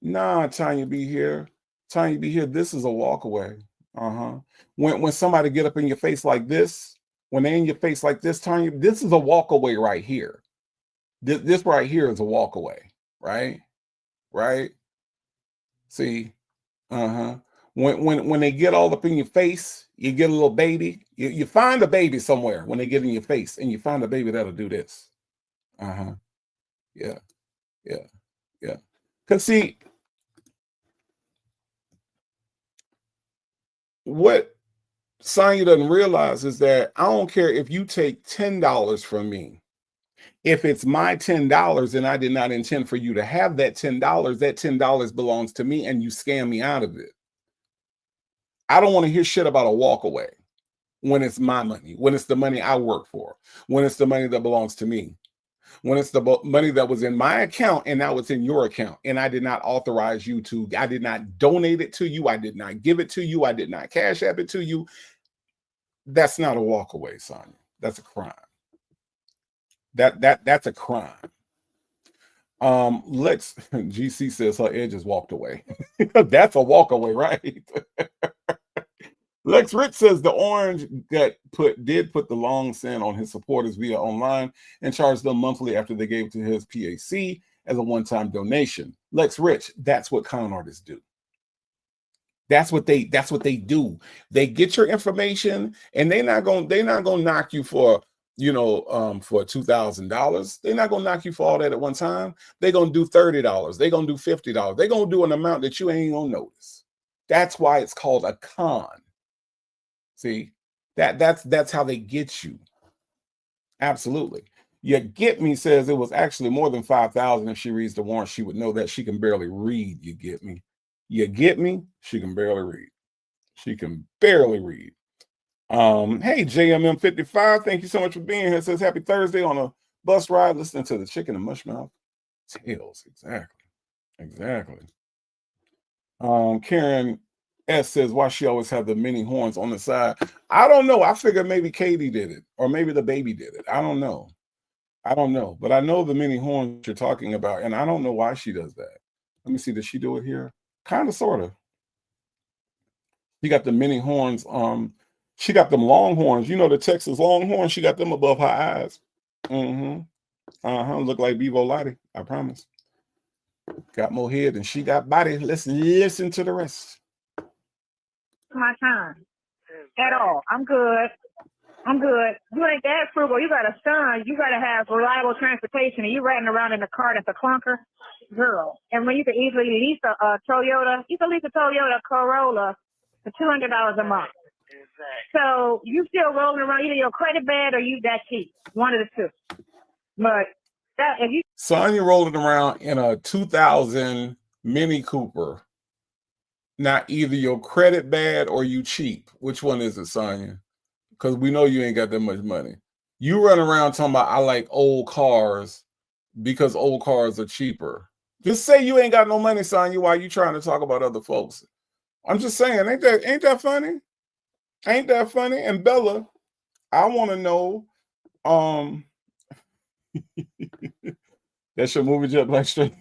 Nah, Tanya be here. Tanya be here. This is a walk away. When somebody get up in your face like this, when they in your face like this, Tanya, this is a walk away right here. This right here is a walk away, right? Right? See, when they get all up in your face, you get a little baby. You find a baby somewhere when they get in your face, and you find a baby that'll do this. Yeah. Because see, what Sonya doesn't realize is that I don't care if you take $10 from me. If it's my $10 and I did not intend for you to have that $10, that $10 belongs to me and you scam me out of it. I don't want to hear shit about a walk away when it's my money, when it's the money I work for, when it's the money that belongs to me, when it's the money that was in my account and now it's in your account. And I did not authorize you to, I did not donate it to you. I did not give it to you. I did not cash app it to you. That's not a walk away, Sonya. That's a crime. That's a crime. GC says her edges walked away. That's a walk away, right? Lex Rich says the orange that did put the long sin on his supporters via online and charged them monthly after they gave it to his PAC as a one-time donation. Lex Rich, that's what con artists do. That's what they do. They get your information and they're not gonna knock you for for $2,000. They're not gonna knock you for all that at one time. They're gonna do $30. They're gonna do $50. They're gonna do an amount that you ain't gonna notice. That's why it's called a con. See, that's how they get you. Absolutely. You Get Me says it was actually more than 5,000. If she reads the warrant, she would know that. She can barely read. You get me? You get me? She can barely read. She can barely read. Hey, JMM55, thank you so much for being here. It says happy Thursday on a bus ride, listening to the Chicken and Mushmouth Tales. Exactly. Karen S says, why she always have the mini horns on the side? I don't know. I figured maybe Katie did it, or maybe the baby did it. I don't know. But I know the mini horns you're talking about, and I don't know why she does that. Let me see. Does she do it here? Kind of, sort of. She got the mini horns. She got them long horns. You know the Texas Longhorns. She got them above her eyes. Look like Bevo Lottie. I promise. Got more head than she got body. Let's listen to the rest. My time at all. I'm good. You ain't that frugal. You got a son. You got to have reliable transportation, and you riding around in a car that's a clunker, girl. And when you could easily lease a Toyota, you can lease a Toyota Corolla for $200 a month. Exactly. So you still rolling around, either your credit bad or you that cheap. One of the two. But that if you Sonya rolling around in a 2000 Mini Cooper. Not either your credit bad or you cheap. Which one is it, Sonya? Because we know you ain't got that much money. You run around talking about I like old cars because old cars are cheaper. Just say you ain't got no money, Sonya, while you trying to talk about other folks. I'm just saying, ain't that funny? Ain't that funny? And Bella, I want to know, that's your movie jet black straight.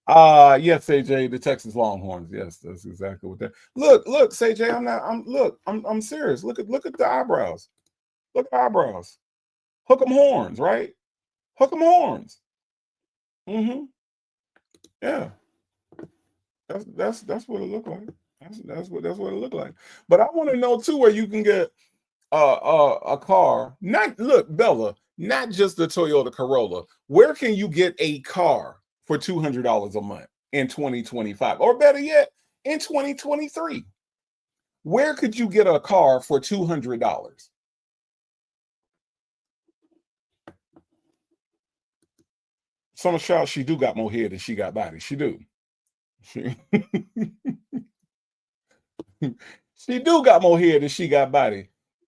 Yes, AJ, the Texas Longhorns. Yes, that's exactly what that. Look, CJ, I'm serious. Look at the eyebrows. Look at the eyebrows. Hook 'em horns, right? Hook 'em horns. Yeah. That's what it looked like. That's what it looked like. But I want to know too where you can get a car. Bella, not just the Toyota Corolla. Where can you get a car for $200 a month in 2025, or better yet, in 2023? Where could you get a car for $200? Summer Child, she do got more head than she got body. She do. She, she do got more head than she got body.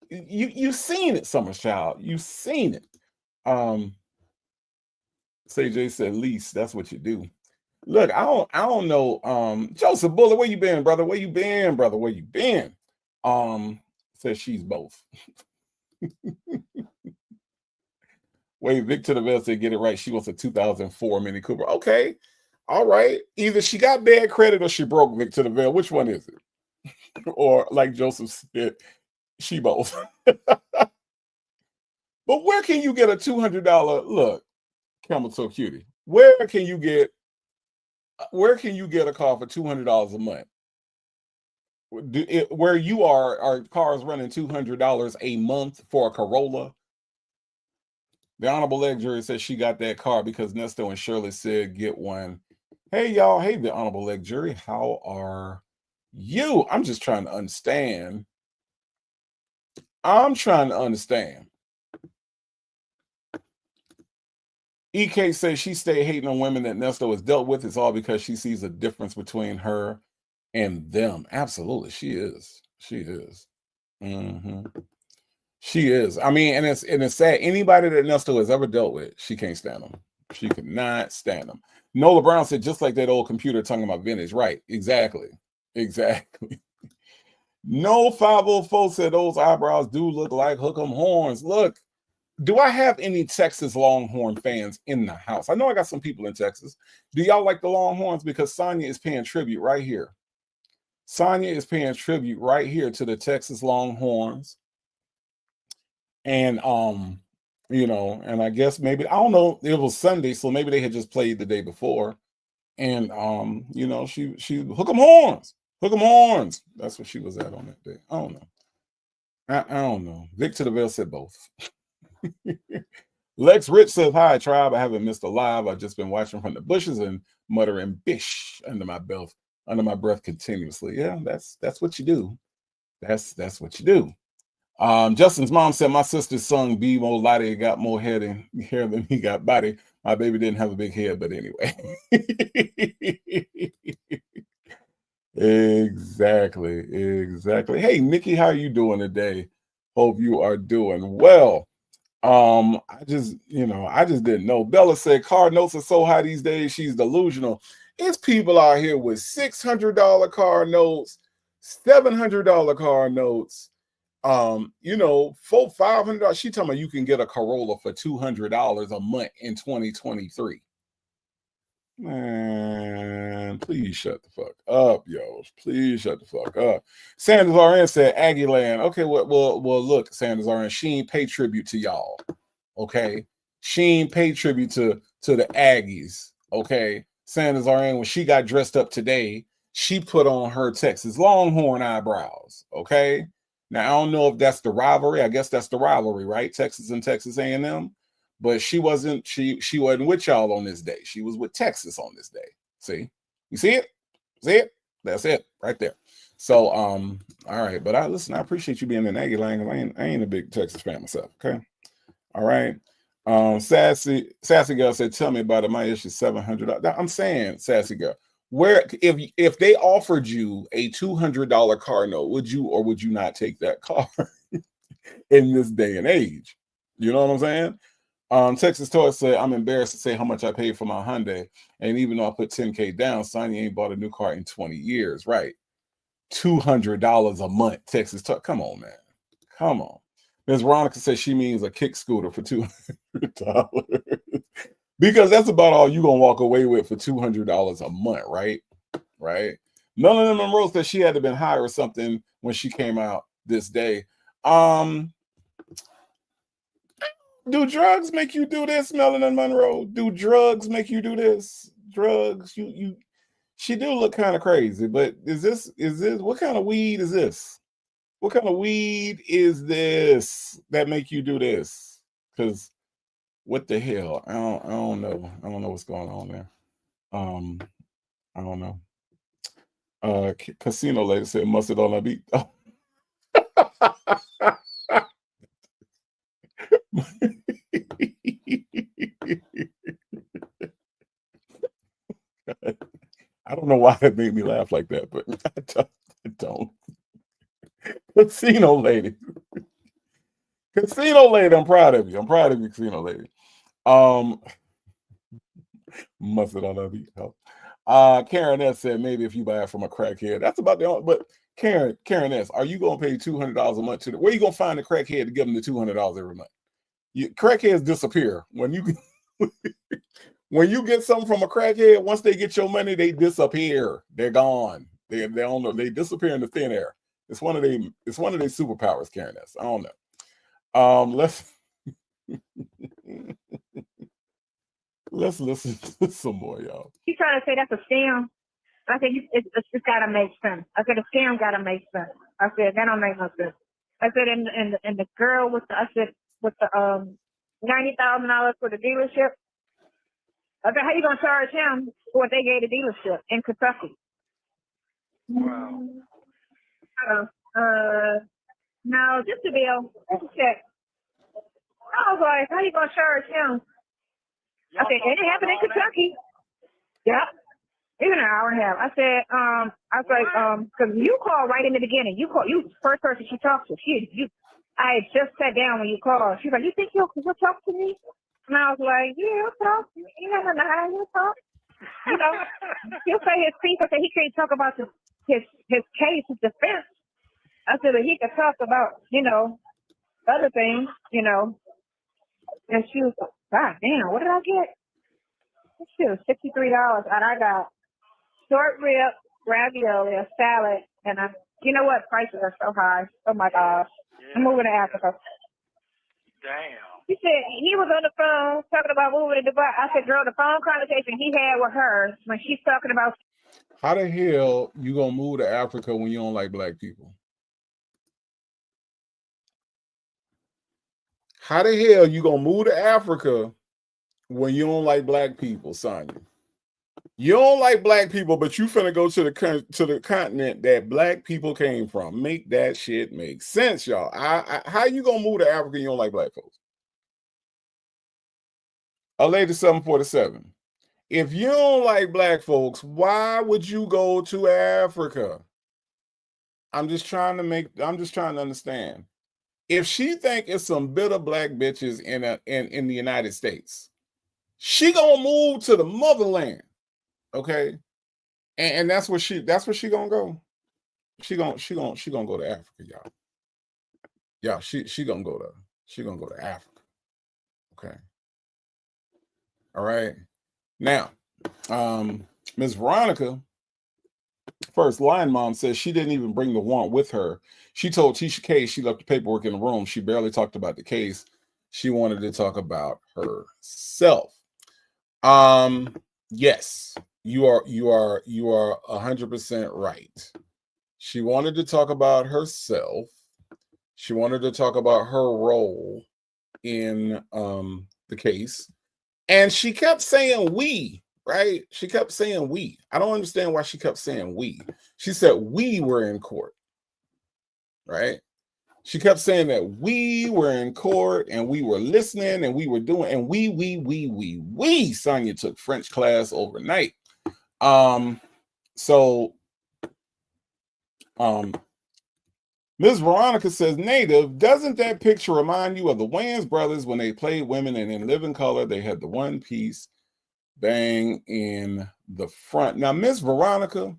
You seen it, Summer Child. You seen it. CJ said, least that's what you do. Look, I don't know. Joseph Bullet, where you been, brother? Where you been, brother? Where you been? Says she's both. Wait, Victor the Bell said, get it right. She wants a 2004 Mini Cooper. Okay. All right. Either she got bad credit or she broke, Victor the Bell. Which one is it? Or like Joseph said, she both. But where can you get a $200? Look, Camel so cutie. Where can you get a car for $200 a month? Where you are cars running $200 a month for a Corolla? The Honorable Leg Jury says she got that car because Nesto and Shirley said get one. Hey, y'all. Hey, the Honorable Leg Jury. How are you? I'm just trying to understand. EK says she stayed hating on women that Nesto has dealt with. It's all because she sees a difference between her and them. Absolutely. She is. She is. She is. I mean, and it's sad. Anybody that Nesto has ever dealt with, she can't stand them. She could not stand them. Nola Brown said, just like that old computer talking about vintage. Right. Exactly. Exactly. No 504 said those eyebrows do look like hook 'em horns. Look, do I have any Texas Longhorn fans in the house? I know I got some people in Texas. Do y'all like the Longhorns? Because Sonia is paying tribute right here. Sonia is paying tribute right here to the Texas Longhorns. And you know, and I guess maybe, I don't know, it was Sunday, so maybe they had just played the day before. And you know, she hook 'em horns. Hook 'em horns. That's what she was at on that day. I don't know. I don't know. Victor DeVille said both. Lex Rich says, hi, tribe. I haven't missed a live. I've just been watching from the bushes and muttering bish under my breath continuously. Yeah, that's what you do. That's what you do. Justin's mom said, my sister's son B Mo Lottie got more hair than he got body. My baby didn't have a big head, but anyway. Exactly. Hey, Nikki, how are you doing today? Hope you are doing well. I just didn't know. Bella said car notes are so high these days, she's delusional. It's people out here with $600 car notes, $700 car notes, $400-500. She talking about you can get a Corolla for $200 a month in 2023. Man, please shut the fuck up, yo. Please shut the fuck up. Sanders RN said Aggie Land. Okay, well, look, Sanders RN, she ain't pay tribute to y'all. Okay, she ain't pay tribute to the Aggies. Okay, Sanders RN, when she got dressed up today, she put on her Texas Longhorn eyebrows. Okay, now I don't know if that's the rivalry. I guess that's the rivalry, right? Texas and Texas A&M. But she wasn't with y'all on this day. She was with Texas on this day. See? You see it? See it? That's it right there. So all right, but I appreciate you being in Aggie Lang. I ain't a big Texas fan myself. Okay. All right. Sassy girl said, tell me about it. My issue is $700. I'm saying, Sassy girl, where if they offered you a $200 car note, would you or would you not take that car in this day and age? You know what I'm saying? Texas Toy said, I'm embarrassed to say how much I paid for my Hyundai. And even though I put $10K down, Sonya ain't bought a new car in 20 years, right? $200 a month, Texas Toy. Come on, man. Come on. Ms. Veronica says she means a kick scooter for $200. Because that's about all you're going to walk away with for $200 a month, right? Right? Melanie Monroe said she had to been high or something when she came out this day. Do drugs make you do this, Melanin Monroe? Do drugs make you do this? Drugs, she do look kind of crazy, but is this what kind of weed is this? What kind of weed is this that make you do this? Because what the hell? I don't know. I don't know what's going on there. I don't know. Casino lady said mustard on a beat. Oh. know why that made me laugh like that, but I don't. Casino lady. Casino lady, I'm proud of you. I'm proud of you, casino lady. Mustard, I love you. Karen S said maybe if you buy it from a crackhead. That's about the only, but Karen S, are you gonna pay $200 a month to where you gonna find a crackhead to give them the $200 every month? Crackheads disappear when you when you get something from a crackhead. Once they get your money, they disappear. They're gone. They disappear into thin air. It's one of their superpowers, Karen S. I don't know. Let's listen to some more, y'all. He's trying to say that's a scam. I said it's gotta make sense. I said the scam gotta make sense. I said that don't make no sense. I said and the girl with the $90,000 for the dealership. I said, how you gonna charge him for what they gave the dealership in Kentucky? Wow. No, just a bill. Just a check. I was like, how you gonna charge him? I said, and it happened in Kentucky. Yep. Even an hour and a half. I said, I was like, because you called right in the beginning. You first person she talked to. I had just sat down when you called. She's like, you think you'll talk to me? And I was like, yeah, he'll talk. You never know how he'll talk. You know, he'll say his piece. I said he can't talk about his case, his defense. I said, but he could talk about, other things, And she was like, God damn, what did I get? This shit was $63, and I got short rib, ravioli, a salad, and you know what? Prices are so high. Oh my gosh. Yeah. I'm moving to Africa. Damn. He said he was on the phone talking about moving to Dubai. I said, girl, the phone conversation he had with her when she's talking about. How the hell you gonna move to Africa when you don't like black people? How the hell you gonna move to Africa when you don't like black people, Sonya? You don't like black people, but you finna go to the continent that black people came from. Make that shit make sense, y'all. How you gonna move to Africa and you don't like black folks? A lady 747. If you don't like black folks, why would you go to Africa? I'm just trying to understand. If she think it's some bitter black bitches in the United States, she gonna move to the motherland, okay? And that's where she gonna go. She gonna go to Africa, y'all. Yeah, she gonna go to Africa. Okay. All right. Now, Ms. Veronica, first line mom says she didn't even bring the warrant with her. She told Tisha K she left the paperwork in the room. She barely talked about the case. She wanted to talk about herself. Yes, you are 100% right. She wanted to talk about herself. She wanted to talk about her role in the case. And she kept saying we, right? She kept saying we. I don't understand why she kept saying we. She said we were in court, right? She kept saying that we were in court and we were listening and we were doing, and we. Sonya took French class overnight. Ms. Veronica says, Native, doesn't that picture remind you of the Wayans brothers when they played women and in Living Color, they had the one piece bang in the front. Now, Ms. Veronica,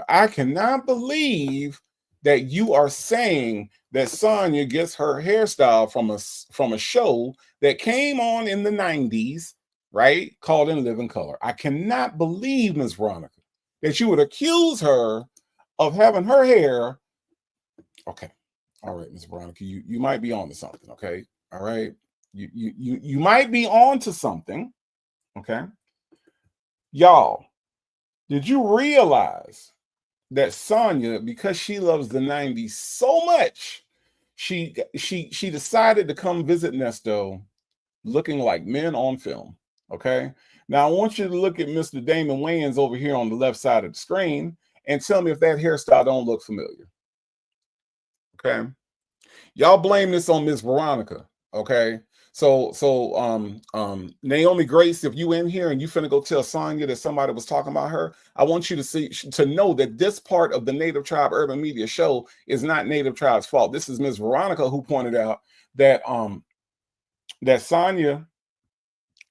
I cannot believe that you are saying that Sonya gets her hairstyle from a show that came on in the 90s, right? Called In Living Color. I cannot believe, Ms. Veronica, that you would accuse her of having her hair. Okay. All right, Ms. Veronica, you might be on to something, okay? All right. You might be on to something, okay? Y'all, did you realize that Sonya, because she loves the 90s so much, she decided to come visit Nesto looking like men on film, okay? Now, I want you to look at Mr. Damon Wayans over here on the left side of the screen and tell me if that hairstyle don't look familiar, okay? Y'all blame this on Miss Veronica, okay? Naomi Grace, if you in here and you finna go tell Sonya that somebody was talking about her, I want you to know that this part of the Native Tribe Urban Media Show is not Native Tribe's fault. This is Ms. Veronica who pointed out that that Sonya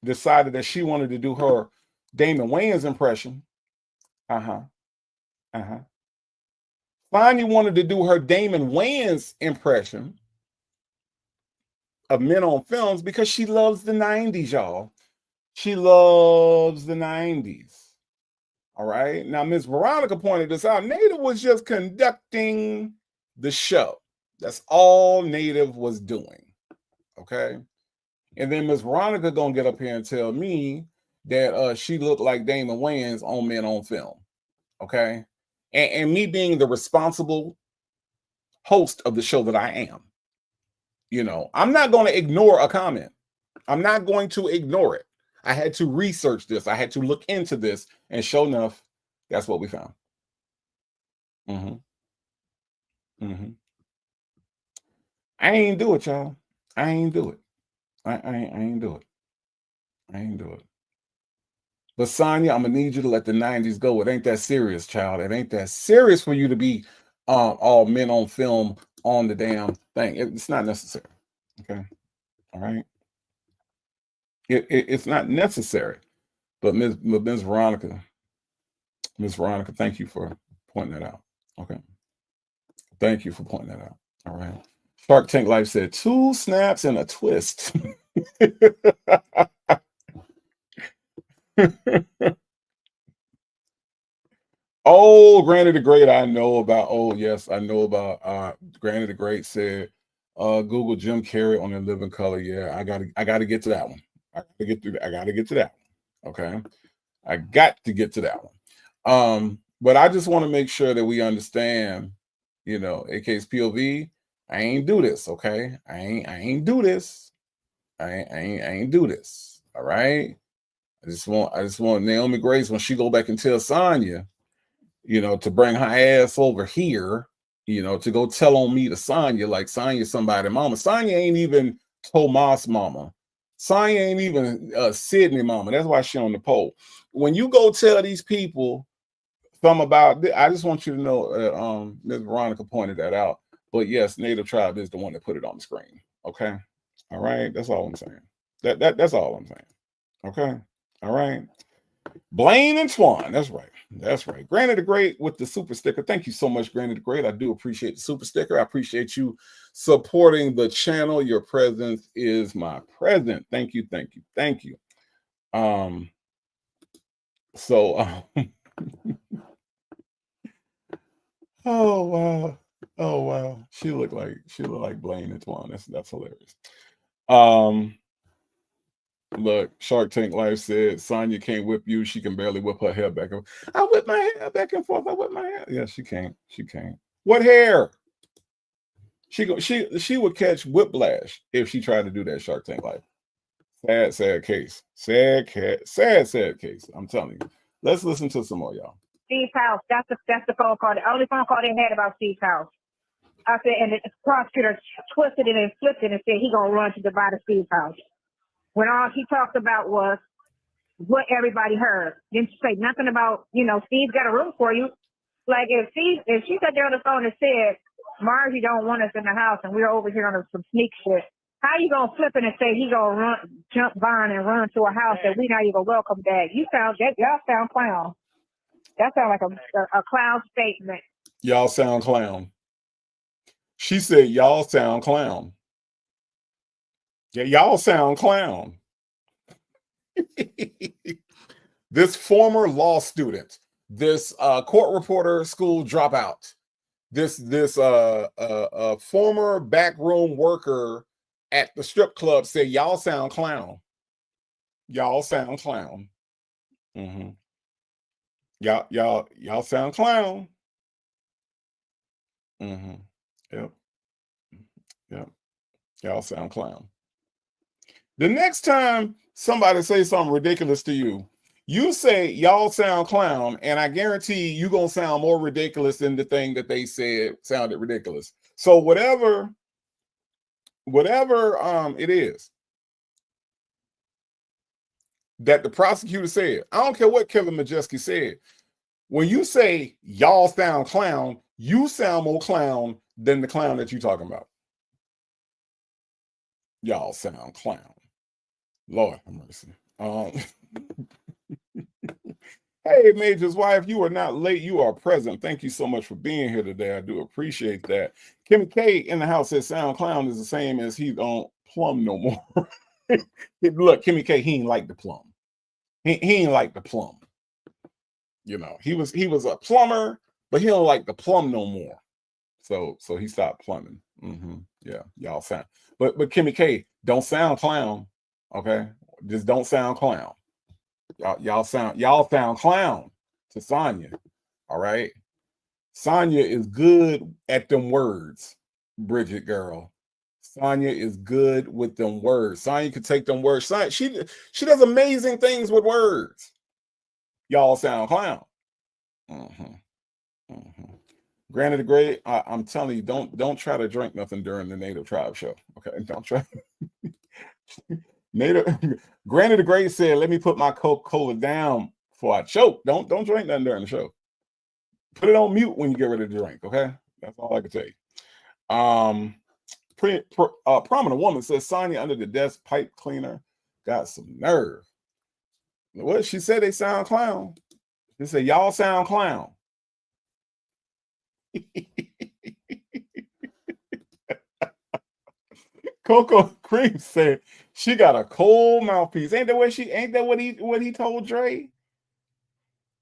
decided that she wanted to do her Damon Wayans impression. Sonya wanted to do her Damon Wayans impression of Men on Films because she loves the 90s, y'all. She loves the 90s. All right. Now, Ms. Veronica pointed this out. Native was just conducting the show. That's all Native was doing. Okay. And then Ms. Veronica gonna get up here and tell me that she looked like Damon Wayans on Men on Film. Okay. And me being the responsible host of the show that I am, you know, I'm not going to ignore a comment. I'm not going to ignore it. I had to research this. I had to look into this, and sure enough, that's what we found. I ain't do it, y'all. I ain't do it. I ain't do it. I ain't do it. But Sonya, I'm gonna need you to let the 90s go. It ain't that serious, child. It ain't that serious for you to be all Men on Film on the damn thing. It's not necessary. Okay. All right. It's not necessary. But Ms. Veronica, thank you for pointing that out. Okay. Thank you for pointing that out. All right. Shark Tank Life said 2 snaps and a twist. Oh, Granny the Great, I know about. Oh, yes, I know about. Granny the Great said, Google Jim Carrey on In Living Color. Yeah, I gotta get to that one. I gotta get to that one. Okay. I got to get to that one. But I just want to make sure that we understand, you know, AK's POV. I ain't do this, okay? I ain't do this. I ain't do this. All right. I just want Naomi Grace, when she go back and tell Sonya, you know, to bring her ass over here, you know, to go tell on me to Sonya, like Sonya somebody mama. Sonya ain't even Tomas mama. Sonya ain't even Sydney mama. That's why she on the poll. When you go tell these people something about this, I just want you to know, Ms. Veronica pointed that out. But yes, Native Tribe is the one that put it on the screen. Okay. All right. That's all I'm saying. That's all I'm saying. Okay. All right. Blaine and Swan. That's right. That's right. Granny the Great with the super sticker. Thank you so much, Granny the Great. I do appreciate the super sticker. I appreciate you supporting the channel. Your presence is my present. Thank you. Thank you. Thank you. Oh wow. Oh wow. She looked like Blaine and Swan. That's hilarious. Look, Shark Tank Life said Sonya can't whip you. She can barely whip her hair back. I whip my hair back and forth. I whip my hair. Yeah, she can't. She can't. What hair? She would catch whiplash if she tried to do that. Shark Tank Life. Sad case. Sad case. I'm telling you. Let's listen to some more, y'all. Steve's house. That's the phone call. The only phone call they had about Steve's house. I said, and the prosecutor twisted it and flipped it and said he gonna run to divide Steve's house. When all he talked about was what everybody heard. Didn't say nothing about, you know, Steve's got a room for you. Like if she sat there on the phone and said, Margie don't want us in the house and we're over here on some sneak shit, how you gonna flip it and say he gonna jump behind and run to a house that we not even welcome back? Y'all sound clown. That sounds like a clown statement. Y'all sound clown. She said, y'all sound clown. Yeah, y'all sound clown. This former law student, this court reporter school dropout, this former backroom worker at the strip club said, y'all sound clown. Y'all sound clown. Y'all sound clown. Yep. Y'all sound clown. The next time somebody says something ridiculous to you, you say y'all sound clown, and I guarantee you gonna sound more ridiculous than the thing that they said sounded ridiculous. So whatever it is, that the prosecutor said. I don't care what Kevin Majeski said. When you say y'all sound clown, you sound more clown than the clown that you're talking about. Y'all sound clown. Lord have mercy. Hey, Major's wife, you are not late. You are present. Thank you so much for being here today. I do appreciate that. Kimmy K in the house says sound clown is the same as he don't plumb no more. Look, Kimmy K, he ain't like the plumb. He ain't like the plumb. You know, he was a plumber, but he don't like the plumb no more. So he stopped plumbing. Yeah, y'all sound. But Kimmy K, don't sound clown. Okay, just don't sound clown. Y'all sound clown to Sonya. All right, Sonya is good at them words, Bridget girl. Sonya is good with them words. Sonya can take them words. She does amazing things with words. Y'all sound clown. Granted, the Great, I'm telling you, don't try to drink nothing during the Native Tribe show. Okay, don't try. Granted, the Great said, "Let me put my Coca-Cola down before I choke." Don't drink nothing during the show. Put it on mute when you get ready to drink. Okay, that's all I can tell you. Prominent woman says Sonya under the desk pipe cleaner got some nerve. What she said, they sound clown. They said y'all sound clown. Coco Cream said she got a cold mouthpiece. Ain't that what he told Dre?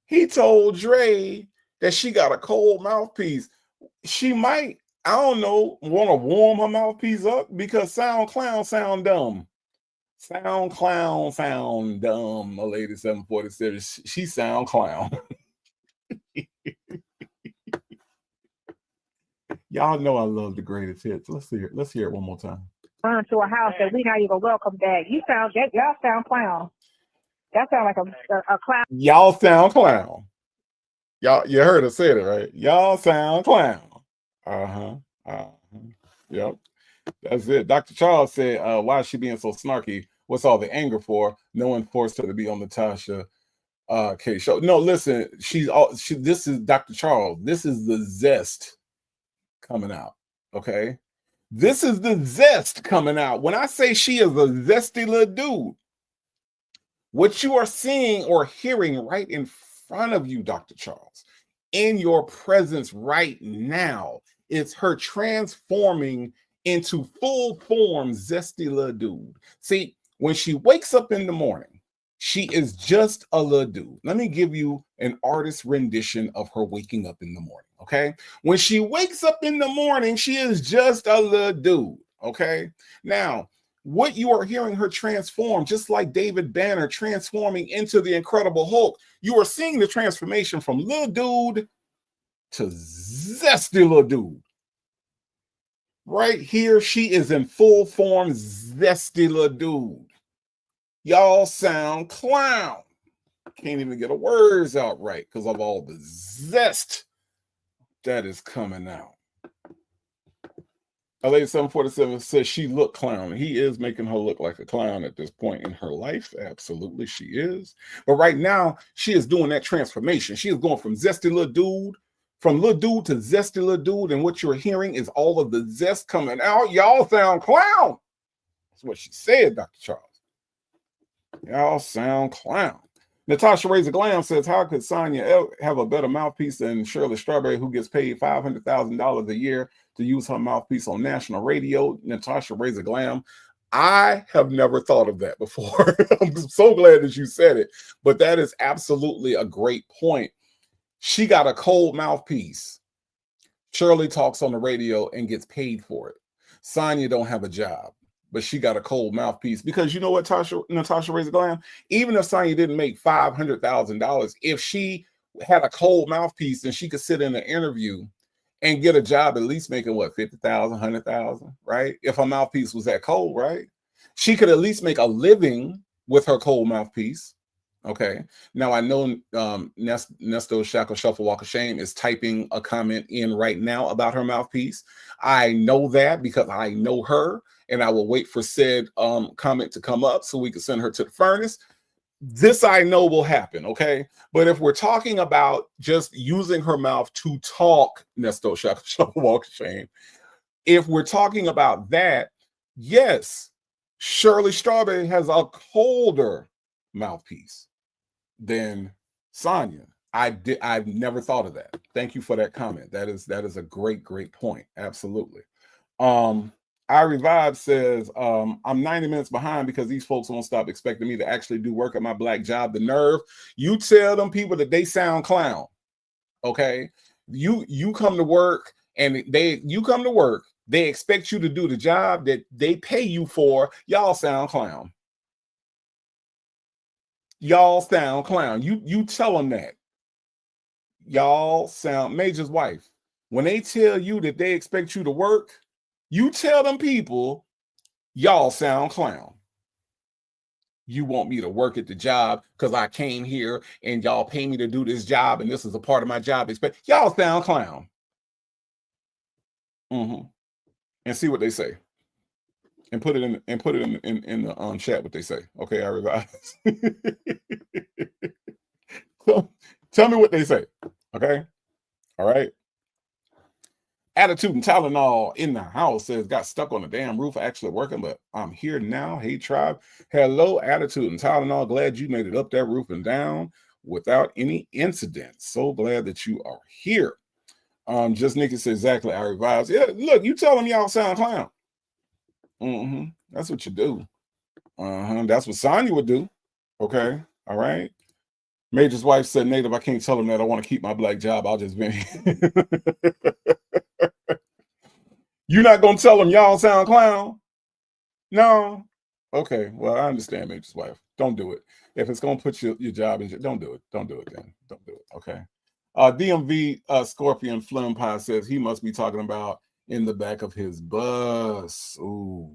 He told Dre that she got a cold mouthpiece. She might, I don't know, want to warm her mouthpiece up because sound clown sound dumb. Sound clown sound dumb. My lady 747. She sound clown. Y'all know I love the greatest hits. Let's hear it one more time. Run to a house that we not even welcome back. Y'all sound clown. That sound like a clown. Y'all sound clown. You heard her say it, right? Y'all sound clown. Yep. That's it. Dr. Charles said, why is she being so snarky? What's all the anger for? No one forced her to be on the Tasha K show. No, listen, this is Dr. Charles. This is the zest coming out. Okay. This is the zest coming out. When I say she is a zesty little dude, what you are seeing or hearing right in front of you, Dr. Charles, in your presence right now, is her transforming into full form zesty little dude. See, when she wakes up in the morning, she is just a little dude. Let me give you an artist rendition of her waking up in the morning, okay? When she wakes up in the morning, she is just a little dude, okay? Now, what you are hearing her transform, just like David Banner transforming into the Incredible Hulk, you are seeing the transformation from little dude to zesty little dude. Right here, she is in full form zesty little dude. Y'all sound clown. Can't even get the words out right because of all the zest that is coming out. Lady 747 says she looked clown. He is making her look like a clown at this point in her life. Absolutely, she is. But right now, she is doing that transformation. She is going from zesty little dude, from little dude to zesty little dude. And what you're hearing is all of the zest coming out. Y'all sound clown. That's what she said, Dr. Charles. Y'all sound clown. Natasha Razor Glam says, how could Sonya have a better mouthpiece than Shirley Strawberry, who gets paid $500,000 a year to use her mouthpiece on national radio? Natasha Razor Glam, I have never thought of that before. I'm so glad that you said it, but that is absolutely a great point. She got a cold mouthpiece. Shirley talks on the radio and gets paid for it. Sonya don't have a job, but she got a cold mouthpiece because you know what, Natasha Razor Glam? Even if Sonya didn't make $500,000, if she had a cold mouthpiece and she could sit in an interview and get a job at least making what, 50,000, 100,000, right? If her mouthpiece was that cold, right? She could at least make a living with her cold mouthpiece. Okay. Now I know Nesto Shackle Shuffle Walk of Shame is typing a comment in right now about her mouthpiece. I know that because I know her, and I will wait for said comment to come up so we can send her to the furnace. this I know will happen, okay? But if we're talking about just using her mouth to talk, Nesto Shaka Walk Shame, if we're talking about that, yes, Shirley Strawberry has a colder mouthpiece than Sonya. I've never thought of that. Thank you for that comment. That is a great point. Absolutely. I Revive says, I'm 90 minutes behind because these folks won't stop expecting me to actually do work at my black job. The nerve. You tell them people that they sound clown. Okay. You come to work and you come to work, they expect you to do the job that they pay you for. Y'all sound clown. Y'all sound clown. You tell them that. Y'all sound Major's wife. When they tell you that they expect you to work, you tell them people, y'all sound clown. You want me to work at the job because I came here and y'all pay me to do this job and this is a part of my job. Y'all sound clown. And see what they say. And put it in the chat what they say. Okay, I revise. Tell me what they say. Okay. All right. Attitude and Tylenol in the house says got stuck on the damn roof, actually working, but I'm here now. Hey tribe. Hello, Attitude and Tylenol. Glad you made it up that roof and down without any incidents. So glad that you are here. Just Nikki said exactly. I revised. Yeah, look, you tell them y'all sound clown. That's what you do. That's what Sonya would do. Okay. All right. Major's wife said, Native, I can't tell him that I want to keep my black job. I'll just be. You're not going to tell them y'all sound clown? No. Okay. Well, I understand, Major's wife. Don't do it. If it's going to put your job in, don't do it. Don't do it then. Don't do it. Okay. DMV Scorpion Flim Pie says he must be talking about in the back of his bus. Ooh.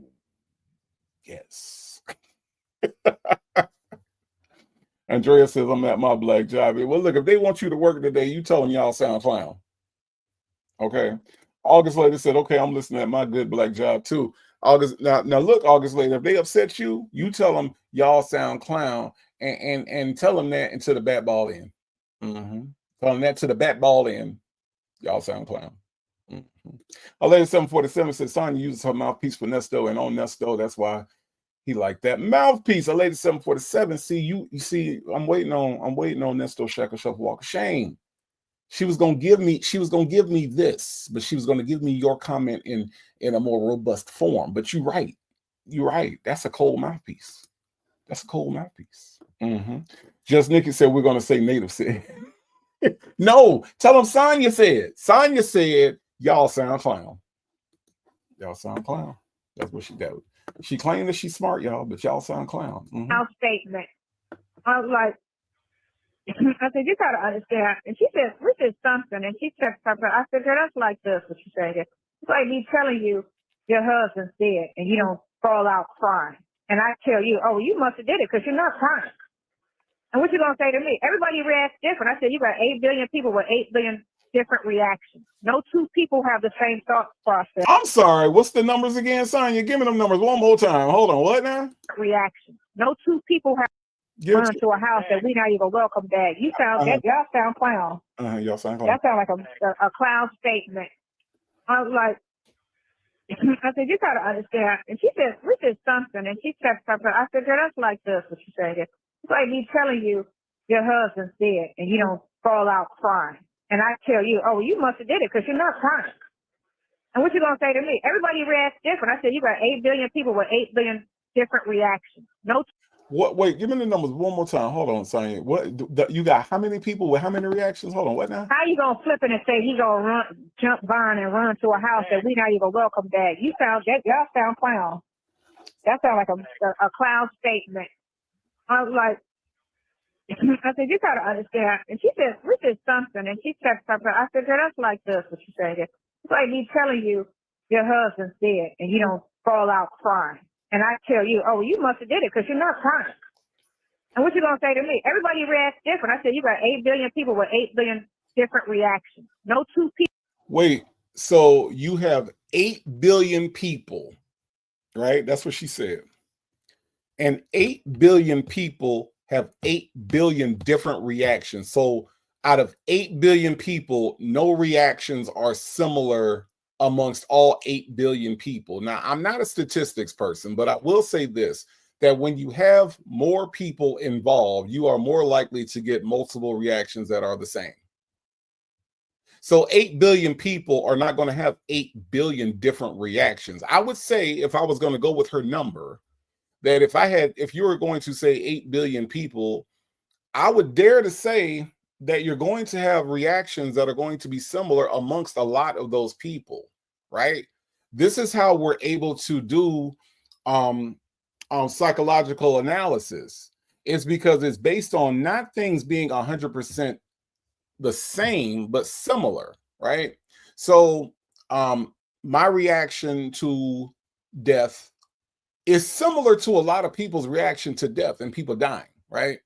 Yes. Andrea says, I'm at my black job. Well, look, if they want you to work today, you tell them y'all sound clown. Okay. August later said, okay, I'm listening at my good black job too. August, now look, August later, if they upset you, you tell them y'all sound clown and tell them that into the bat ball end. Tell them that to the bat ball end. Y'all sound clown. A lady 747 said Sonya uses her mouthpiece for Nesto and on Nesto. That's why he liked that mouthpiece. A lady 747. See, you see, I'm waiting on Nesto Shaka Shuffle Walk of Shame. She was gonna give me this, but she was gonna give me your comment in a more robust form. But you're right. That's a cold mouthpiece. That's a cold mouthpiece. Just Nikki said we're gonna say Native said. No, tell them Sonya said. Sonya said y'all sound clown. Y'all sound clown. That's what she did. She claimed that she's smart, y'all, but y'all sound clown. Our statement. I was like, I said, you gotta understand. And she said, this is something. And she said something. I said, girl, that's like this, what she said. It's like me telling you your husband's dead and you don't fall out crying. And I tell you, oh, you must have did it because you're not crying. And what you gonna say to me? Everybody reacts different. I said, you got 8 billion people with 8 billion different reactions. No two people have the same thought process. I'm sorry. What's the numbers again, Sonya? Give me them numbers one more time. Hold on. What now? Reaction. No two people have run to a house that we not even welcome back. You sound y'all sound clown. Y'all sound clown. That sound like a clown statement. I was like, I said, you gotta understand. And she said, this is something. And she said something. I said, girl, that's like this, what she said. It's like me telling you your husband's dead and you don't fall out crying. And I tell you, oh, you must have did it because you're not crying. And what you gonna say to me? Everybody reacts different. I said, you got 8 billion people with 8 billion different reactions. No. What? Wait, give me the numbers one more time. Hold on, Sonya. What? You got how many people with how many reactions? Hold on. What now? How you gonna flip it and say he gonna jump behind and run to a house that we not even welcome back? You sound y'all sound clown. That sound like a clown statement. I was like, I said, you gotta understand. And she said, this is something. And she said something. I said, girl, that's like this, what she said. It's like me telling you your husband's dead and you don't fall out crying. And I tell you, oh, you must have did it because you're not crying. And what you gonna say to me? Everybody reacts different. I said, you got 8 billion people with 8 billion different reactions. No two people. Wait, so you have 8 billion people, right? That's what she said. And 8 billion people have 8 billion different reactions. So out of 8 billion people, no reactions are similar amongst all 8 billion people. Now, I'm not a statistics person, but I will say this, that when you have more people involved, you are more likely to get multiple reactions that are the same. So 8 billion people are not going to have 8 billion different reactions. I would say, if I was going to go with her number, that if you were going to say 8 billion people, I would dare to say that you're going to have reactions that are going to be similar amongst a lot of those people, right? This is how we're able to do psychological analysis. It's because it's based on not things being 100% the same, but similar, right? So my reaction to death is similar to a lot of people's reaction to death and people dying, right?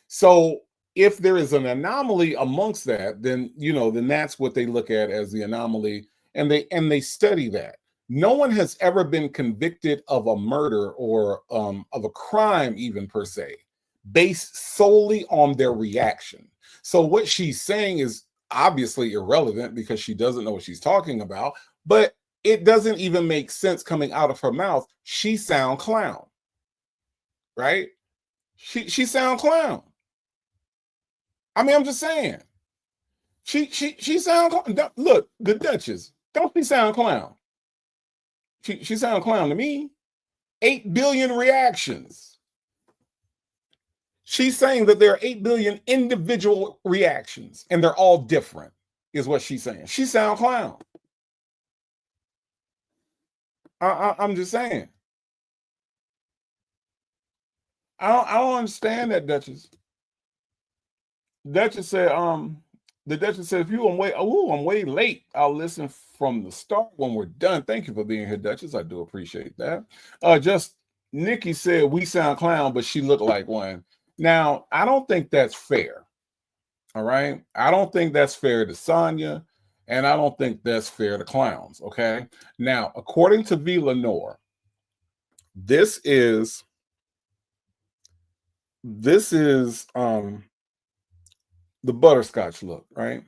So if there is an anomaly amongst that, then then that's what they look at as the anomaly, and they study that. No one has ever been convicted of a murder or of a crime, even per se, based solely on their reaction. So what she's saying is obviously irrelevant because she doesn't know what she's talking about, but it doesn't even make sense coming out of her mouth. She sound clown, right? She sound clown. I mean, I'm just saying. She sound clown. Look, the Duchess, don't she sound clown? She sound clown to me. 8 billion reactions. She's saying that there are 8 billion individual reactions and they're all different, is what she's saying. She sound clown. I'm just saying. I don't understand that, Duchess. Duchess said, the Duchess said, I'm way late. I'll listen from the start when we're done. Thank you for being here, Duchess. I do appreciate that. Just Nikki said we sound clown, but she looked like one. Now, I don't think that's fair. All right. I don't think that's fair to Sonia, and I don't think that's fair to clowns. Okay. Now, according to V. Lenore, this is the butterscotch look, right?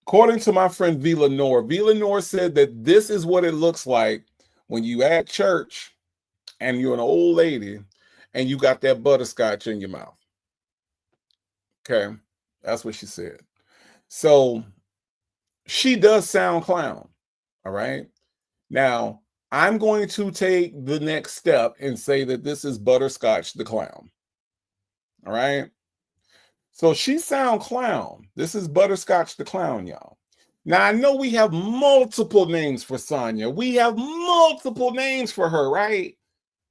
According to my friend V. Lenore said that this is what it looks like when you at church and you're an old lady and you got that butterscotch in your mouth. Okay, that's what she said. So she does sound clown. All right. Now, I'm going to take the next step and say that this is Butterscotch the Clown. All right. So she sound clown. This is Butterscotch the Clown, y'all. Now, I know we have multiple names for Sonia. We have multiple names for her, right?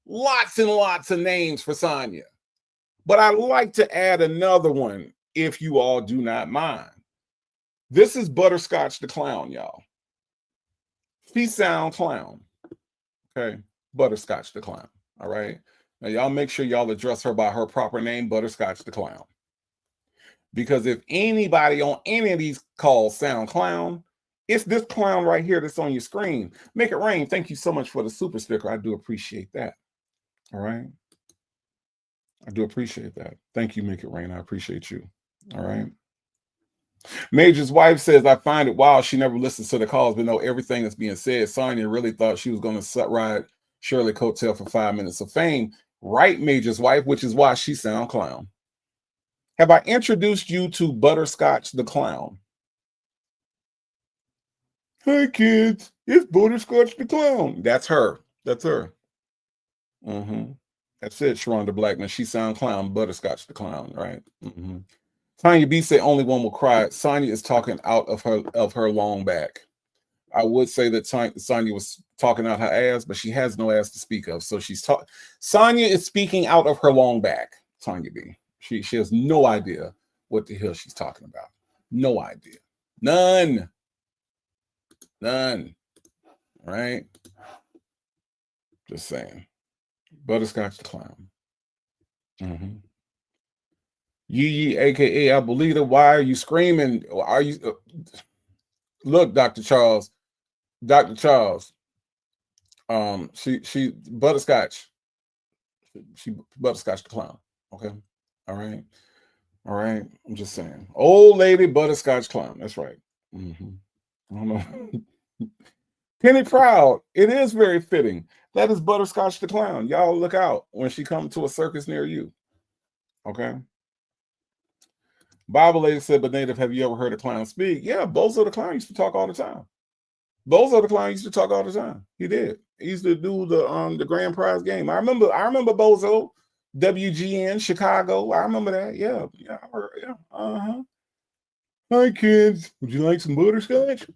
Lots and lots of names for Sonia. But I'd like to add another one, if you all do not mind. This is Butterscotch the Clown, y'all. She sound clown. Okay. Butterscotch the Clown. All right. Now, y'all make sure y'all address her by her proper name, Butterscotch the Clown. Because if anybody on any of these calls sound clown, it's this clown right here that's on your screen. Make it rain. Thank you so much for the super sticker. I do appreciate that. All right. I do appreciate that. Thank you, Make It Rain. I appreciate you. All right. Major's wife says, I find it wild she never listens to the calls, but know everything that's being said. Sonia really thought she was going to ride Shirley Coattail for 5 minutes of fame. Right, Major's wife, which is why she sound clown. Have I introduced you to Butterscotch the Clown? Hey, kids, it's Butterscotch the Clown. That's her. That's her. That's it, Sharonda Blackman. She sound clown, Butterscotch the Clown, right? Tanya B said only one will cry. Sonia is talking out of her long back. I would say that Sonia was talking out her ass, but she has no ass to speak of. So Sonia is speaking out of her long back, Tanya B. She has no idea what the hell she's talking about. No idea. None. Right? Just saying. Butterscotch the Clown. Yee, aka I believe it. Why are you screaming? Are you look, Dr. Charles? She Butterscotch. She Butterscotch the Clown. Okay. All right. All right. I'm just saying. Old lady butterscotch clown. That's right. Mm-hmm. I don't know. Penny Proud. It is very fitting. That is Butterscotch the Clown. Y'all look out when she comes to a circus near you. Okay. Bible lady said, but native, have you ever heard a clown speak? Yeah, Bozo the Clown used to talk all the time. Bozo the Clown used to talk all the time. He did. He used to do the grand prize game. I remember Bozo, WGN, Chicago. I remember that. Yeah. Yeah. Yeah. Uh-huh. Hi kids. Would you like some butterscotch?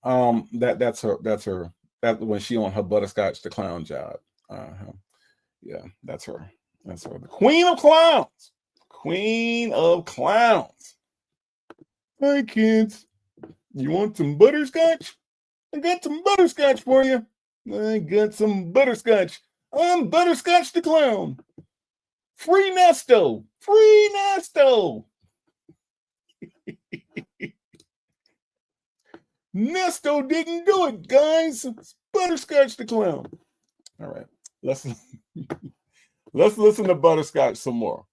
That's her. That when she on her Butterscotch the Clown job. Yeah, that's her. That's her. The Queen of Clowns. Queen of Clowns. Hi kids. You want some butterscotch? I got some butterscotch for you. I got some butterscotch. I'm Butterscotch the Clown. Free Nesto. Free Nesto. Nesto didn't do it, guys. It's Butterscotch the Clown. All right. Let's listen to Butterscotch some more.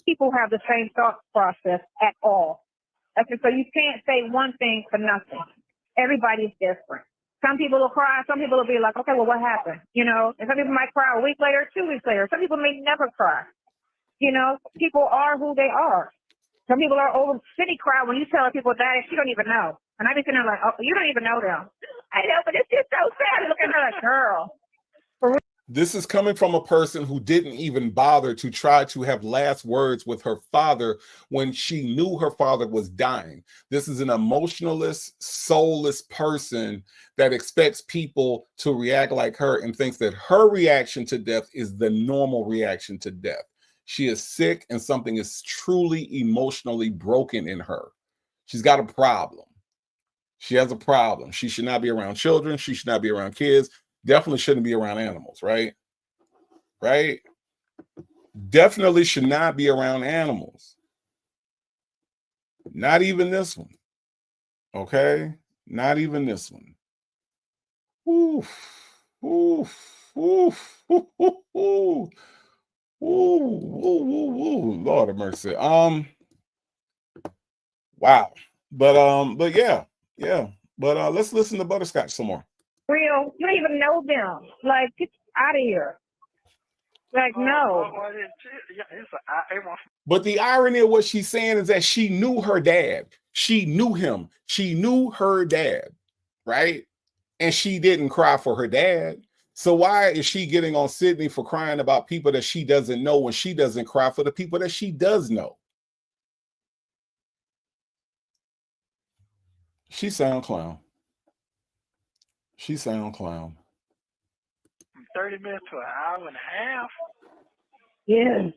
People have the same thought process at all. Okay, so you can't say one thing for nothing. Everybody's different. Some people will cry. Some people will be like, okay, well, what happened? You know, and some people might cry a week later, 2 weeks later. Some people may never cry. You know, people are who they are. Some people are over city cry when you tell people that you don't even know. And I be sitting there like, oh, you don't even know them. I know, but it's just so sad. Look at her like, girl. This is coming from a person who didn't even bother to try to have last words with her father when she knew her father was dying. This is an emotionalist, soulless person that expects people to react like her and thinks that her reaction to death is the normal reaction to death. She is sick and something is truly emotionally broken in her. She's got a problem. She has a problem. She should not be around children. She should not be around kids. Definitely shouldn't be around animals, right? Right? Definitely should not be around animals. Not even this one. Okay? Not even this one. Oof. Oof. Oof. Oof. Oof. Oof. Ooh, Lord have mercy. Wow. But yeah. But let's listen to Butterscotch some more. Real, you don't even know them. Like, get out of here. Like, no. But the irony of what she's saying is that she knew her dad. She knew him. She knew her dad, right? And she didn't cry for her dad. So why is she getting on Sydney for crying about people that she doesn't know when she doesn't cry for the people that she does know? She sound clown. She sound clown. 30 minutes to an hour and a half. Yeah,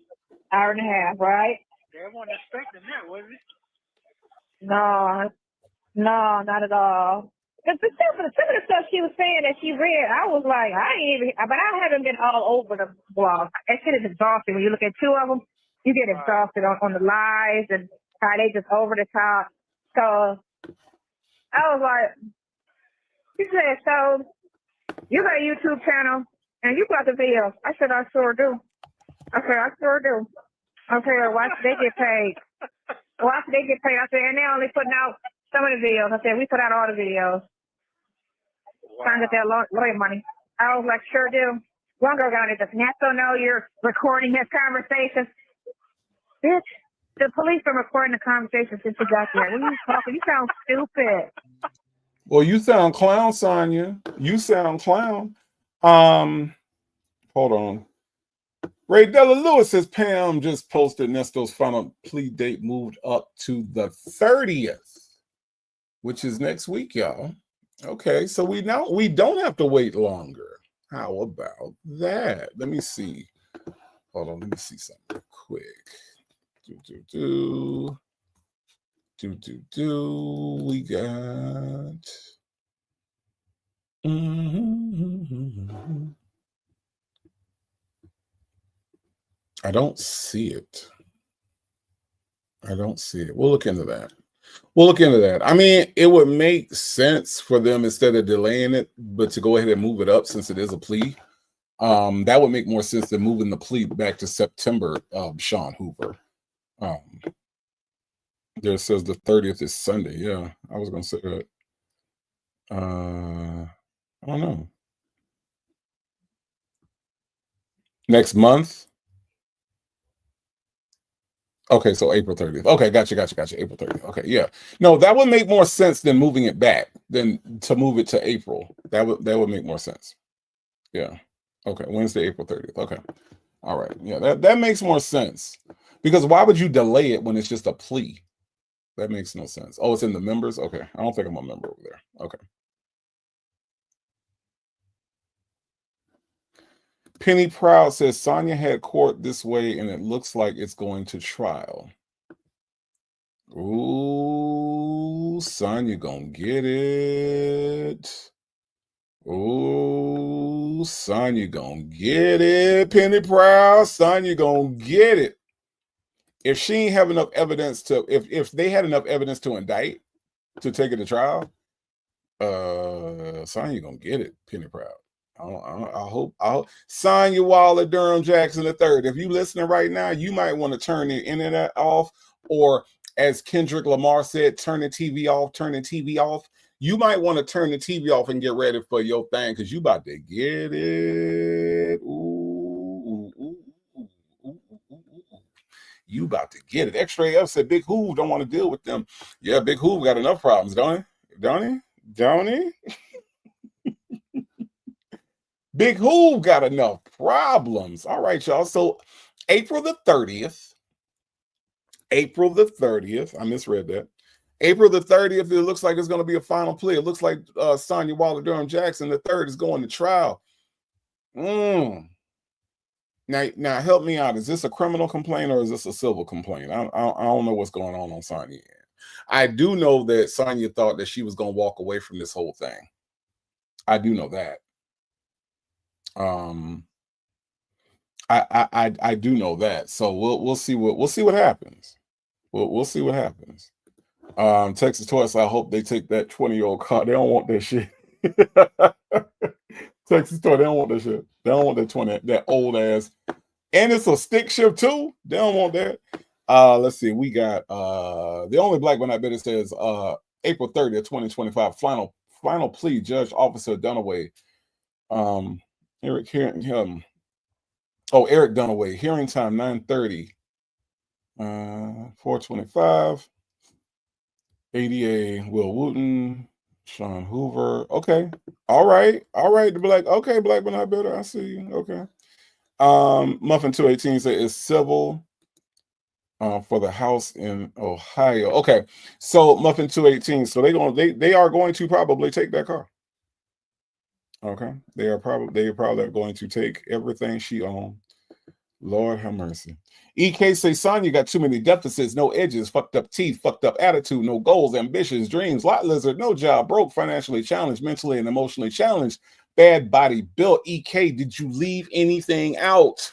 hour and a half, right? They weren't expecting that, was it? No, not at all. Because some of the stuff she was saying that she read, I was like, but I haven't been all over the blog. That shit is exhausting. When you look at two of them, you get exhausted on the lies and how they just over the top. So I was like, she said, so you got a YouTube channel and you got the videos. I said, I sure do. I sure do. Why should they get paid? Why should they get paid? I said, and they're only putting out some of the videos. I said, we put out all the videos. Wow. Trying to get that lawyer money. I was like, sure do. One girl got it. Does Nesto know you're recording his conversations? Bitch, the police been recording the conversation since you got there. What are you talking? You sound stupid. Well, you sound clown, Sonia. You sound clown. Hold on. Ray Della Lewis says Pam just posted Nesto's final plea date moved up to the 30th, which is next week, y'all. Okay, so we don't have to wait longer. How about that? Let me see. Hold on, let me see something real quick. We got. I don't see it. We'll look into that. I mean, it would make sense for them instead of delaying it, but to go ahead and move it up since it is a plea. That would make more sense than moving the plea back to September, Sean Hoover. There says the 30th is Sunday. Yeah, I was gonna say that. I don't know. Next month. Okay, so April 30th. Okay, gotcha. April 30th. Okay, yeah. No, that would make more sense than moving it back, than to move it to April. That would make more sense. Yeah. Okay, Wednesday, April 30th. Okay. All right. Yeah, that makes more sense. Because why would you delay it when it's just a plea? That makes no sense. Oh, it's in the members? Okay. I don't think I'm a member over there. Okay. Penny Proud says Sonia had court this way and it looks like it's going to trial. Ooh, Sonya gonna get it. Ooh, Sonya gonna get it. Penny Proud, Sonya gonna get it. If she ain't have enough evidence to, if they had enough evidence to indict, to take it to trial, Sonya gonna get it. Penny Proud. I hope Sonya Waller Durham Jackson III. If you listening right now, you might want to turn the internet off, or as Kendrick Lamar said, turn the TV off. Turn the TV off. You might want to turn the TV off and get ready for your thing, because you about to get it. Ooh. You about to get it. X-Ray F said Big Hoove don't want to deal with them. Yeah, Big Hoove got enough problems, don't he? Big Hoove got enough problems. All right, y'all. So April the 30th, I misread that. April the 30th, it looks like it's going to be a final plea. It looks like Sonya Waller Durham Jackson III is going to trial. Now help me out. Is this a criminal complaint or is this a civil complaint? I don't know what's going on Sonya. I do know that Sonya thought that she was going to walk away from this whole thing. I do know that. I do know that. So we'll see what happens. We'll see what happens. Texas Toys, I hope they take that 20-year-old car. They don't want that shit. Texas Toy, they don't want that shit. They don't want that 20, that old ass. And it's a stick shift too. They don't want that. Let's see. We got the only black one I bet it says April 30th, 2025. Final plea, Judge Officer Dunaway. Eric Dunaway. Hearing time 9:30. 425. ADA Will Wooten. Sean Hoover. Okay. All right. To be like, okay, black but not better. I see you. Okay. Muffin 218 says it's civil for the house in Ohio. Okay. So Muffin 218. So they are going to probably take that car. Okay. They are probably going to take everything she owned. Lord have mercy. EK say Sonya got too many deficits, no edges, fucked up teeth, fucked up attitude, no goals, ambitions, dreams, lot lizard, no job, broke, financially challenged, mentally and emotionally challenged, bad body built. EK, did you leave anything out?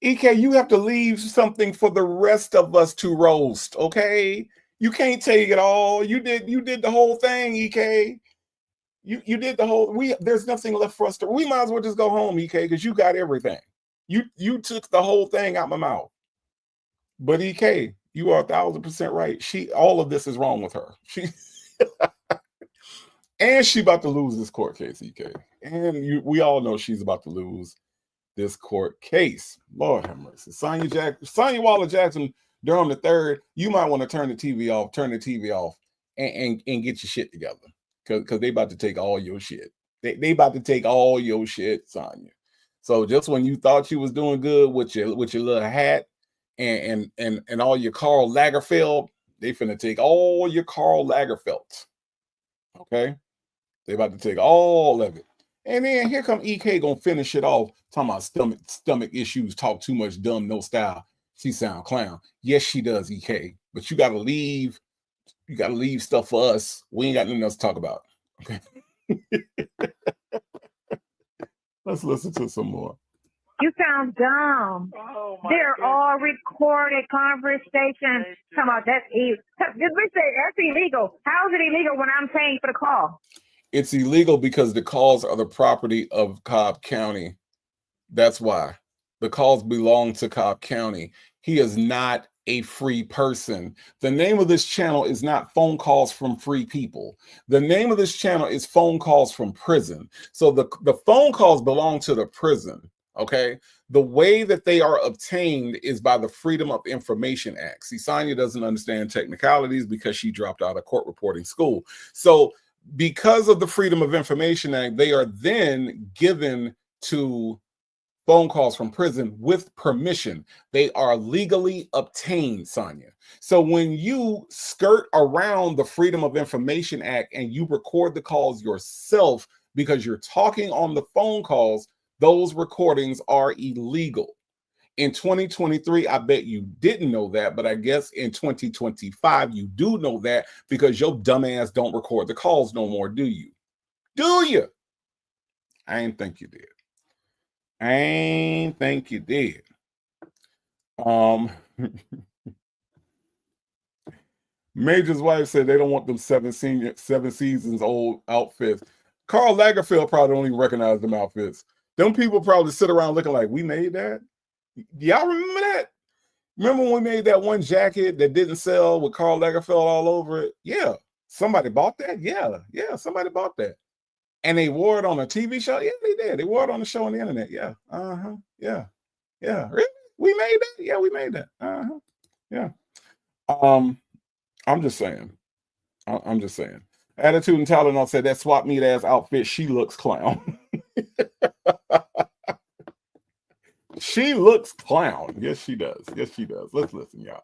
EK, you have to leave something for the rest of us to roast, okay? You can't take it all. You did the whole thing, EK. You did the whole. There's nothing left for us to. We might as well just go home, EK, because you got everything. You took the whole thing out my mouth. But EK, you are 1,000% right. All of this is wrong with her. And she about to lose this court case, EK. And we all know she's about to lose this court case. Lord have mercy. Sonya Waller Jackson Durham III, you might want to turn the TV off and get your shit together. Because they about to take all your shit. They about to take all your shit, Sonya. So just when you thought you was doing good with your little hat and all your Karl Lagerfeld, they finna take all your Karl Lagerfeld. Okay? They about to take all of it. And then here come EK gonna finish it off, talking about stomach issues, talk too much, dumb, no style. She sound clown. Yes, she does, EK. But you gotta leave stuff for us. We ain't got nothing else to talk about. Okay. Let's listen to some more. You sound dumb. Oh, They're goodness. all recorded conversations. Come on, that's illegal. Just say that's illegal. How is it illegal when I'm paying for the call? It's illegal because the calls are the property of Cobb County. That's why. The calls belong to Cobb County. He is not a free person. The name of this channel is not phone calls from free people. The name of this channel is phone calls from prison. So the phone calls belong to the prison, okay? The way that they are obtained is by the Freedom of Information Act. See, Sonia doesn't understand technicalities because she dropped out of court reporting school. So because of the Freedom of Information Act, they are then given to phone calls from prison with permission. They are legally obtained, Sonia. So when you skirt around the Freedom of Information Act and you record the calls yourself because you're talking on the phone calls, those recordings are illegal. In 2023, I bet you didn't know that, but I guess in 2025, you do know that because your dumb ass don't record the calls no more, do you? Do you? I ain't think you did. I ain't think you did. Major's wife said they don't want them seven seasons old outfits. Karl Lagerfeld probably don't even recognize them outfits. Them people probably sit around looking like, we made that? Y'all remember that? Remember when we made that one jacket that didn't sell with Karl Lagerfeld all over it? Yeah. Somebody bought that? Yeah. Yeah, somebody bought that. And they wore it on a TV show? Yeah, they did. They wore it on the show on the internet. Yeah. Uh-huh. Yeah. Yeah. Really? We made that? Yeah, we made that. Uh-huh. Yeah. I'm just saying. I'm just saying. Attitude and Tylenol said that swap meet ass outfit, she looks clown. She looks clown. Yes, she does. Yes, she does. Let's listen, y'all.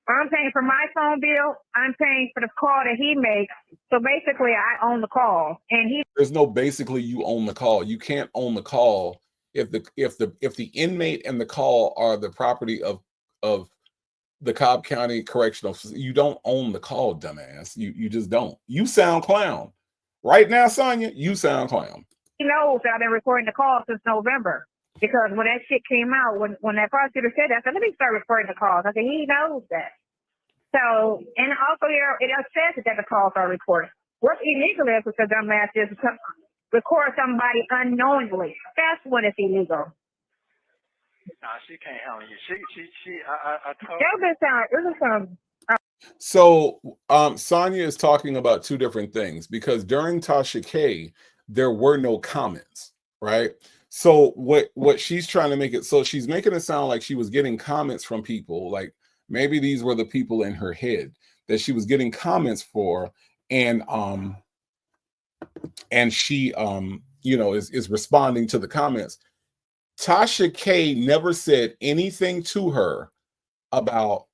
I'm paying for my phone bill. I'm paying for the call that he makes. So basically, I own the call, and There's no basically you own the call. You can't own the call if the inmate and the call are the property of the Cobb County Correctional. You don't own the call, dumbass. You just don't. You sound clown right now, Sonia. You sound clown. He knows that I've been recording the call since November. Because when that shit came out, when that prosecutor said that, I said, let me start recording the calls. I said, he knows that. So, and also here, it says that the calls are recorded. What's illegal is because dumbass is record somebody unknowingly. That's when it's illegal. Nah, she can't handle you. I told It was So Sonia is talking about two different things because during Tasha K, there were no comments, right? So what she's trying to make it, so she's making it sound like she was getting comments from people, like maybe these were the people in her head that she was getting comments for, and she you know is responding to the comments. Tasha K never said anything to her about,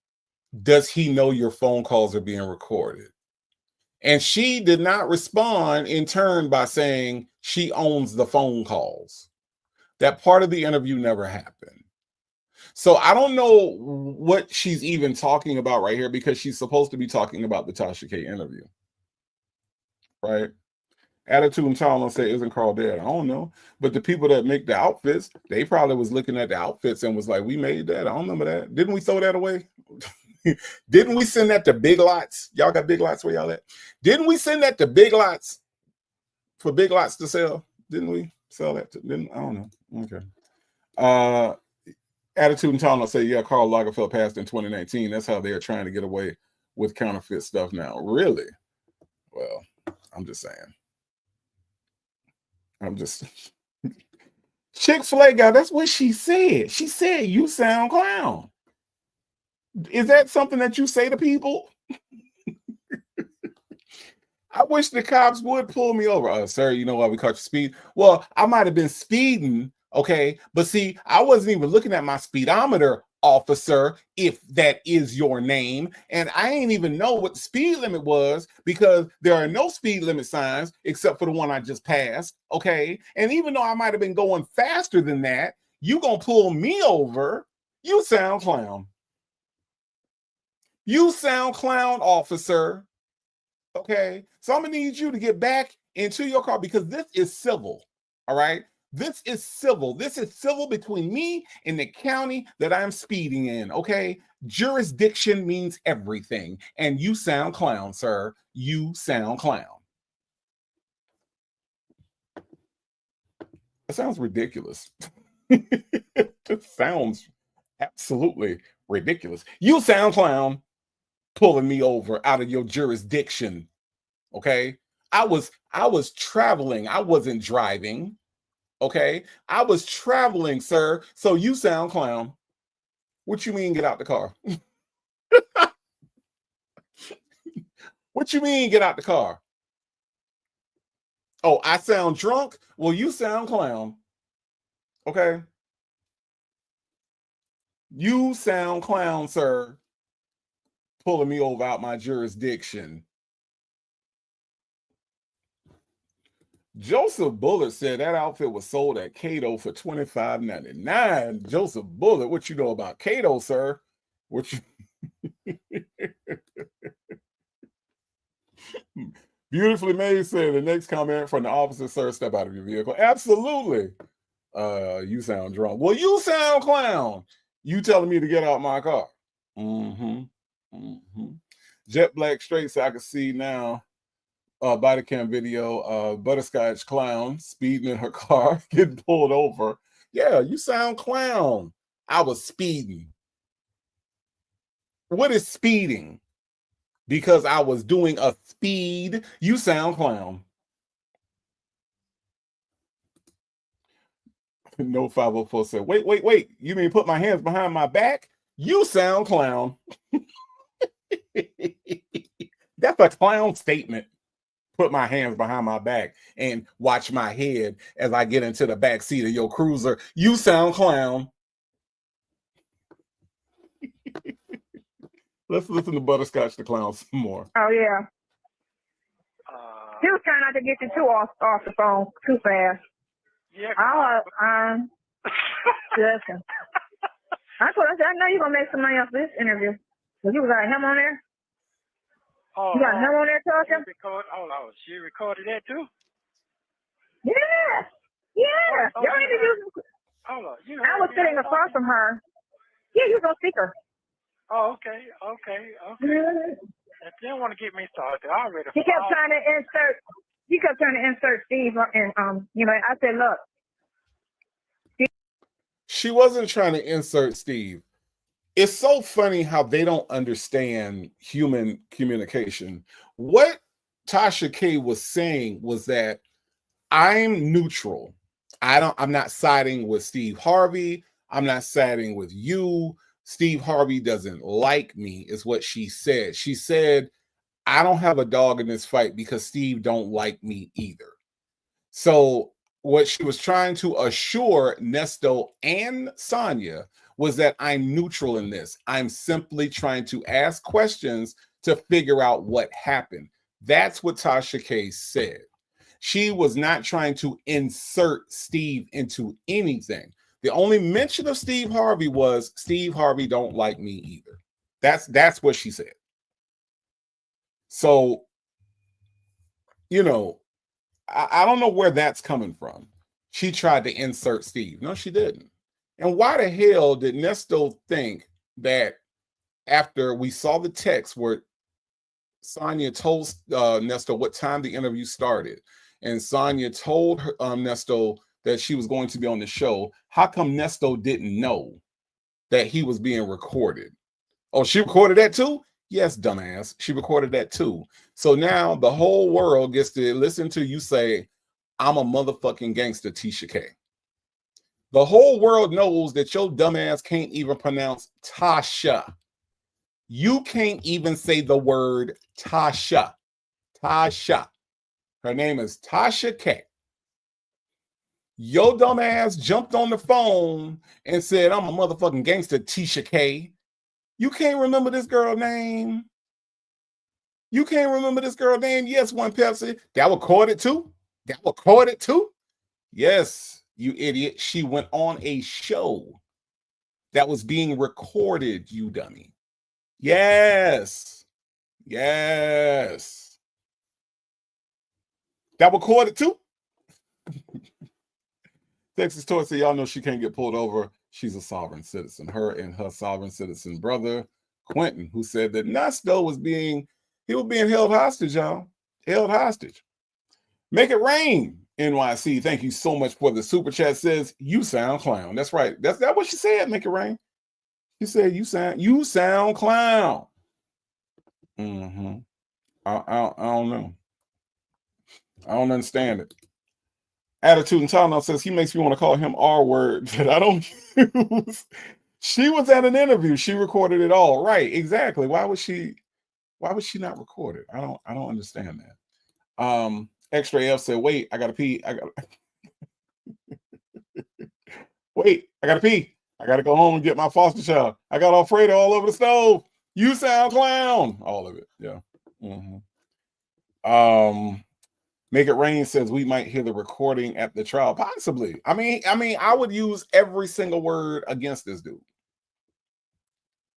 does he know your phone calls are being recorded? And she did not respond in turn by saying she owns the phone calls. That part of the interview never happened. So I don't know what she's even talking about right here because she's supposed to be talking about the Tasha K interview, right? Attitude and Tylenol say, isn't Carl dead? I don't know. But the people that make the outfits, they probably was looking at the outfits and was like, we made that. I don't remember that. Didn't we throw that away? Didn't we send that to Big Lots? Y'all got Big Lots where y'all at? Didn't we send that to Big Lots for Big Lots to sell? Didn't we sell that to, I don't know. Okay. Attitude and Tylenol say, yeah, Karl Lagerfeld passed in 2019. That's how they're trying to get away with counterfeit stuff now. Really? Well, I'm just saying. I'm just Chick-fil-A guy, that's what she said. She said, you sound clown. Is that something that you say to people? I wish the cops would pull me over. Sir, you know why we caught you speed? Well, I might have been speeding, okay? But see, I wasn't even looking at my speedometer, officer, if that is your name. And I ain't even know what the speed limit was because there are no speed limit signs except for the one I just passed, okay? And even though I might have been going faster than that, you gonna pull me over? You sound clown. You sound clown, officer. Okay, so I'm gonna need you to get back into your car because this is civil. All right, this is civil. This is civil between me and the county that I'm speeding in. Okay, jurisdiction means everything, and you sound clown, sir. You sound clown. That sounds ridiculous. It just sounds absolutely ridiculous. You sound clown pulling me over out of your jurisdiction. Okay. I was traveling. I wasn't driving. Okay. I was traveling, sir. So you sound clown. What you mean get out the car? What you mean get out the car? Oh, I sound drunk? Well, you sound clown. Okay. You sound clown, sir. Pulling me over out my jurisdiction. Joseph Bullard said that outfit was sold at Cato for $25.99. Joseph Bullard, what you know about Cato, sir? What you Beautifully Made said the next comment from the officer, sir, step out of your vehicle. Absolutely. You sound drunk. Well, you sound clown. You telling me to get out my car. Jet Black Straight, so I can see now body cam video, butterscotch clown speeding in her car, getting pulled over. Yeah, you sound clown. I was speeding. What is speeding? Because I was doing a speed. You sound clown. No 504 said, wait. You mean put my hands behind my back? You sound clown. That's a clown statement. Put my hands behind my back and watch my head as I get into the back seat of your cruiser. You sound clown. Let's listen to Butterscotch the Clown some more. Oh, yeah. He was trying not to get you too off the phone too fast. Yeah. Listen. I know you're going to make some money off this interview. You got him on there? Oh, you got him on there talking? She recorded that too? Yes. Yeah. Your interview. Hold on. I was sitting across from her. Yeah, you was on speaker. Oh, okay. Mm-hmm. If they want to get me started, I already. He kept trying to insert Steve, and I said, look. She wasn't trying to insert Steve. It's so funny how they don't understand human communication. What Tasha K was saying was that I'm neutral. I'm not siding with Steve Harvey. I'm not siding with you. Steve Harvey doesn't like me, is what she said. She said, I don't have a dog in this fight because Steve don't like me either. So what she was trying to assure Nesto and Sonya was that I'm neutral in this. I'm simply trying to ask questions to figure out what happened. That's what Tasha K said. She was not trying to insert Steve into anything. The only mention of Steve Harvey was Steve Harvey don't like me either. That's what she said. So, I don't know where that's coming from. She tried to insert Steve. No, she didn't. And why the hell did Nesto think that after we saw the text where Sonya told Nesto what time the interview started, and Sonya told her, Nesto that she was going to be on the show, how come Nesto didn't know that he was being recorded? Oh, she recorded that too? Yes, dumbass. She recorded that too. So now the whole world gets to listen to you say, I'm a motherfucking gangster, Tisha K. The whole world knows that your dumbass can't even pronounce Tasha. You can't even say the word Tasha. Tasha. Her name is Tasha K. Your dumbass jumped on the phone and said, I'm a motherfucking gangster, Tisha K. You can't remember this girl's name. You can't remember this girl's name. Yes, One Pepsi. That recorded too. That recorded too. Yes, you idiot. She went on a show that was being recorded, you dummy. Yes. Yes. That recorded too. Texas Toy said, y'all know she can't get pulled over. She's a sovereign citizen. Her and her sovereign citizen brother, Quentin, who said that Nesto was being held hostage, y'all. Held hostage. Make it rain. NYC, thank you so much for the super chat. Says you sound clown. That's right. That's what she said. Make it rain. She said you sound clown. Mm-hmm. I don't know. I don't understand it. Attitude and Talent says he makes me want to call him R word that I don't use. She was at an interview. She recorded it all. Right. Exactly. Why would she not record it? I don't understand that. Extra F said, wait, I gotta pee. Wait, I gotta pee. I gotta go home and get my foster child. I got Alfredo all over the stove. You sound clown. All of it. Yeah. Make It Rain says we might hear the recording at the trial. Possibly. I mean, I would use every single word against this dude.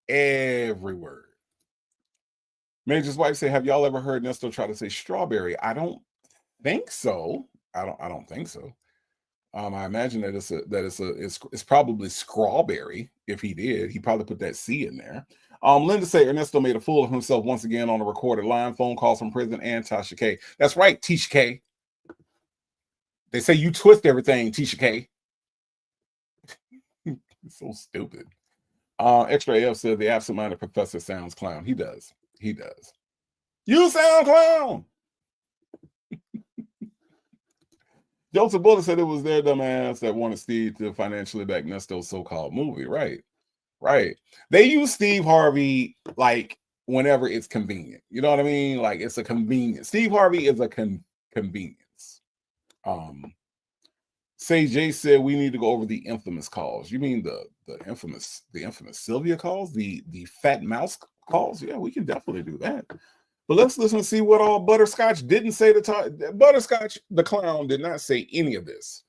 Every word. Major's wife said, have y'all ever heard Nesto try to say strawberry? I don't think so. I don't think so. I imagine that it's probably strawberry. If he did, he probably put that C in there. Linda said Ernesto made a fool of himself once again on a recorded line, phone calls from prison, and Tasha K. That's right, Tisha K. They say you twist everything, Tisha K. It's so stupid. Extra F said the absent-minded professor sounds clown. He does. He does. You sound clown. Joseph Bullock said it was their dumbass that wanted Steve to financially back Nesto's so-called movie. Right. Right. They use Steve Harvey like whenever it's convenient. You know what I mean? Like it's a convenience. Steve Harvey is a convenience. Say Jay said we need to go over the infamous calls. You mean the infamous Sylvia calls, the fat mouse calls? Yeah, we can definitely do that. But let's listen to see what all Butterscotch didn't say to Butterscotch, the clown, did not say any of this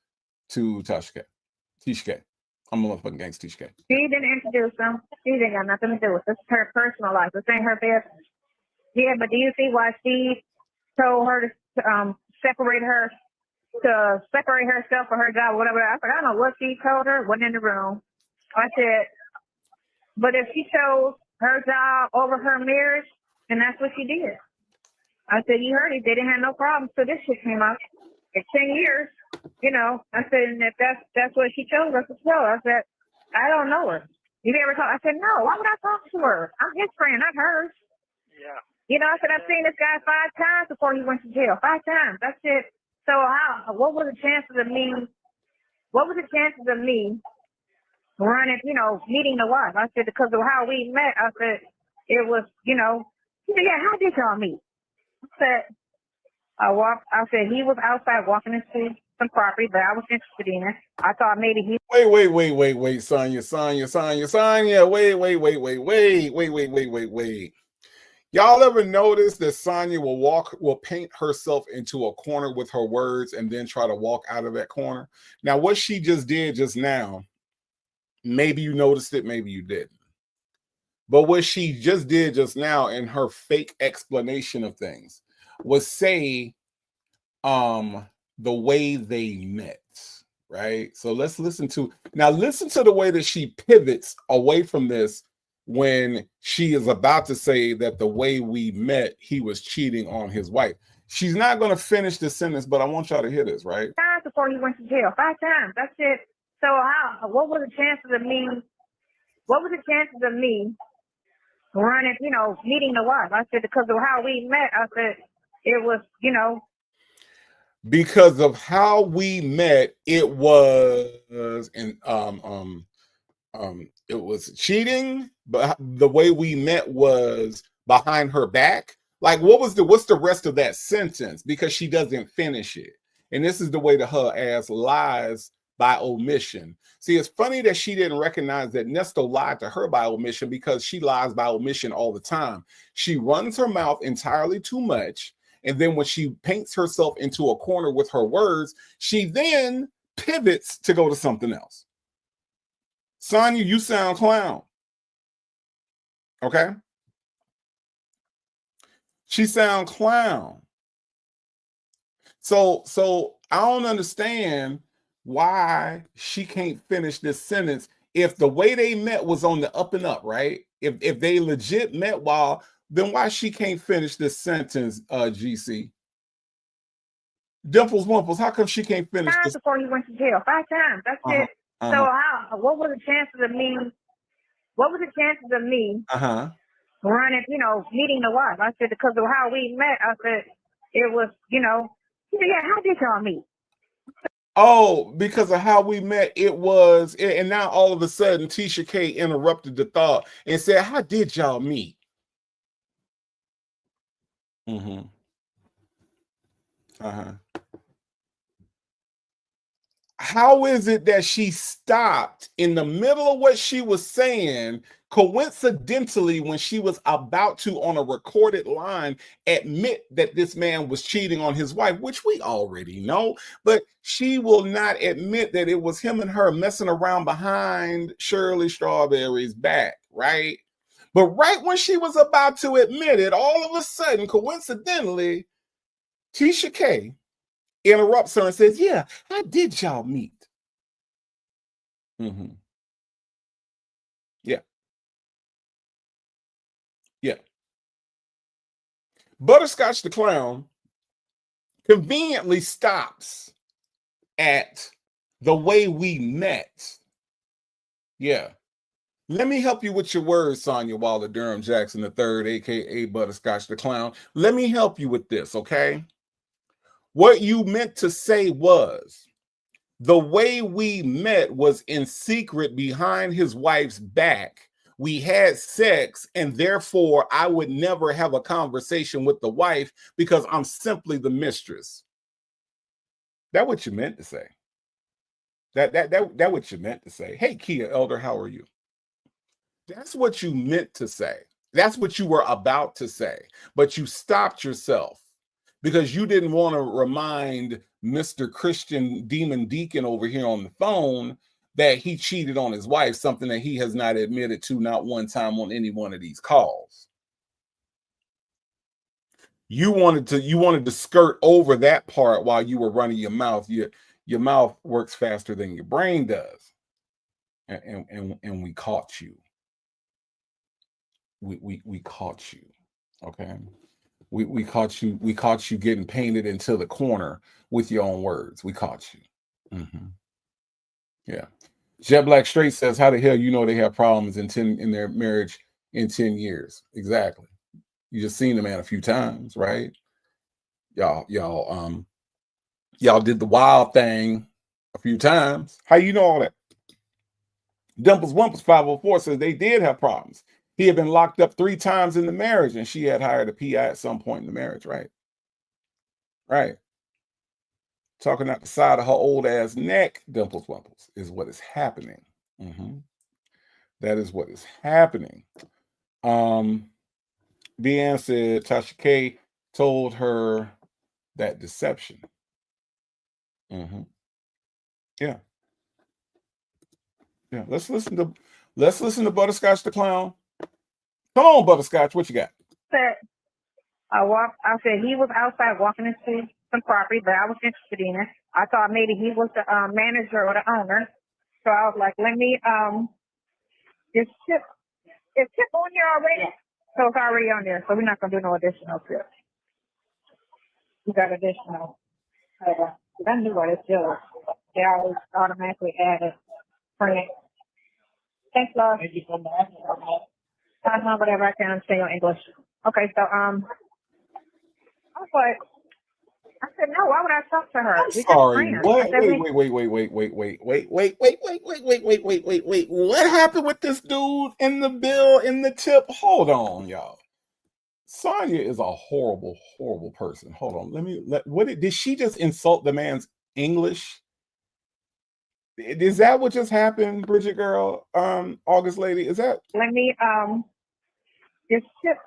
to Tasha K. Tisha K. I'm a motherfucking gangster, Tisha K. She didn't introduce them. She didn't got nothing to do with this. It's her personal life. This ain't her business. Yeah, but do you see why Steve told her to separate herself for her job, whatever? I said, I don't know what she told her. Wasn't in the room. I said, but if she chose her job over her marriage, then that's what she did. I said, you heard it. They didn't have no problems till this shit came out. In 10 years, you know. I said, and if that's what she chose, that's what she chose. I said, I don't know her. You ever talk? I said, no. Why would I talk to her? I'm his friend, not hers. Yeah. You know, I said, I've seen this guy 5 times before he went to jail. 5 times. That's it. So what were the chances of me running, you know, meeting the wife? I said, because of how we met, I said, it was, you know, he said, yeah, how did y'all meet? I said he was outside walking into some property that I was interested in. I thought maybe he. Wait, Sonia. Wait. Y'all ever notice that Sonia will paint herself into a corner with her words and then try to walk out of that corner? Now, what she just did just now, maybe you noticed it, maybe you didn't. But what she just did just now in her fake explanation of things was say the way they met, right? So let's listen to the way that she pivots away from this when she is about to say that the way we met, he was cheating on his wife. She's not going to finish the sentence, but I want y'all to hear this, right? Times before he went to jail. 5 times. That's it. So what were the chances of me running, you know, meeting the wife? I said, because of how we met, I said, it was, you know. Because of how we met, it was it was cheating, but the way we met was behind her back. Like, what's the rest of that sentence? Because she doesn't finish it. And this is the way that her ass lies by omission. See, it's funny that she didn't recognize that Nesto lied to her by omission, because she lies by omission all the time. She runs her mouth entirely too much. And then when she paints herself into a corner with her words, she then pivots to go to something else. Sonia, you sound clown. Okay? She sound clown. So I don't understand why she can't finish this sentence if the way they met was on the up and up, right? If they legit met then why she can't finish this sentence, GC? Dimples Wimples, how come she can't finish times this? before he went to jail. 5 times. That's it. So what were the chances of me? What were the chances of me running? Meeting the wife? I said because of how we met. I said it was. He said, yeah. How did y'all meet? Oh, because of how we met, it was, and now all of a sudden, Tisha K interrupted the thought and said, "How did y'all meet?" How is it that she stopped in the middle of what she was saying, coincidentally, when she was about to, on a recorded line, admit that this man was cheating on his wife, which we already know, but she will not admit that it was him and her messing around behind Shirley Strawberry's back, right? But right when she was about to admit it, all of a sudden, coincidentally, Tisha K interrupts her and says, yeah, how did y'all meet? Yeah. Yeah. Butterscotch the Clown conveniently stops at the way we met. Yeah. Let me help you with your words, Sonia Waller Durham Jackson III, aka Butterscotch the Clown. Let me help you with this, okay? What you meant to say was, the way we met was in secret behind his wife's back. We had sex, and therefore I would never have a conversation with the wife because I'm simply the mistress. That's what you meant to say. That what you meant to say. Hey, Kia Elder, how are you? That's what you meant to say. That's what you were about to say, but you stopped yourself because you didn't want to remind Mr. Christian Demon Deacon over here on the phone that he cheated on his wife, something that he has not admitted to not one time on any one of these calls. You wanted to skirt over that part while you were running your mouth. Your mouth works faster than your brain does. And we caught you. We caught you. Okay. We caught you getting painted into the corner with your own words. We caught you. Yeah. Jet Black Straight says, how the hell you know they have problems in their marriage in 10 years? Exactly. You just seen the man a few times, right? Y'all did the wild thing a few times. How you know all that? Dimples Wumples 504 says they did have problems. He had been locked up 3 times in the marriage, and she had hired a PI at some point in the marriage, right? Right. Talking out the side of her old ass neck, Dimples Wumples, is what is happening. That is what is happening. Deanne said Tasha K told her that deception. Yeah. Yeah. Let's listen to Butterscotch the Clown. Come on, Butterscotch, what you got? I said he was outside walking into some property that I was interested in. I thought maybe he was the manager or the owner. So I was like, let me is Tip on here already? So it's already on there. So we're not gonna do no additional Tip. We got additional. I knew what it's doing. They always automatically added friend. Thanks, love. Thank you so much. Whatever I can say on English. Okay, so I was like, I said, no, why would I talk to her? I'm sorry. What? Wait. What happened with this dude in the bill in the tip? Hold on, y'all. Sonia is a horrible, horrible person. Hold on. Did she just insult the man's English? Is that what just happened, Bridget girl? August lady, is that? Let me is Tip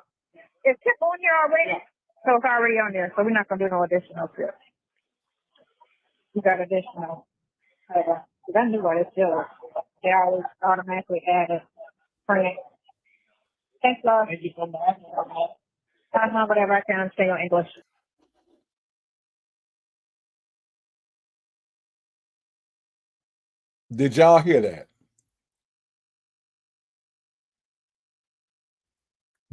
on here already? So it's already on there. So we're not gonna do no additional Tip. We got additional. I knew what it's doing. They always automatically added friend. Thanks, love. Thank you so much. Whatever I can say on English. Did y'all hear that?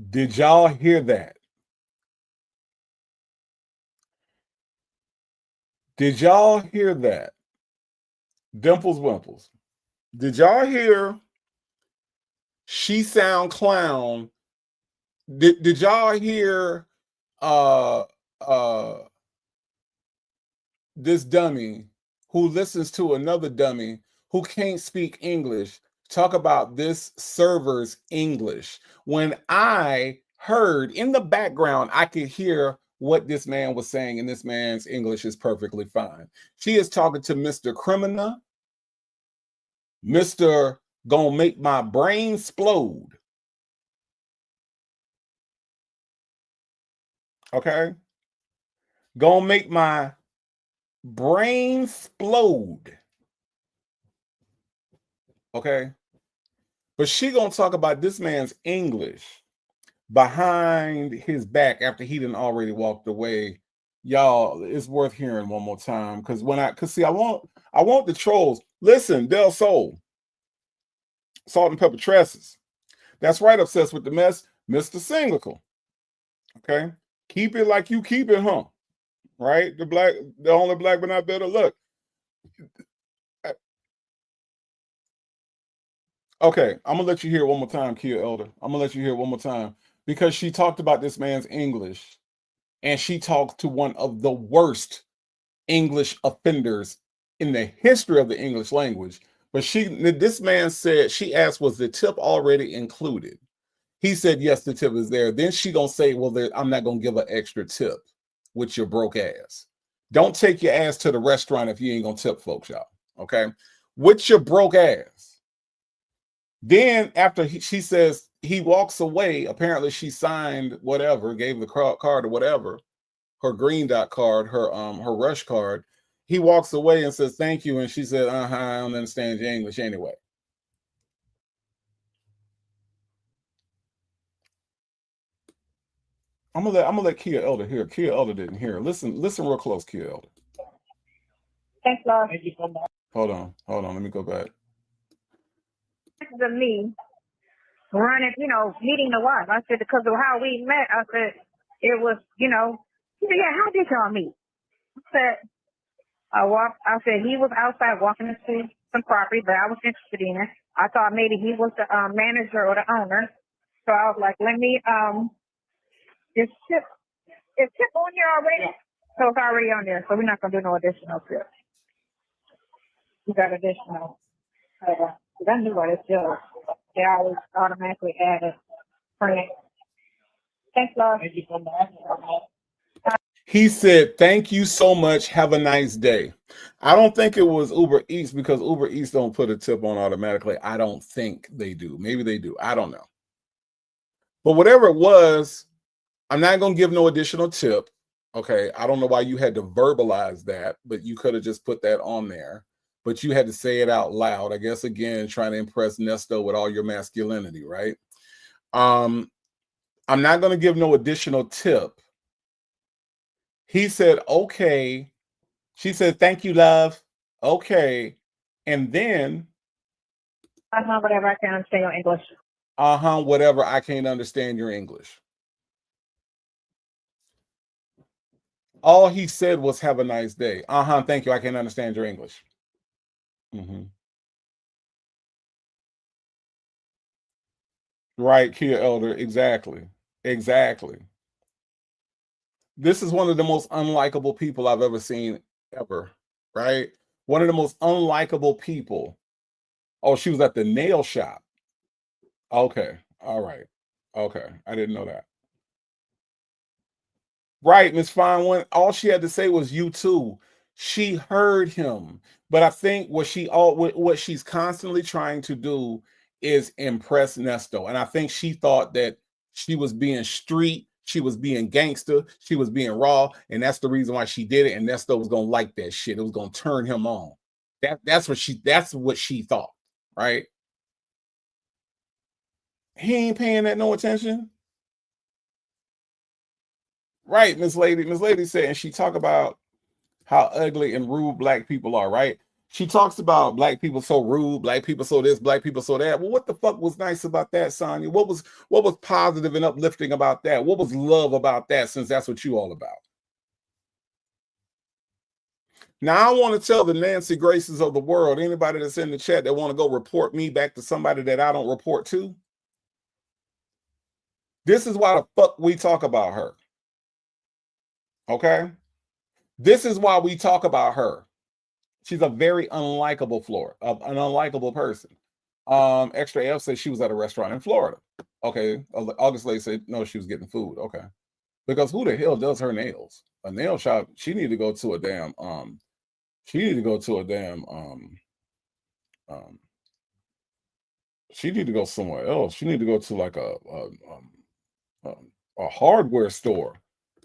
Did y'all hear that? Did y'all hear that? Dimples Wimples. Did y'all hear she sound clown? Did y'all hear this dummy who listens to another dummy who can't speak English talk about this server's English? When I heard in the background, I could hear what this man was saying, and this man's English is perfectly fine. She is talking to Mr. Criminal, Mr. Gonna make my brain explode. Okay? Gonna make my brain explode. Okay? But she gonna talk about this man's English behind his back after he done already walked away. Y'all, it's worth hearing one more time, because see, I want the trolls. Listen, Del Sol, Salt and Pepper Tresses. That's right, obsessed with the mess, Mr. Singlical. Okay, keep it like you keep it, huh? Right, the only black but not better. Look, okay, I'm gonna let you hear it one more time, Kia Elder. I'm gonna let you hear it one more time, because she talked about this man's English, and she talked to one of the worst English offenders in the history of the English language. But this man said, she asked, was the tip already included? He said, yes, the tip is there. Then she gonna say, well, I'm not gonna give an extra tip with your broke ass. Don't take your ass to the restaurant if you ain't gonna tip folks, y'all. Okay, with your broke ass. Then after she says he walks away, apparently she signed whatever, gave the card or whatever, her green dot card, her rush card. He walks away and says thank you, and she said, I don't understand your English anyway. I'm gonna let Kia Elder hear. Kia Elder didn't hear. Listen real close, Kia Elder. Thanks, love. Hold on. Let me go back. This is me running, meeting the wife. I said, because of how we met, I said, it was, he said, yeah, how did y'all meet? I said he was outside walking into some property that I was interested in. I thought maybe he was the manager or the owner. So I was like, let me, is Tip on here already? So it's already on there. So we're not going to do no additional tips. We got additional. I knew what it's doing. They always automatically add a friend. Thanks, love. Thank you so much. He said, thank you so much. Have a nice day. I don't think it was Uber Eats, because Uber Eats don't put a tip on automatically. I don't think they do. Maybe they do. I don't know. But whatever it was, I'm not going to give no additional tip. Okay. I don't know why you had to verbalize that, but you could have just put that on there. But you had to say it out loud. I guess, again, trying to impress Nesto with all your masculinity, right? I'm not going to give no additional tip. He said, okay. She said, thank you, love. Okay. And then, whatever, I can't understand your English. Whatever, I can't understand your English. All he said was, have a nice day. Thank you, I can't understand your English. Right, Kia Elder, exactly. This is one of the most unlikable people I've ever seen, ever, right? One of the most unlikable people. Oh, she was at the nail shop. Okay, all right. Okay, I didn't know that. Right, Miss Fine One. All she had to say was "you too." She heard him, but I think what she's constantly trying to do is impress Nesto, and I think she thought that she was being street, she was being gangster, she was being raw, and that's the reason why she did it. And Nesto was gonna like that shit. It was gonna turn him on. That's what she thought, right? He ain't paying that no attention. Right, Miss Lady. Miss Lady said, and she talked about how ugly and rude black people are, right? She talks about black people so rude, black people so this, black people so that. Well, what the fuck was nice about that, Sonya? What was positive and uplifting about that? What was love about that, since that's what you all about? Now, I want to tell the Nancy Graces of the world, anybody that's in the chat that want to go report me back to somebody that I don't report to, this is why the fuck we talk about her. Okay? This is why we talk about her. She's a very unlikable an unlikable person. Extra F said she was at a restaurant in Florida. Okay. August Lake said no, she was getting food. Okay. Because who the hell does her nails? A nail shop, she need to go to a damn she need to go to a damn she need to go somewhere else. She need to go to like a hardware store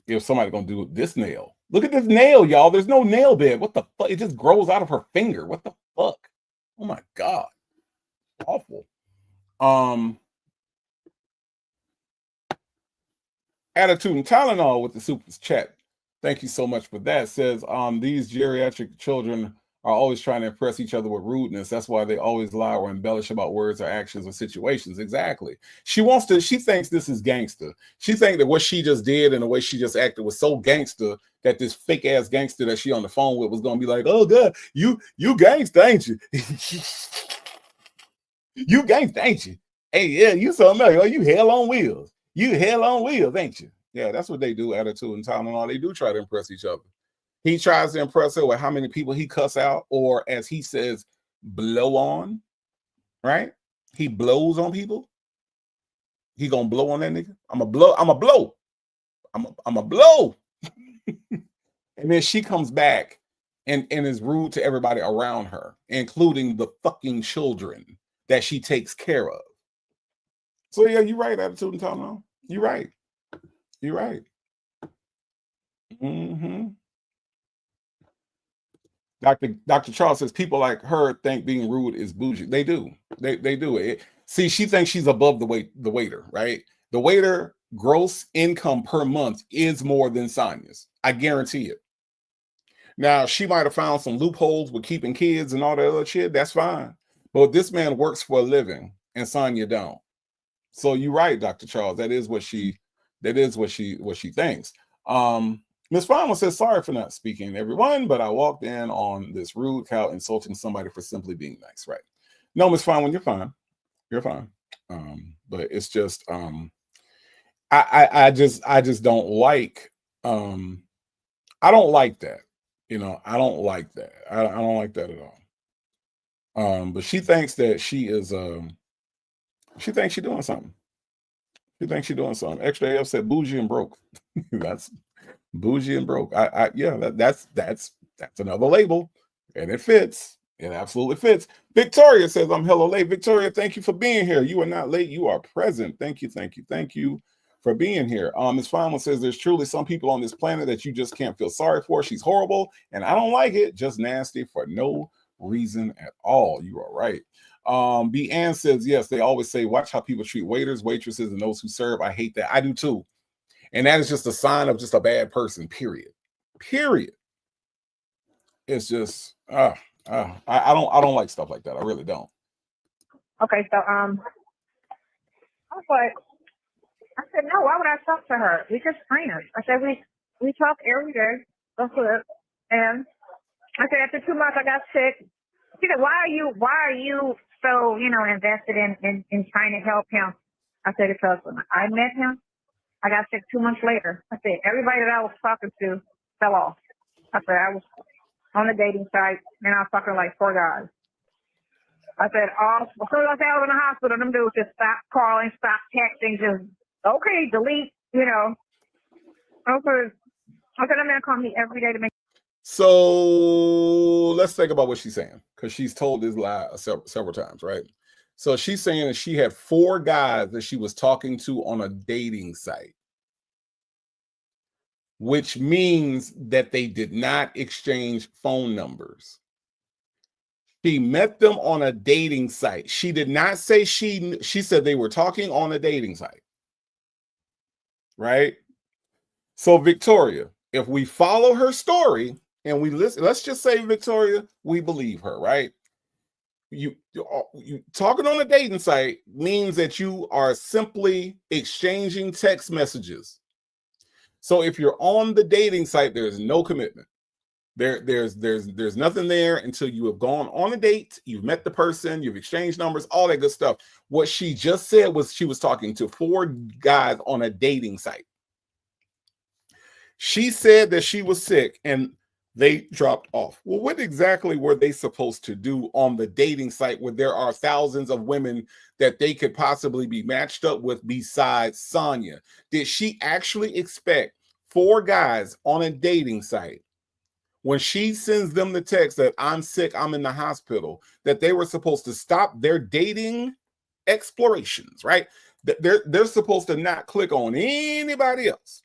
if somebody gonna do this nail. Look at this nail, y'all. There's no nail bed. What the fuck? It just grows out of her finger. What the fuck? Oh my god. Awful. Attitude and Tylenol with the super chat. Thank you so much for that. Says these geriatric children are always trying to impress each other with rudeness. That's why they always lie or embellish about words or actions or situations. Exactly. She thinks this is gangster. She thinks that what she just did and the way she just acted was so gangster that this fake ass gangster that she on the phone with was gonna be like, oh god, you gangster, ain't you? You gangster, ain't you? Hey, yeah, you something else. Oh, you hell on wheels. You hell on wheels, ain't you? Yeah, that's what they do, Attitude and Tylenol. They do try to impress each other. He tries to impress her with how many people he cuss out, or as he says, blow on, right? He blows on people. He gonna blow on that nigga. I'm a blow. I'm a blow. And then she comes back and is rude to everybody around her, including the fucking children that she takes care of. So yeah, you're right, Attitude and Tylenol. You're right. You're right. Mm-hmm. Dr. Charles says people like her think being rude is bougie. They do. They do it. See, she thinks she's above the waiter, right? The waiter gross income per month is more than Sonia's. I guarantee it. Now, she might have found some loopholes with keeping kids and all that other shit. That's fine. But this man works for a living and Sonia don't. So you're right, Dr. Charles. That is what she thinks. Miss Fama says, sorry for not speaking, everyone, but I walked in on this rude cow insulting somebody for simply being nice, right? No, Miss Fama, you're fine. You're fine. But it's just I just don't like I don't like that. You know, I don't like that. I don't like that at all. But she thinks that she is she thinks she's doing something. She thinks she's doing something. Extra AF said bougie and broke. That's bougie and broke. That's another label, and it fits. It absolutely fits. Victoria says, I'm hella late. Victoria, thank you for being here. You are not late. You are present. Thank you for being here. Ms. Fama says, there's truly some people on this planet that you just can't feel sorry for. She's horrible, and I don't like it. Just nasty for no reason at all. You are right. B. Ann says, yes, they always say, watch how people treat waiters, waitresses, and those who serve. I hate that. I do too. And that is just a sign of just a bad person, period. It's just, I don't like stuff like that. I really don't. Okay, so I was like, I said, no, why would I talk to her? We just friends. I said, we talk every day. That's it. And I said, after 2 months, I got sick. She said, why are you so, invested in trying to help him? I said, because when I met him, I got sick 2 months later. I said, everybody that I was talking to fell off. I said, I was on the dating site, and I was talking to like 4 guys. I said, as soon as I was in the hospital, them dudes just stop calling, stop texting, just, okay, delete, Okay, I'm going to call me every day to make. So let's think about what she's saying, because she's told this lie several times, right? So she's saying that she had 4 guys that she was talking to on a dating site, which means that they did not exchange phone numbers. She met them on a dating site. She did not say she said they were talking on a dating site, right? So Victoria, if we follow her story and we listen, let's just say, Victoria, we believe her, right? You talking on a dating site means that you are simply exchanging text messages. So if you're on the dating site, there is no commitment. There's nothing there until you have gone on a date, you've met the person, you've exchanged numbers, all that good stuff. What she just said was she was talking to 4 guys on a dating site. She said that she was sick and they dropped off. Well, what exactly were they supposed to do on the dating site where there are thousands of women that they could possibly be matched up with besides Sonia? Did she actually expect 4 guys on a dating site, when she sends them the text that I'm sick, I'm in the hospital, that they were supposed to stop their dating explorations, right? They're supposed to not click on anybody else.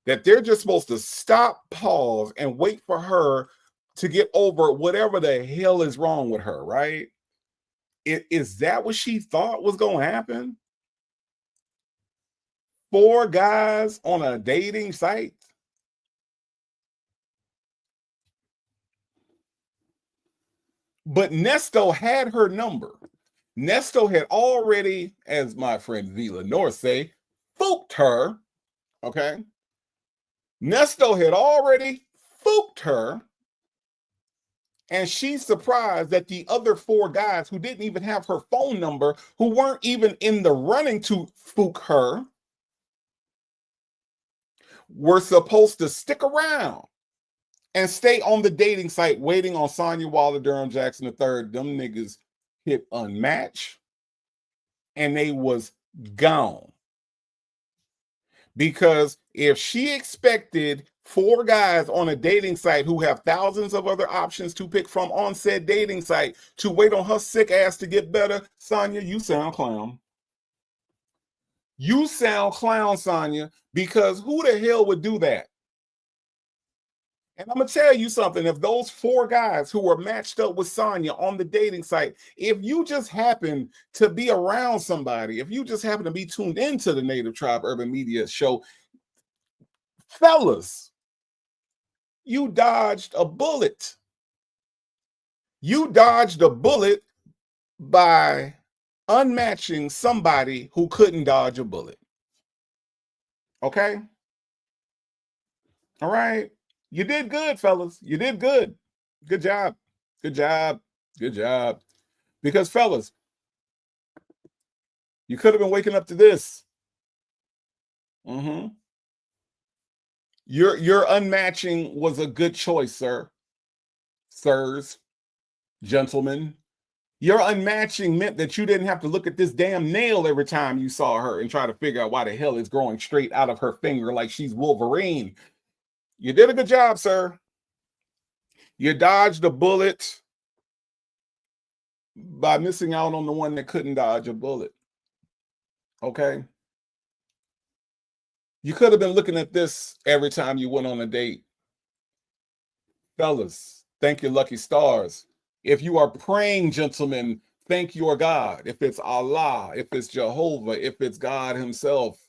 That they're just supposed to stop, pause, and wait for her to get over whatever the hell is wrong with her, right? Is that what she thought was going to happen? 4 guys on a dating site? But Nesto had her number. Nesto had already, as my friend Vila North say, fooked her, okay? Nesto had already fooked her, and she's surprised that the other 4 guys who didn't even have her phone number, who weren't even in the running to fook her, were supposed to stick around and stay on the dating site waiting on Sonya Waller, Durham Jackson III. Them niggas hit unmatch, and they was gone. Because if she expected 4 guys on a dating site who have thousands of other options to pick from on said dating site to wait on her sick ass to get better, Sonya, you sound clown. You sound clown, Sonya, because who the hell would do that? And I'm going to tell you something. If those 4 guys who were matched up with Sonya on the dating site, if you just happen to be around somebody, if you just happen to be tuned into the Native Tribe Urban Media show, fellas, you dodged a bullet. You dodged a bullet by unmatching somebody who couldn't dodge a bullet. Okay? All right. You did good, fellas. You did good. Good job. Good job. Good job. Because, fellas, you could have been waking up to this. Your unmatching was a good choice, sir. Sirs, gentlemen. Your unmatching meant that you didn't have to look at this damn nail every time you saw her and try to figure out why the hell it's growing straight out of her finger like she's Wolverine. You did a good job, sir. You dodged a bullet by missing out on the one that couldn't dodge a bullet. Okay? You could have been looking at this every time you went on a date. Fellas, thank your lucky stars. If you are praying, gentlemen, thank your God. If it's Allah, if it's Jehovah, if it's God himself,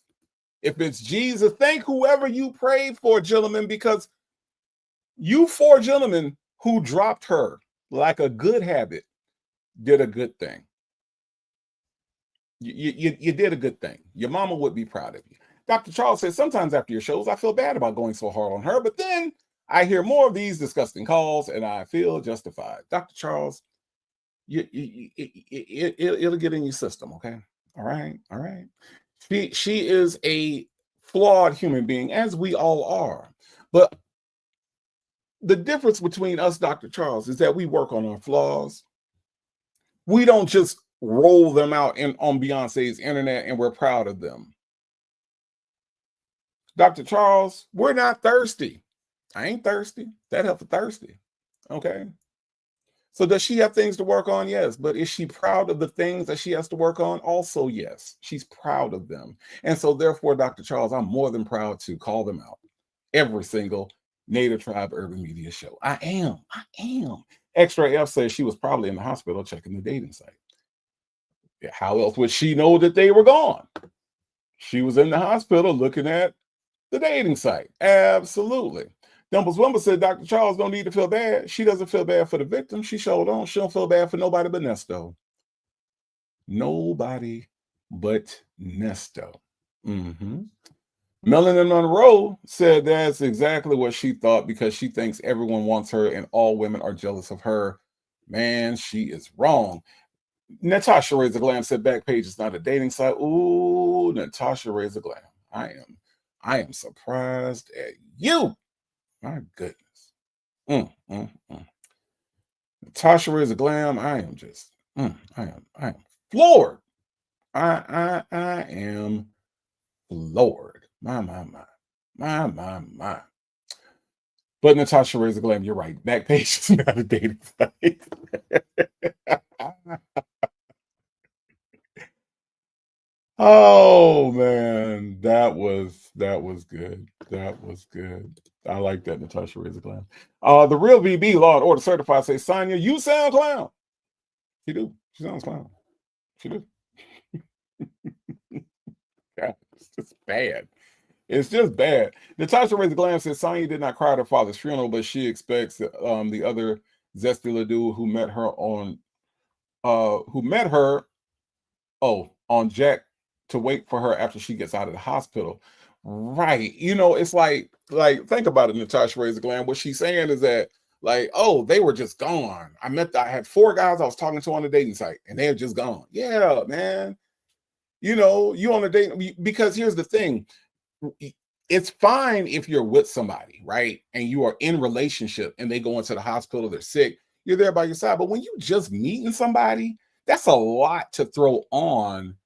if it's Jesus, thank whoever you prayed for, gentlemen, because you 4 gentlemen who dropped her like a good habit did a good thing. You did a good thing. Your mama would be proud of you. Dr. Charles says, sometimes after your shows, I feel bad about going so hard on her, but then I hear more of these disgusting calls and I feel justified. Dr. Charles, it'll get in your system, okay? All right, all right. She is a flawed human being, as we all are. But the difference between us, Dr. Charles, is that we work on our flaws. We don't just roll them out on Beyonce's internet and we're proud of them. Dr. Charles, we're not thirsty. I ain't thirsty. That heifer thirsty. Okay. So does she have things to work on? Yes. But is she proud of the things that she has to work on? Also, yes. She's proud of them. And so therefore, Dr. Charles, I'm more than proud to call them out every single Native Tribe Urban Media show. I am. Extra F says she was probably in the hospital checking the dating site. Yeah, how else would she know that they were gone? She was in the hospital looking at the dating site. Absolutely. Dumbles Wimble said Dr. Charles don't need to feel bad. She doesn't feel bad for the victim. She showed on. She don't feel bad for nobody but Nesto. Nobody but Nesto. Melanie Monroe said that's exactly what she thought because she thinks everyone wants her and all women are jealous of her. Man, she is wrong. Natasha Razor Glam said Backpage is not a dating site. Ooh, Natasha Razor Glam. I am surprised at you. My goodness. Natasha Razor Glam. I am just, I am floored. I am floored. My. But Natasha Razor Glam, you're right. Backpage is not a dating site. Oh man, that was good. That was good. I like that, Natasha Razor Glam. The real VB Law and Order Certified say, Sonya, you sound clown. She do. She sounds clown. She do. Yeah, it's just bad. It's just bad. Natasha Razor Glam says Sonya did not cry at her father's funeral, but she expects the other zesty little dude who met her on Jack to wait for her after she gets out of the hospital. Right. You know, it's like think about it, Natasha Razor Glam. What she's saying is that, like, oh, they were just gone. I had 4 guys I was talking to on the dating site, and they're just gone. Yeah, man. You know, you on a date, because here's the thing. It's fine if you're with somebody, right? And you are in relationship and they go into the hospital, they're sick, you're there by your side. But when you just meeting somebody, that's a lot to throw on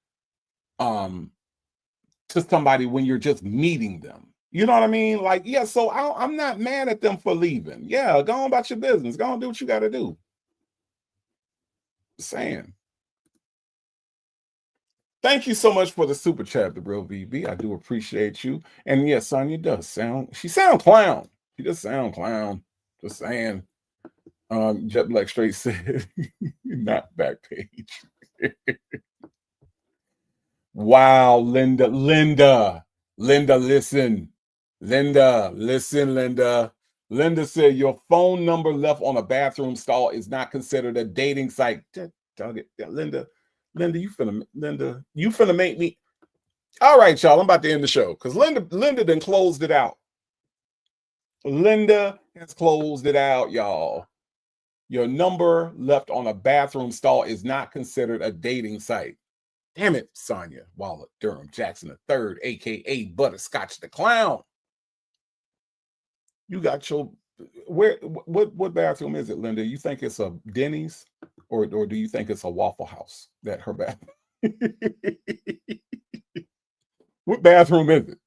to somebody when you're just meeting them. You know what I mean? Like, yeah, so I'm not mad at them for leaving. Yeah, go on about your business. Go on, do what you got to do. Just saying. Thank you so much for the super chat, the real VB. I do appreciate you. And yes, Sonya does she sound clown. She does sound clown. Just saying. Jet Black Straight said, not Backpage. Wow, Linda, listen. Linda said your phone number left on a bathroom stall is not considered a dating site. Linda, you finna make me. All right, y'all, I'm about to end the show because Linda then closed it out. Linda has closed it out, y'all. Your number left on a bathroom stall is not considered a dating site. Damn it, Sonya Waller Durham Jackson III, aka Butterscotch the Clown. You got your what bathroom is it, Linda? You think it's a Denny's or do you think it's a Waffle House that her bathroom? What bathroom is it?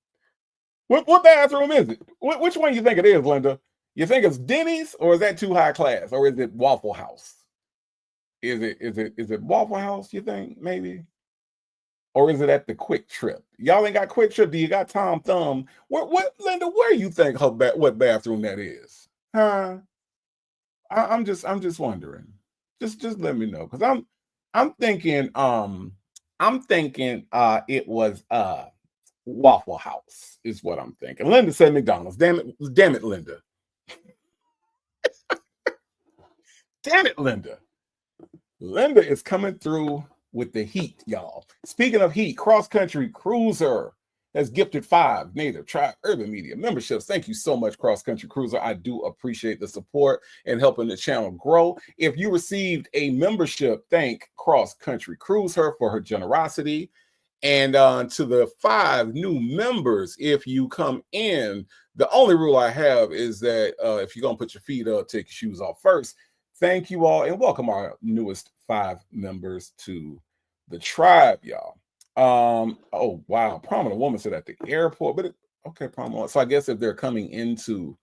What bathroom is it? Which one you think it is, Linda? You think it's Denny's or is that too high class? Or is it Waffle House? Is it Waffle House, you think, maybe? Or is it at the Quick Trip? Y'all ain't got Quick Trip. Do you got Tom Thumb? What Linda, where you think what bathroom that is? Huh? I'm just wondering. Just let me know. Because I'm thinking it was Waffle House is what I'm thinking. Linda said McDonald's. Damn it, Linda. Damn it, Linda. Linda is coming through with the heat, y'all. Speaking of heat, Cross Country Cruiser has gifted 5 Native Tribe Urban Media memberships. Thank you so much, Cross Country Cruiser. I do appreciate the support and helping the channel grow. If you received a membership, thank Cross Country Cruiser for her generosity. And to the 5 new members, if you come in, the only rule I have is that if you're going to put your feet up, take your shoes off first. Thank you all and welcome our newest 5 members to the tribe, y'all. Oh, wow. Prominent woman said at the airport, but okay, prominent. So I guess if they're coming into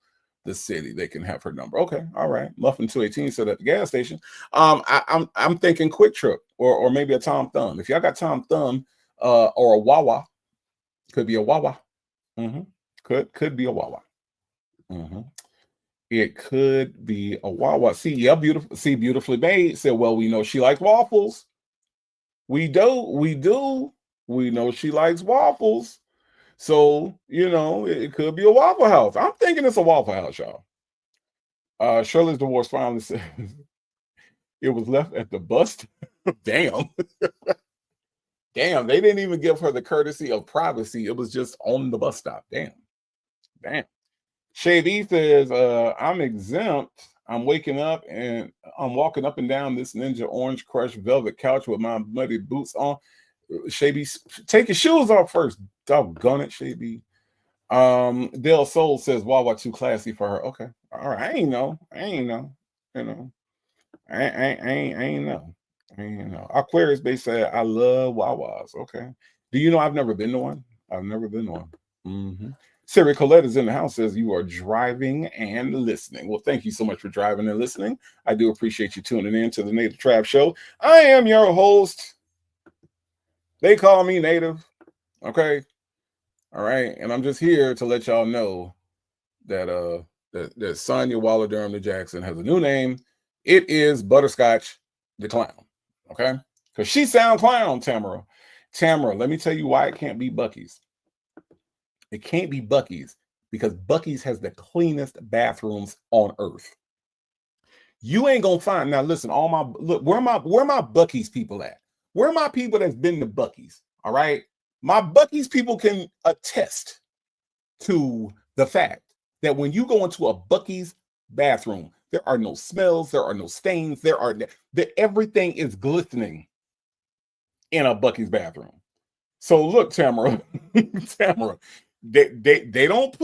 the city, they can have her number. Okay, all right. Muffin 218 said at the gas station. I'm thinking Quick Trip or maybe a Tom Thumb. If y'all got Tom Thumb, or a Wawa, could be a Wawa. Could be a Wawa. It could be a Wawa. See, yeah, beautifully made. Said, well, we know she likes waffles. We do. We know she likes waffles. So, you know, it could be a Waffle House. I'm thinking it's a Waffle House, y'all. Shirley's divorce finally says it was left at the bus. Damn. Damn, they didn't even give her the courtesy of privacy. It was just on the bus stop. Damn. Shady says, I'm exempt. I'm waking up and I'm walking up and down this Ninja Orange Crush velvet couch with my muddy boots on. Shady, take your shoes off first. Doggone it, Shady. Del Soul says, Wawa too classy for her. Okay. All right. I ain't know. You know. I ain't know. Aquarius Bay said, I love Wawas. Okay. Do you know I've never been to one? I've never been to one. Mm-hmm. Siri Colette is in the house, says you are driving and listening. Well, thank you so much for driving and listening. I do appreciate you tuning in to the Native Tribe Show. I am your host. They call me Native. Okay. All right. And I'm just here to let y'all know that that Sonya Waller Durham the Jackson has a new name. It is Butterscotch the Clown. Okay. Because she sound clown, Tamara. Tamara, let me tell you why it can't be Buc-ee's. It can't be Buc-ee's because Buc-ee's has the cleanest bathrooms on earth. You ain't gonna find, now listen, where my Buc-ee's people at? Where are my people that's been to Buc-ee's? All right. My Buc-ee's people can attest to the fact that when you go into a Buc-ee's bathroom, there are no smells, there are no stains, everything is glistening in a Buc-ee's bathroom. So look, Tamara, Tamara, they don't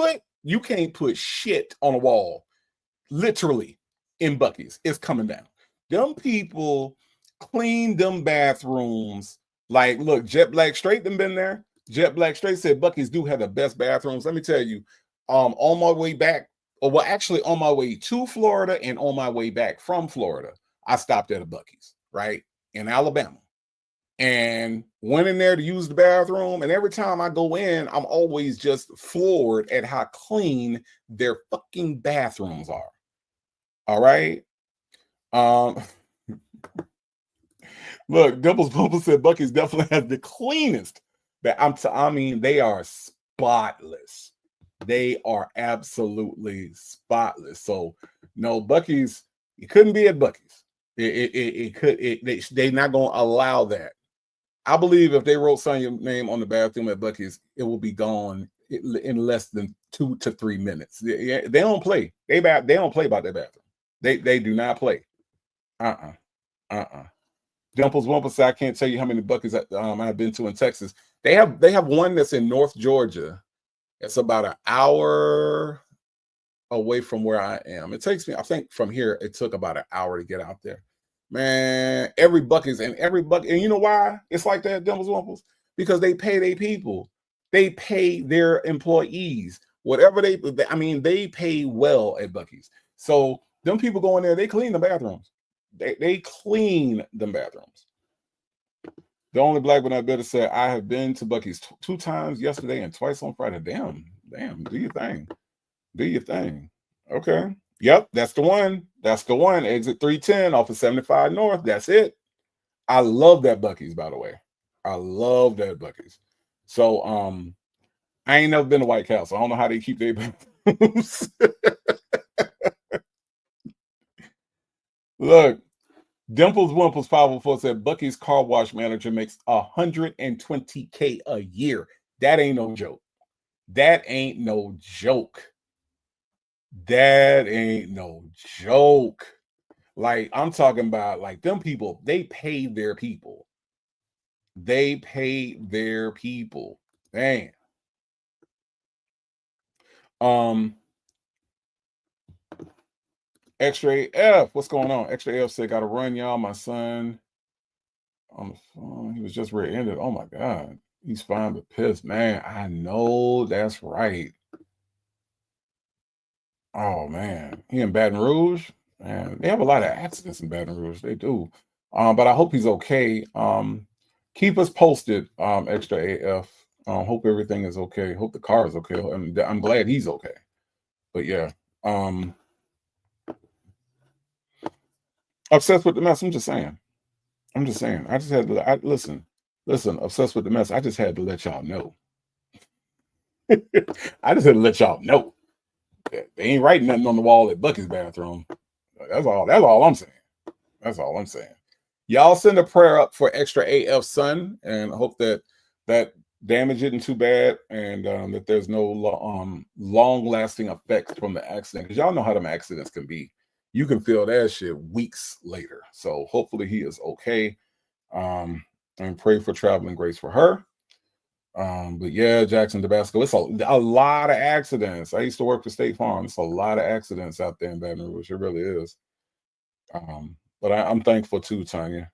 you can't put shit on a wall, literally, in Buc-ee's. It's coming down. Them people clean them bathrooms. Like, look, Jet Black Straight them been there. Jet Black Straight said Buc-ee's do have the best bathrooms. Let me tell you, on my way back, actually on my way to Florida and on my way back from Florida, I stopped at a Buc-ee's, right, in Alabama. And went in there to use the bathroom. And every time I go in, I'm always just floored at how clean their fucking bathrooms are. All right. Look, Dimples Pumple said Buc-ee's definitely has the cleanest. I mean, they are spotless. They are absolutely spotless. So no, Buc-ee's, you couldn't be at Buc-ee's. They're not gonna allow that. I believe if they wrote Sonia's name on the bathroom at Buc-ee's, it will be gone in less than 2 to 3 minutes. They don't play. They don't play about their bathroom. They do not play. Dimples Wumpus, I can't tell you how many Buc-ee's I've been to in Texas. They have one that's in North Georgia. It's about an hour away from where I am. It takes me, I think from here, it took about an hour to get out there. Man, every Buc-ee's and you know why it's like that, Dimples Wumpus? Because they pay their people. They pay their employees. Whatever they pay well at Buc-ee's. So them people go in there, they clean the bathrooms. They clean them bathrooms. The only black but not better said, I have been to Buc-ee's 2 times yesterday and twice on Friday. Damn, do your thing. Do your thing. Okay. Yep, that's the one. That's the one. Exit 310 off of 75 North. That's it. I love that Buc-ee's, by the way. I love that Buc-ee's. So I ain't never been to White Castle. I don't know how they keep their bathrooms. Look, Dimples Wimples 504 said Buc-ee's car wash manager makes $120K a year. That ain't no joke. That ain't no joke. That ain't no joke. Like, I'm talking about, like, them people, they pay their people. They pay their people. Man. Extra AF, what's going on? Extra AF said, gotta run, y'all. My son on the phone, he was just rear-ended. Oh my God. He's fine but pissed. Man, I know that's right. Oh man, he in Baton Rouge. Man, they have a lot of accidents in Baton Rouge. They do. But I hope he's okay. Keep us posted, Extra AF. Hope everything is okay. Hope the car is okay. I'm glad he's okay. But yeah. Obsessed with the mess. I'm just saying. I just had to listen, obsessed with the mess. I just had to let y'all know. I just had to let y'all know. They ain't writing nothing on the wall at Buc-ee's bathroom. That's all I'm saying. That's all I'm saying. Y'all send a prayer up for extra AF son, and hope that that damage isn't too bad, and that there's no long-lasting effects from the accident. Because y'all know how them accidents can be. You can feel that shit weeks later. So hopefully he is okay. And pray for traveling grace for her. But yeah, Jackson, Tabasco, it's a lot of accidents. I used to work for State Farm. It's a lot of accidents out there in Baton Rouge. It really is. But I'm thankful too, Tanya.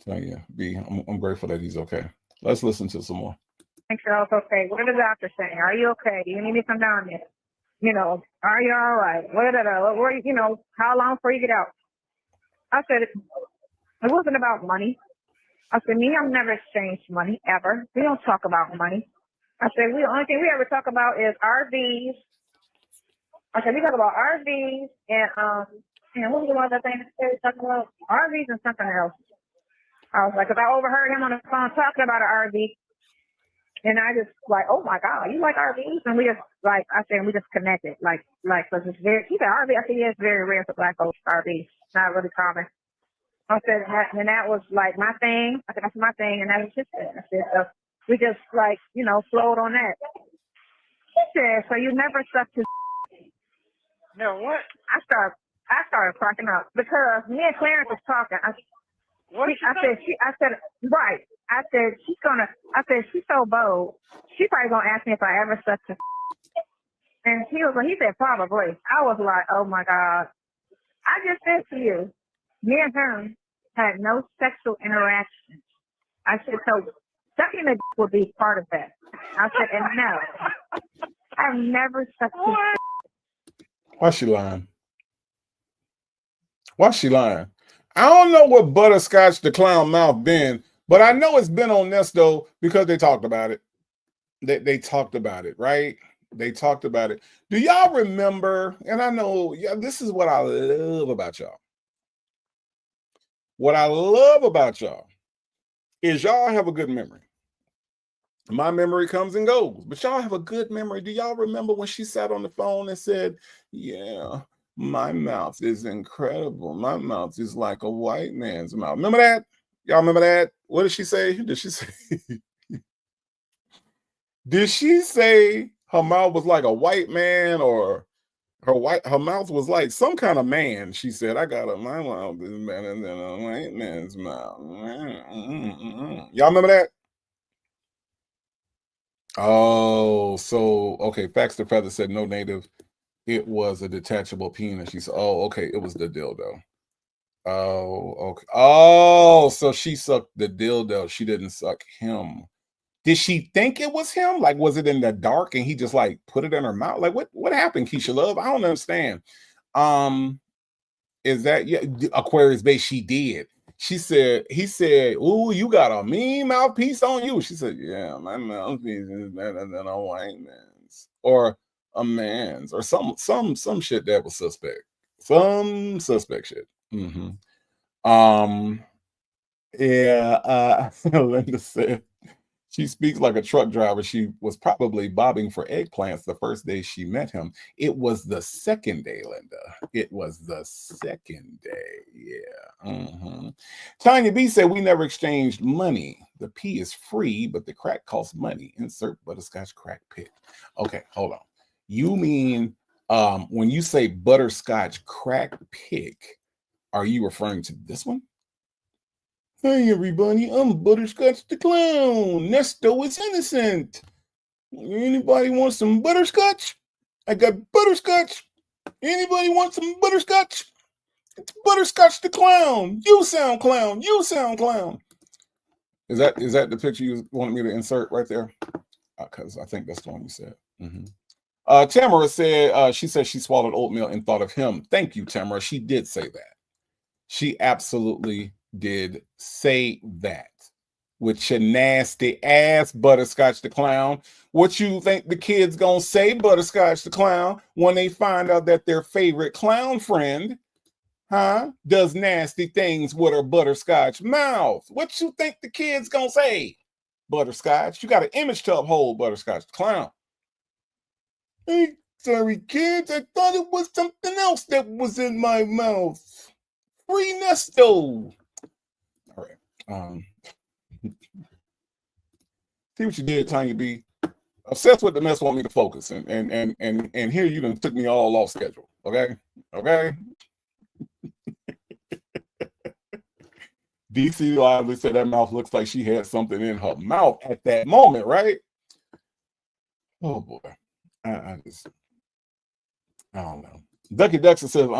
B, I'm grateful that he's okay. Let's listen to some more. Make sure I was okay. What are the doctors saying? Are you okay? Do you need me to come down there? You know, are you all right? Where, you know, how long before you get out? I said, it wasn't about money. I said, me, I've never exchanged money, ever. We don't talk about money. I said, the only thing we ever talk about is RVs. I said, we talk about RVs and what was the one other thing that we talking about? RVs and something else. I was like, because I overheard him on the phone talking about an RV. And I just like, oh my God, you like RVs? And we just like, I said, we just connected. Like, because it's very, he said RV. I said, yeah, it's very rare for black folks, RVs. It's not really common. I said, and that was like my thing. I said, that's my thing. And that was his thing. I said, so we just like, you know, flowed on that. He said, so you never sucked his. No, what? I started cracking up because me and Clarence was talking. I said, right. I said, she's so bold. She probably gonna ask me if I ever sucked her. And he said, probably. I was like, oh my God. I just said to you, me and him had no sexual interaction. I said, so sucking a would be part of that. I said, and no, I've never sucked his. Why she lying? Why she lying? I don't know what Butterscotch the Clown Mouth been, but I know it's been on Nesto because they talked about it. They talked about it, right? They talked about it. Do y'all remember? And I know, yeah, this is what I love about y'all. What I love about y'all is y'all have a good memory. My memory comes and goes, but y'all have a good memory. Do y'all remember when she sat on the phone and said, yeah, my mouth is incredible. My mouth is like a white man's mouth. Remember that? Y'all remember that? What did she say? Did she say? Did she say her mouth was like a white man, or her mouth was like some kind of man? She said, my mouth is better than a white man's mouth. Y'all remember that? Oh, so okay. Facts the Feather said no native. It was a detachable penis. She said, oh, okay, it was the dildo. Oh, okay. Oh, so she sucked the dildo. She didn't suck him. Did she think it was him? Like, was it in the dark and he just like put it in her mouth? Like, what happened, Keisha Love? I don't understand. Is that, yeah, Aquarius Bay? She did. He said, ooh, you got a mean mouthpiece on you. She said, yeah, my mouthpiece is better than a white man's or a man's or some shit that was suspect. Some suspect shit. Yeah, Linda said she speaks like a truck driver. She was probably bobbing for eggplants the first day she met him. It was the second day, Linda. It was the second day. Yeah. Tanya B said, we never exchanged money. The P is free, but the crack costs money. Insert butterscotch crack pick. Okay, hold on. You mean when you say butterscotch crack pick, are you referring to this one? Hey everybody, I'm Butterscotch the Clown. Nesto is innocent. Anybody want some butterscotch? I got butterscotch. Anybody want some butterscotch? It's Butterscotch the Clown. You sound clown. You sound clown. Is that the picture you wanted me to insert right there? Because I think that's the one you said. Tamara said, she said she swallowed oatmeal and thought of him. Thank you, Tamara. She did say that. She absolutely did say that. With your nasty ass, Butterscotch the Clown. What you think the kids gonna say, Butterscotch the Clown, when they find out that their favorite clown friend, does nasty things with her butterscotch mouth? What you think the kids gonna say, Butterscotch? You got an image to uphold, Butterscotch the Clown. Hey, sorry, kids. I thought it was something else that was in my mouth. Free Nesto. See what you did, Tanya B. Obsessed with the mess want me to focus, and here you done took me all off schedule. Okay. DC lively said that mouth looks like she had something in her mouth at that moment, right? Oh boy. I don't know. Ducky Dexter says,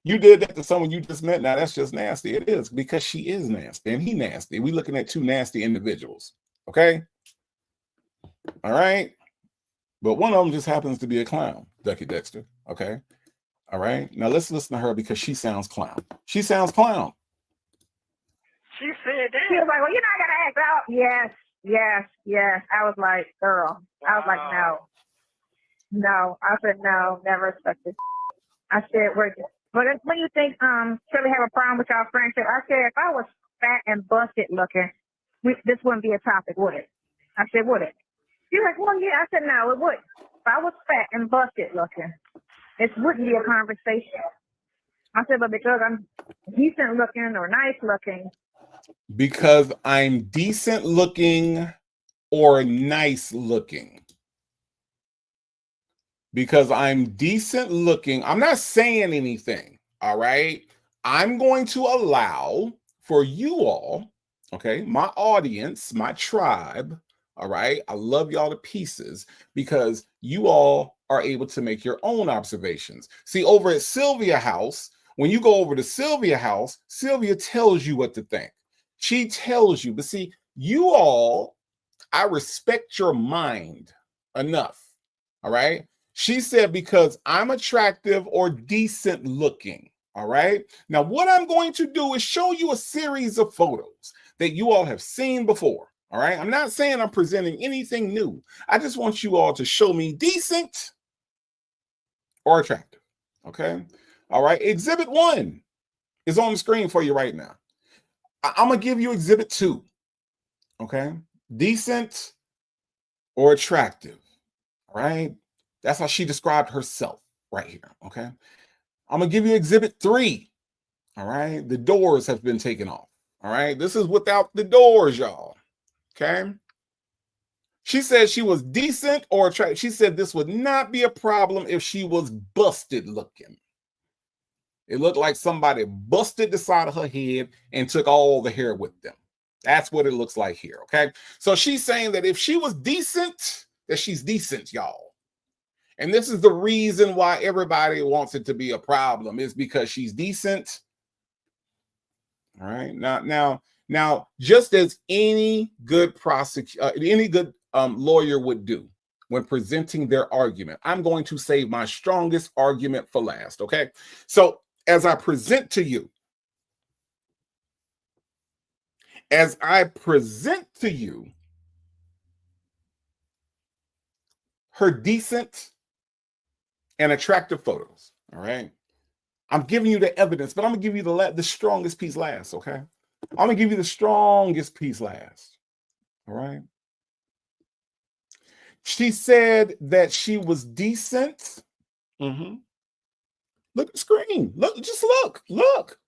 you did that to someone you just met. Now that's just nasty. It is, because she is nasty and he nasty. We looking at two nasty individuals. Okay. All right. But one of them just happens to be a clown, Ducky Dexter. Okay. All right. Now let's listen to her because she sounds clown. She sounds clown. She said that. She was like, well, you're not going to act out. Yes. I was like, girl. I was like, no. I said, no, never expected. I said, we're just, but when you think, should we have a problem with our friendship? I said, if I was fat and busted looking, this wouldn't be a topic, would it? I said, would it? She was like, well, yeah. I said, no, it wouldn't. If I was fat and busted looking, it wouldn't be a conversation. I said, but because I'm decent looking or nice looking. Because I'm decent looking or nice looking. Because I'm decent looking. I'm not saying anything. All right. I'm going to allow for you all, okay, my audience, my tribe. All right. I love y'all to pieces because you all are able to make your own observations. See, over at Sylvia House, when you go over to Sylvia House, Sylvia tells you what to think. She tells you, but see, you all, I respect your mind enough. All right. She said, because I'm attractive or decent looking. All right. Now, what I'm going to do is show you a series of photos that you all have seen before. All right. I'm not saying I'm presenting anything new. I just want you all to show me decent or attractive. Okay. All right. Exhibit 1 is on the screen for you right now. I'm going to give you exhibit 2. Okay. Decent or attractive. All right. That's how she described herself right here. Okay. I'm going to give you exhibit 3. All right. The doors have been taken off. All right. This is without the doors, y'all. Okay. She said she was decent or attractive. She said this would not be a problem if she was busted looking. It looked like somebody busted the side of her head and took all the hair with them. That's what it looks like here. Okay. So she's saying that if she was decent, that she's decent, y'all. And this is the reason why everybody wants it to be a problem, is because she's decent. All right. Now, just as any good lawyer would do when presenting their argument, I'm going to save my strongest argument for last. Okay. So as I present to you, her decent and attractive photos. All right. I'm giving you the evidence, but I'm going to give you the strongest piece last, okay? I'm going to give you the strongest piece last, all right? She said that she was decent. Look at the screen. Look.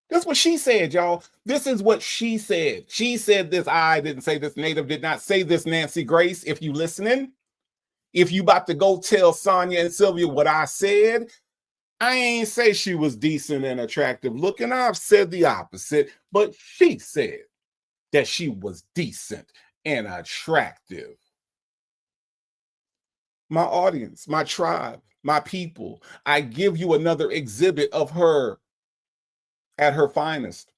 That's what she said, y'all. This is what she said. She said this. I didn't say this. Native did not say this, Nancy Grace. If you listening, if you about to go tell Sonia and Sylvia what I said, I ain't say she was decent and attractive looking. I've said the opposite, but she said that she was decent and attractive. My audience, my tribe, my people, I give you another exhibit of her at her finest,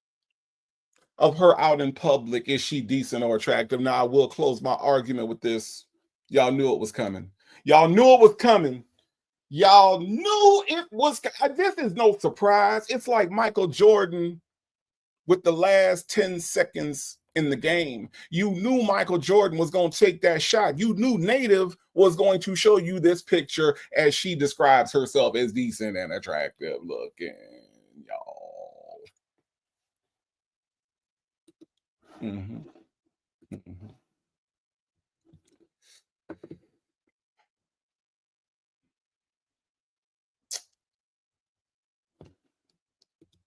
of her out in public. Is she decent or attractive? Now, I will close my argument with this. Y'all knew it was coming. Y'all knew it was coming. Y'all knew it was. This is no surprise. It's like Michael Jordan with the last 10 seconds in the game. You knew Michael Jordan was going to take that shot. You knew Native was going to show you this picture as she describes herself as decent and attractive looking, y'all.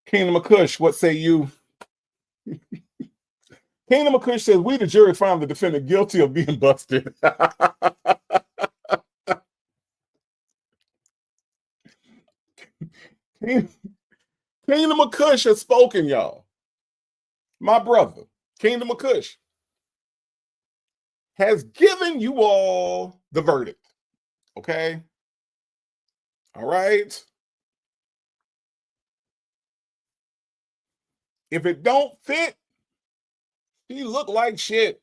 Kingdom of Kush, what say you? Kingdom of Kush says, we the jury found the defendant guilty of being busted. Kingdom of Kush has spoken, y'all. My brother, Kingdom of Kush, has given you all the verdict. Okay? All right? If it don't fit, he look like shit.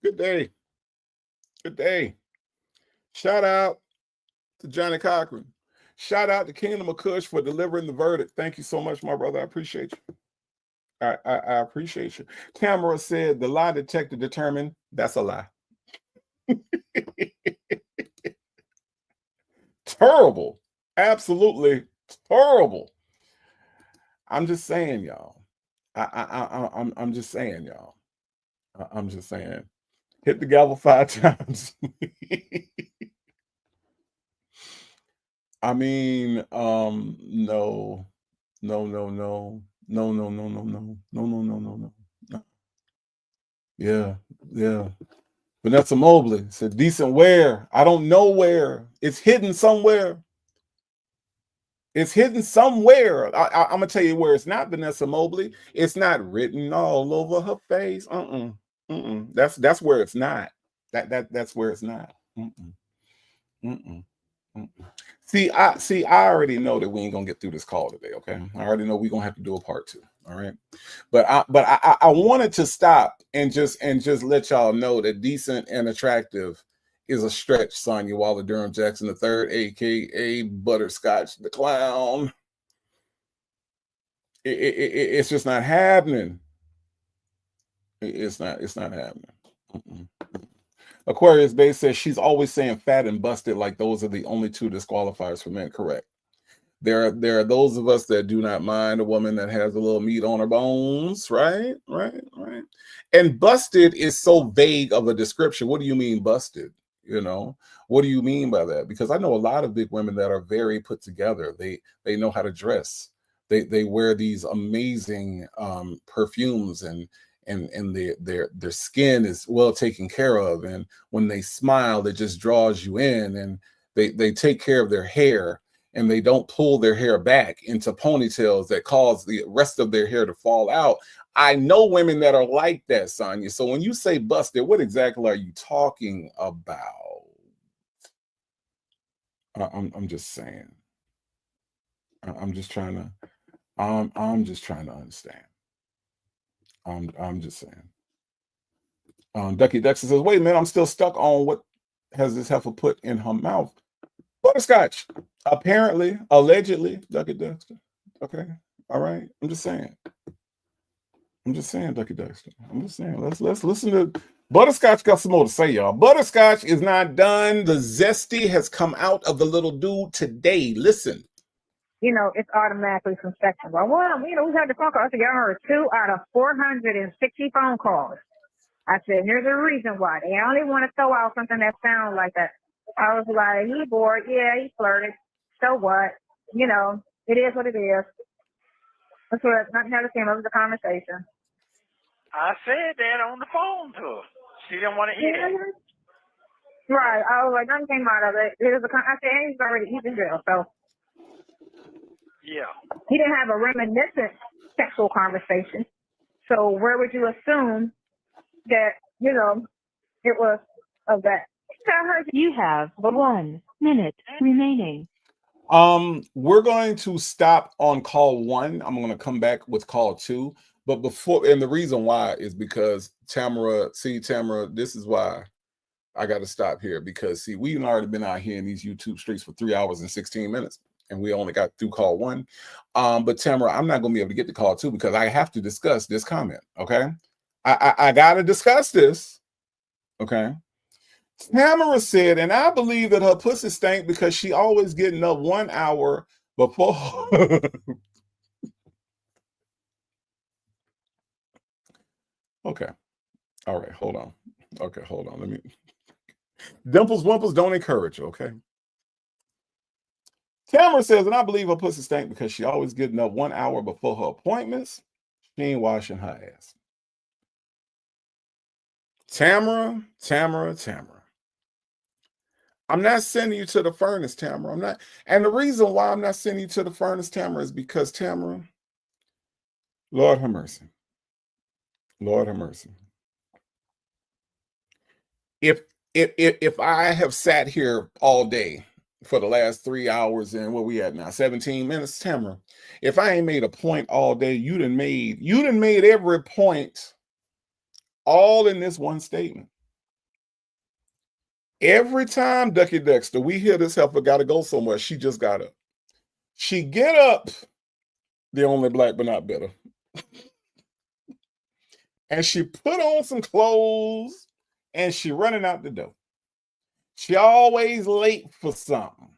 Good day. Good day. Shout out to Johnny Cochran. Shout out to Kingdom of Kush for delivering the verdict. Thank you so much, my brother. I appreciate you. I appreciate you. Tamara said the lie detector determined that's a lie. Terrible. Absolutely terrible. I'm just saying, y'all. I'm just saying, y'all. I'm just saying. Hit the gavel 5 times. I mean, no. Yeah. Vanessa Mobley said, decent where? I don't know where. It's hidden somewhere. It's hidden somewhere. I'm gonna tell you where it's not, Vanessa Mobley. It's not written all over her face. That's where it's not. That's where it's not. See, I already know that we ain't gonna get through this call today. Okay, I already know we're gonna have to do a part 2. All right, but I wanted to stop and just let y'all know that decent and attractive is a stretch. Sonya Waller Durham Jackson III, aka Butterscotch the Clown. It's just not happening. It's not happening. Aquarius Base says she's always saying fat and busted like those are the only 2 disqualifiers for men. Correct. There are those of us that do not mind a woman that has a little meat on her bones, right? And busted is so vague of a description. What do you mean busted? You know, what do you mean by that? Because I know a lot of big women that are very put together. They know how to dress. They wear these amazing perfumes and their skin is well taken care of, and when they smile, it just draws you in, and they take care of their hair, and they don't pull their hair back into ponytails that cause the rest of their hair to fall out. I know women that are like that, Sonya. So when you say busted, what exactly are you talking about? I'm just saying. I'm just trying to understand. I'm just saying. Ducky Dexter says, wait a minute, I'm still stuck on what has this heifer put in her mouth. Butterscotch. Apparently, allegedly, Ducky Dexter. Okay. All right. I'm just saying, Ducky Dexter. I'm just saying. Let's listen to Butterscotch. Got some more to say, y'all. Butterscotch is not done. The zesty has come out of the little dude today. Listen. You know, it's automatically from section. Well, we had the phone call. I said, y'all heard 2 out of 460 phone calls. I said, here's a reason why. They only want to throw out something that sounds like that. I was like, he bored. Yeah, he flirted. So what? You know, it is what it is. That's what nothing ever came up with the conversation. I said that on the phone to her. She didn't want to hear it. Right. I was like, nothing came out of it. I said, and he's in jail. So yeah, he didn't have a reminiscent sexual conversation. So where would you assume that, you know, it was of that? You have 1 minute remaining. We're going to stop on call 1. I'm going to come back with call 2. But before, and the reason why is because Tamara, this is why I got to stop here, because see, we've already been out here in these YouTube streets for 3 hours and 16 minutes, and we only got through call 1. But Tamara, I'm not going to be able to get to call 2 because I have to discuss this comment. Okay. I got to discuss this. Okay. Tamara said, and I believe that her pussy stank because she always getting up 1 hour before. Okay. All right. Hold on. Okay. Hold on. Let me. Dimples, wimples don't encourage you. Okay. Tamara says, and I believe her pussy stank because she always getting up 1 hour before her appointments. She ain't washing her ass. Tamara. I'm not sending you to the furnace, Tamara. I'm not. And the reason why I'm not sending you to the furnace, Tamara, is because, Tamara, Lord have mercy. Lord have mercy. If I have sat here all day for the last 3 hours and what we at now, 17 minutes, Tamara, if I ain't made a point all day, you done made every point all in this one statement. Every time, Ducky Dexter, we hear this heifer got to go somewhere, she just got up. She get up, the only black but not better. And she put on some clothes and she running out the door. She always late for something.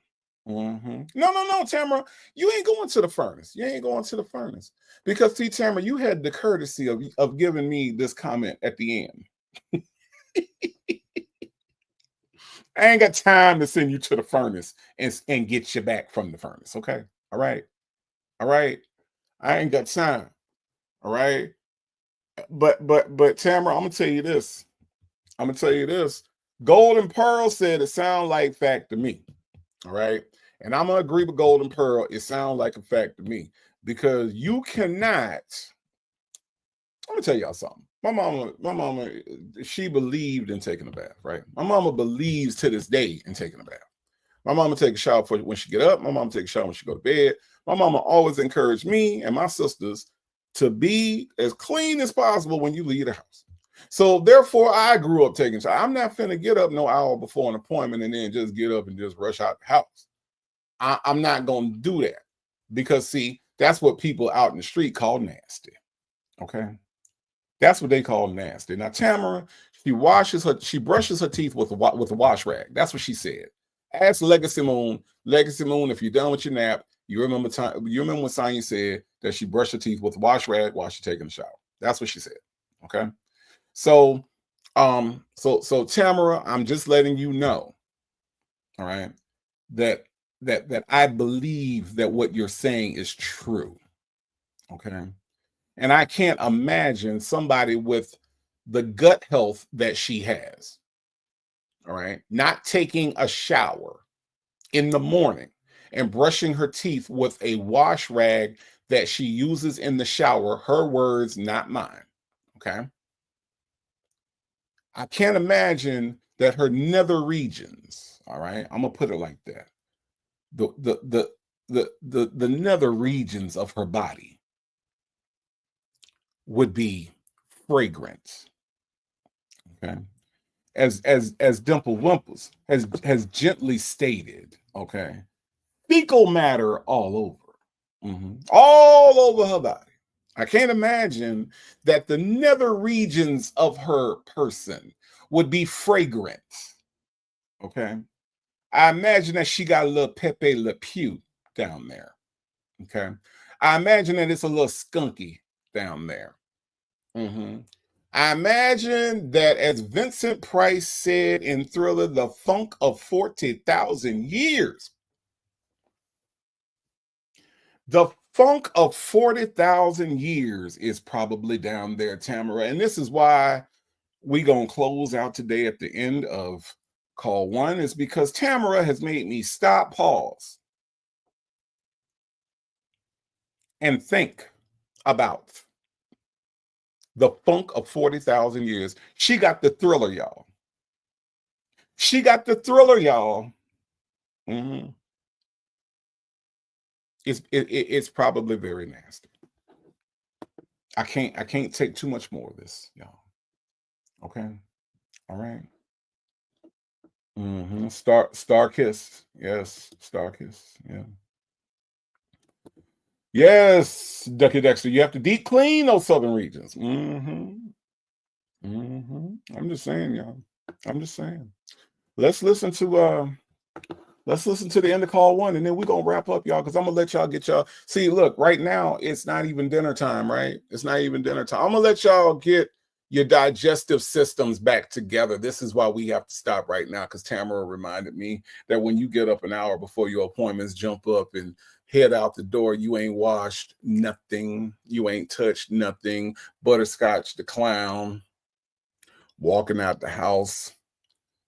No, Tamara, you ain't going to the furnace. You ain't going to the furnace. Because, see, Tamara, you had the courtesy of giving me this comment at the end. I ain't got time to send you to the furnace and get you back from the furnace, okay? All right? I ain't got time, all right? But Tamara, I'm gonna tell you this. Golden Pearl said it sounds like fact to me, all right? And I'm gonna agree with Golden Pearl. It sounds like a fact to me because you cannot. I'm gonna tell y'all something. My mama, she believed in taking a bath, right? My mama believes to this day in taking a bath. My mama take a shower when she get up. My mama take a shower when she go to bed. My mama always encouraged me and my sisters to be as clean as possible when you leave the house. So therefore, I grew up taking shower. I'm not finna get up no hour before an appointment and then just get up and just rush out the house. I'm not gonna do that because, see, that's what people out in the street call nasty. Okay, that's what they call nasty. Now, Tamara, she brushes her teeth with a wash rag. That's what she said. Ask Legacy Moon. Legacy Moon, if you're done with your nap, you remember when Sonya said that she brushed her teeth with a wash rag while she's taking a shower. That's what she said. Okay. So Tamara, I'm just letting you know, all right, that I believe that what you're saying is true. Okay. And I can't imagine somebody with the gut health that she has, all right, not taking a shower in the morning and brushing her teeth with a wash rag that she uses in the shower. Her words, not mine. Okay. I can't imagine that her nether regions, all right, I'm gonna put it like that. The nether regions of her body would be fragrant. Okay. As Dimple Wimples has gently stated, okay, fecal matter all over her body. I can't imagine that the nether regions of her person would be fragrant. Okay. I imagine that she got a little Pepe Le Pew down there. Okay. I imagine that it's a little skunky down there. I imagine that, as Vincent Price said in Thriller, the funk of 40,000 years. The funk of 40,000 years is probably down there, Tamara. And this is why we gonna close out today at the end of call one, is because Tamara has made me stop, pause, and think about the funk of 40,000 years. She got the thriller, y'all. She got the thriller, y'all. It's probably very nasty. I can't take too much more of this, y'all. Okay. All right. Star kiss. Yes, star kiss. Yeah. Yes, Ducky Dexter. You have to deep clean those southern regions. I'm just saying, y'all. I'm just saying. Let's listen to the end of call one, and then we're gonna wrap up, y'all, because I'm gonna let y'all get y'all. See, look, right now it's not even dinner time, right? It's not even dinner time. I'm gonna let y'all get your digestive systems back together. This is why we have to stop right now, because Tamara reminded me that when you get up an hour before your appointments, jump up and head out the door, you ain't washed nothing, you ain't touched nothing. Butterscotch the clown walking out the house,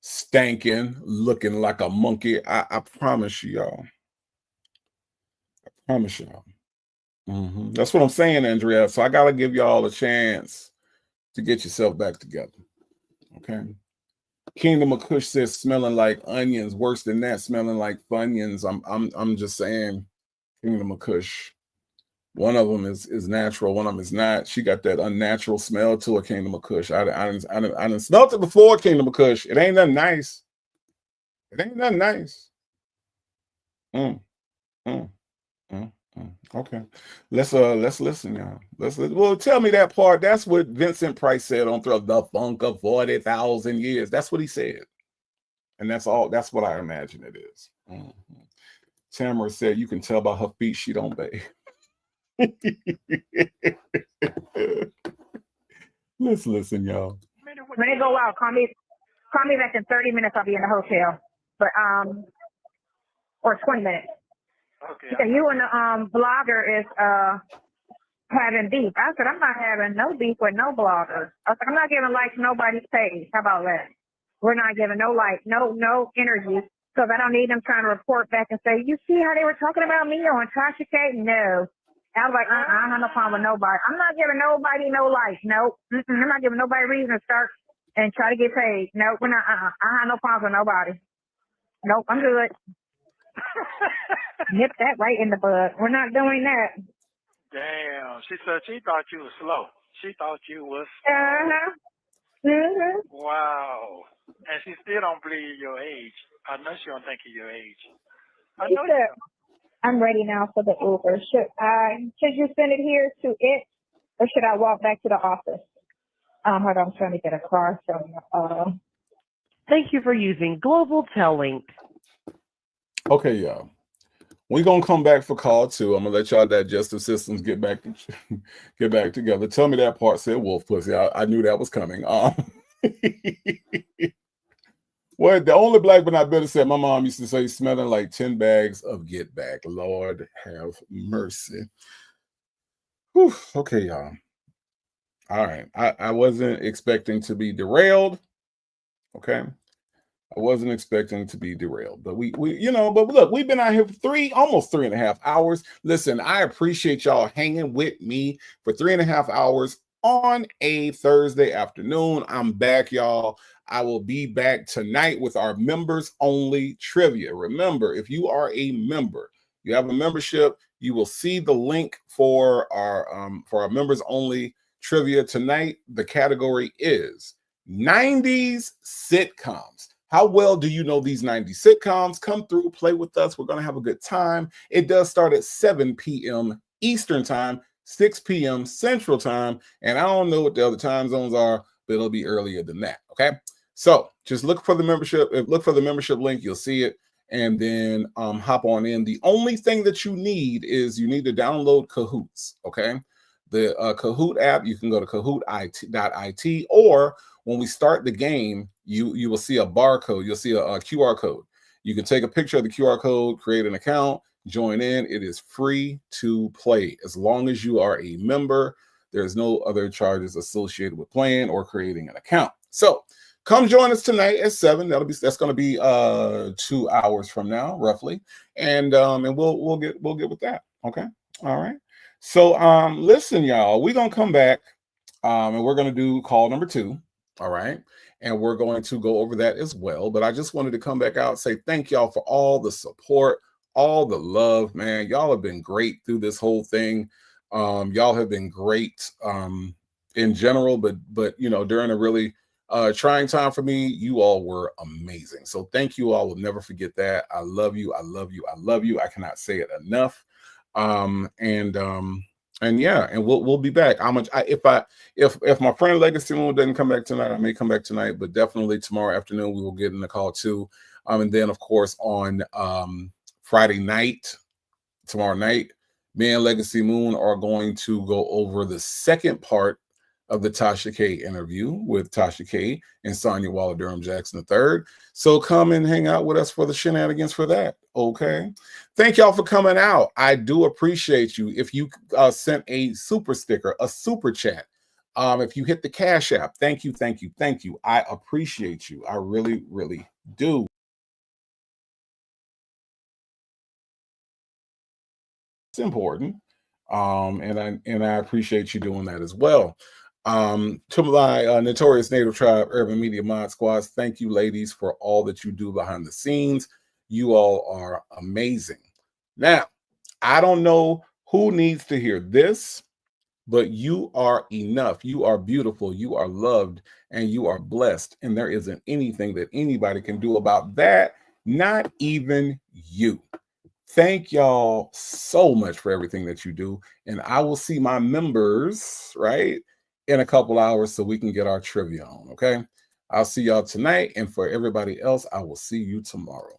stanking, looking like a monkey. I promise you, y'all. I promise y'all. That's what I'm saying, Andrea. So I got to give y'all a chance to get yourself back together. Okay. Kingdom of Kush says smelling like onions. Worse than that, smelling like Funyuns. I'm just saying, Kingdom of Kush. One of them is natural, one of them is not. She got that unnatural smell to a Kingdom of Kush. I didn't smelt it before, Kingdom of Kush. It ain't nothing nice. It ain't nothing nice. Okay, let's listen, y'all. Well, tell me that part. That's what Vincent Price said on the funk of 40,000 years. That's what he said, and that's all. That's what I imagine it is. Tamara said you can tell by her feet she don't bathe. Let's listen, y'all. When they go out, call me back in 30 minutes. I'll be in the hotel, but or 20 minutes. Okay. Yeah, you and the blogger is having beef. I said I'm not having no beef with no blogger. I said I'm not giving likes to nobody's page. How about that? We're not giving no like, no energy, because I don't need them trying to report back and say, you see how they were talking about me on Tasha K? No. I was like, I don't have no problem with nobody. I'm not giving nobody no likes. Nope. I'm not giving nobody reason to start and try to get paid. Nope. We're not. I have no problem with nobody. Nope. I'm good. Nip that right in the bud. We're not doing that. Damn. She said she thought you was slow. She thought you was Wow. And she still don't believe your age. I know she don't think of your age. I know you don't. I'm ready now for the Uber. Should you send it here to it, or should I walk back to the office? Hold on, I'm trying to get a car. So, Thank you for using Global Tellink. Okay, y'all. We're gonna come back for call 2. I'm gonna let y'all digestive systems get back together. Tell me that part said wolf pussy. I knew that was coming. Well, the only black but not bitter said my mom used to say smelling like 10 bags of get back. Lord have mercy. Whew. Okay, y'all. All right. I wasn't expecting to be derailed. Okay. I wasn't expecting to be derailed, but we but look, we've been out here for almost 3.5 hours. Listen, I appreciate y'all hanging with me for 3.5 hours on a Thursday afternoon. I'm back, y'all. I will be back tonight with our members only trivia. Remember, if you are a member, you have a membership, you will see the link for our members only trivia tonight. The category is 90s sitcoms. How well do you know these 90s sitcoms? Come through, play with us. We're going to have a good time. It does start at 7 p.m. Eastern time, 6 p.m. Central time. And I don't know what the other time zones are, but it'll be earlier than that. Okay. So just look for the membership. Look for the membership link. You'll see it. And then hop on in. The only thing that you need is you need to download Kahoots. Okay. The Kahoot app, you can go to kahoot.it, or when we start the game, you will see a barcode. You'll see a QR code. You can take a picture of the QR code, create an account, join in. It is free to play as long as you are a member. There's no other charges associated with playing or creating an account. So come join us tonight at 7. That's going to be 2 hours from now, roughly, and we'll get with that. Okay, all right. So listen, y'all, we're gonna come back and we're gonna do call number 2. All right. And we're going to go over that as well. But I just wanted to come back out and say thank y'all for all the support, all the love, man. Y'all have been great through this whole thing. Y'all have been great in general, but during a really trying time for me, you all were amazing. So thank you all. We'll never forget that. I love you. I love you. I love you. I cannot say it enough. And yeah, and we'll be back. If my friend Legacy Moon doesn't come back tonight, I may come back tonight, but definitely tomorrow afternoon we will get in the call 2. And then of course on Friday night, tomorrow night, me and Legacy Moon are going to go over the second part of the Tasha K interview with Tasha K and Sonia Waller Durham Jackson III. So come and hang out with us for the shenanigans for that. Okay. Thank y'all for coming out. I do appreciate you. If you sent a super sticker, a super chat, If you hit the Cash App, thank you, thank you, thank you. I appreciate you. I really, really do. It's important. And I appreciate you doing that as well. To my Notorious Native Tribe Urban Media Mod Squads, thank you, ladies, for all that you do behind the scenes. You all are amazing. Now, I don't know who needs to hear this, but you are enough. You are beautiful. You are loved, and you are blessed. And there isn't anything that anybody can do about that, not even you. Thank y'all so much for everything that you do. And I will see my members, right, in a couple hours so we can get our trivia on, okay? I'll see y'all tonight. And for everybody else, I will see you tomorrow.